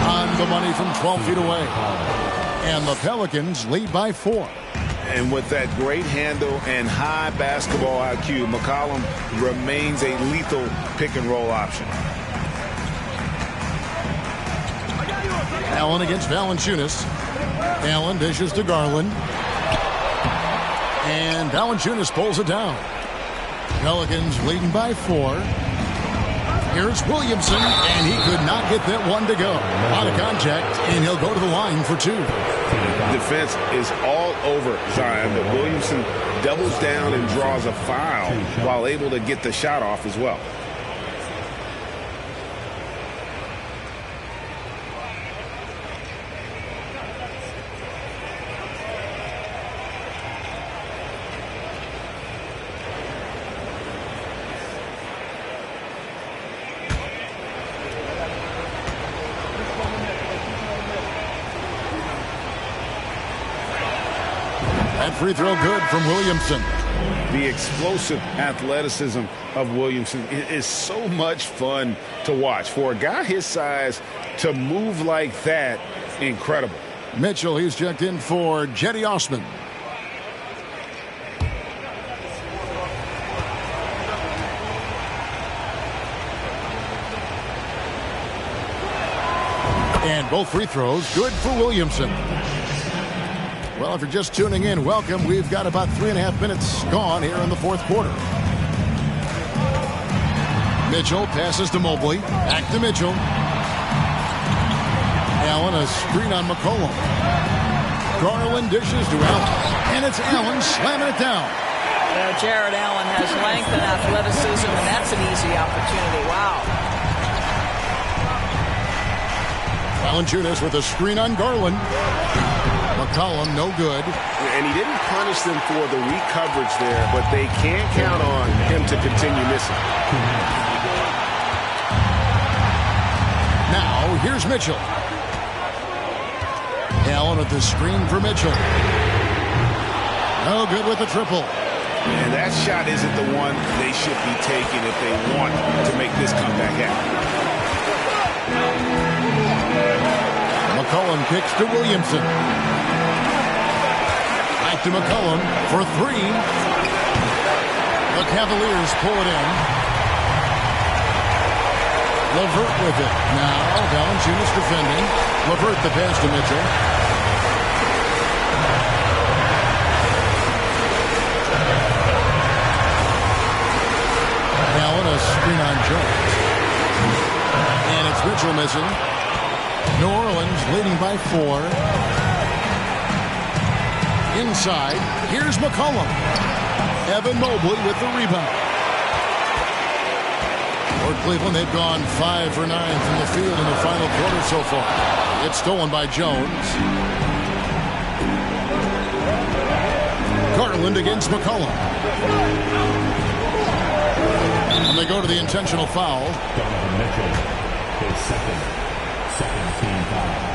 on the money from 12 feet away. And the Pelicans lead by 4. And with that great handle and high basketball IQ, McCollum remains a lethal pick-and-roll option. Allen against Valanciunas. Allen dishes to Garland. And Valanciunas pulls it down. Pelicans leading by 4. Here's Williamson, and he could not get that one to go. Out of contact, and he'll go to the line for 2. Defense is all over Zion, but Williamson doubles down and draws a foul while able to get the shot off as well. That free throw good from Williamson. The explosive athleticism of Williamson is so much fun to watch. For a guy his size to move like that, incredible. Mitchell, he's checked in for Jetty Osman. And both free throws good for Williamson. Well, if you're just tuning in, welcome. We've got about 3.5 minutes gone here in the fourth quarter. Mitchell passes to Mobley. Back to Mitchell. Allen, a screen on McCollum. Garland dishes to Allen. And it's Allen slamming it down. Jared Allen has length and athleticism, and that's an easy opportunity. Wow. Valanciunas with a screen on Garland. McCollum, no good. And he didn't punish them for the weak coverage there, but they can't count on him to continue missing. Now, here's Mitchell. Allen with the screen for Mitchell. No good with the triple. And that shot isn't the one they should be taking if they want to make this comeback happen. McCollum kicks to Williamson. Back to McCollum for 3. The Cavaliers pull it in. LeVert with it. Now, Valanciunas defending. LeVert the pass to Mitchell. Allen, a screen on Jones. And it's Mitchell missing. New Orleans leading by 4. Inside, here's McCollum. Evan Mobley with the rebound. For Cleveland, they've gone 5 for 9 from the field in the final quarter so far. It's stolen by Jones. Garland against McCollum. And they go to the intentional foul. Donovan Mitchell, his second team foul.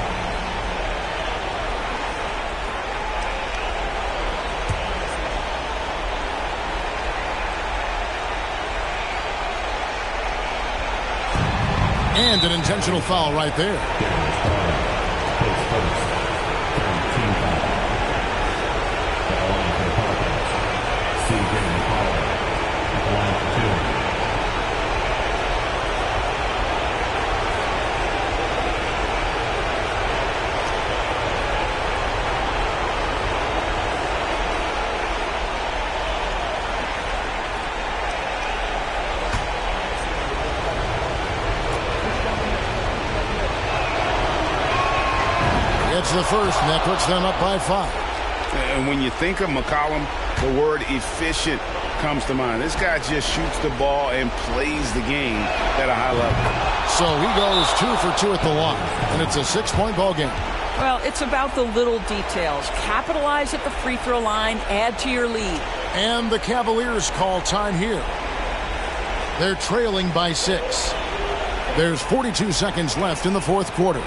And an intentional foul right there. His first team foul. At the line for the Pelicans. C.J. McCollum at the line for 2. It's the first, and that puts them up by 5. And when you think of McCollum, the word efficient comes to mind. This guy just shoots the ball and plays the game at a high level. So he goes 2 for 2 at the line, and it's a 6-point ball game. Well, it's about the little details. Capitalize at the free throw line, add to your lead. And the Cavaliers call time here. They're trailing by 6. There's 42 seconds left in the fourth quarter.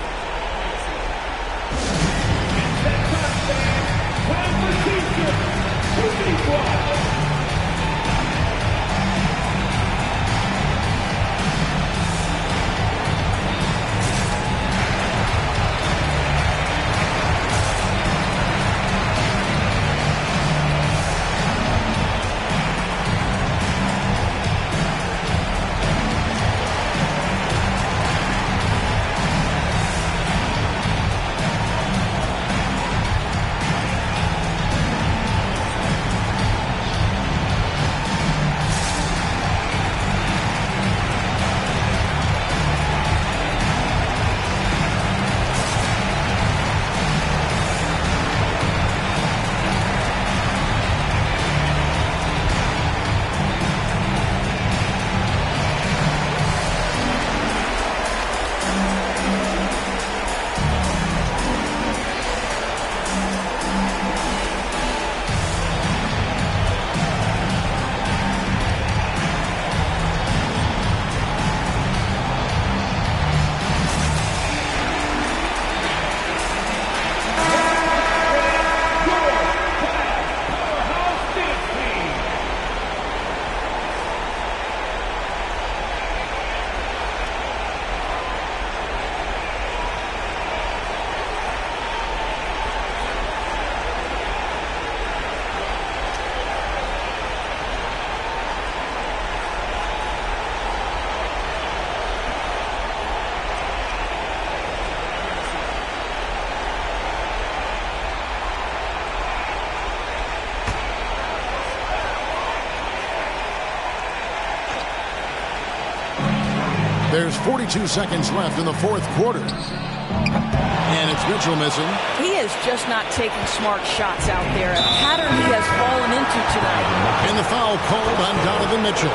There's 42 seconds left in the fourth quarter. And it's Mitchell missing. He is just not taking smart shots out there. A pattern he has fallen into tonight. And the foul called on Donovan Mitchell.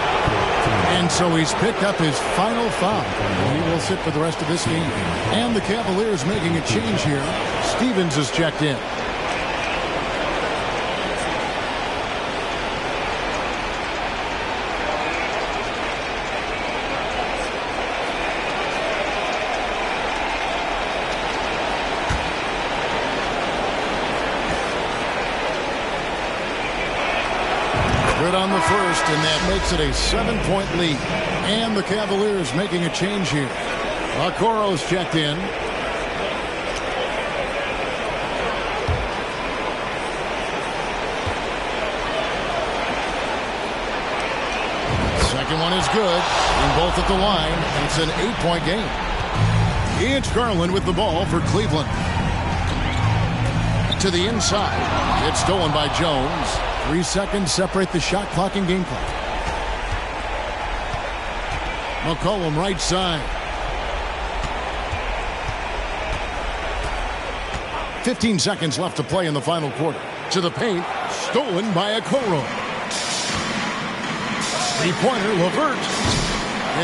And so he's picked up his final foul. He will sit for the rest of this game. And the Cavaliers making a change here. Stevens is checked in. On the first, and that makes it a 7-point lead. And the Cavaliers making a change here. Okoro's checked in. second one is good. And both at the line. It's an 8-point game. It's Garland with the ball for Cleveland. To the inside. It's stolen by Jones. 3 seconds separate the shot clock and game clock. McCollum right side. 15 seconds left to play in the final quarter. To the paint. Stolen by Okoro. Three-pointer, LeVert.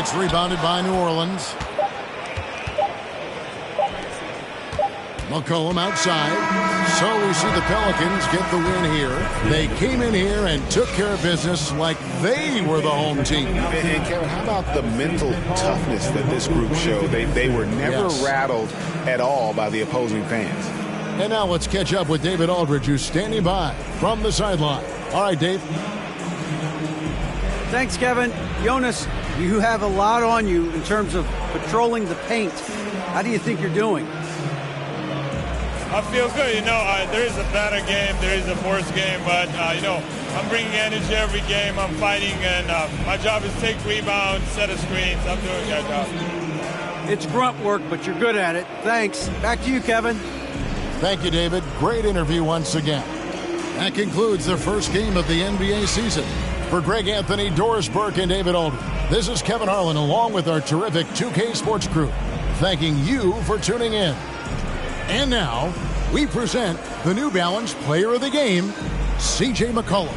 It's rebounded by New Orleans. McCollum outside. So we see the Pelicans get the win here. They came in here and took care of business like they were the home team. And Kevin, how about the mental toughness that this group showed? They were never rattled at all by the opposing fans. And now let's catch up with David Aldridge, who's standing by from the sideline. All right, Dave. Thanks, Kevin. Jonas, you have a lot on you in terms of patrolling the paint. How do you think you're doing? I feel good. There is a better game, there is a worse game, but, I'm bringing energy every game. I'm fighting, and my job is to take rebounds, set of screens. I'm doing that job. It's grunt work, but you're good at it. Thanks. Back to you, Kevin. Thank you, David. Great interview once again. That concludes the first game of the NBA season. For Greg Anthony, Doris Burke, and David Aldridge, this is Kevin Harlan along with our terrific 2K Sports crew, thanking you for tuning in. And now, we present the New Balance Player of the Game, C.J. McCollum.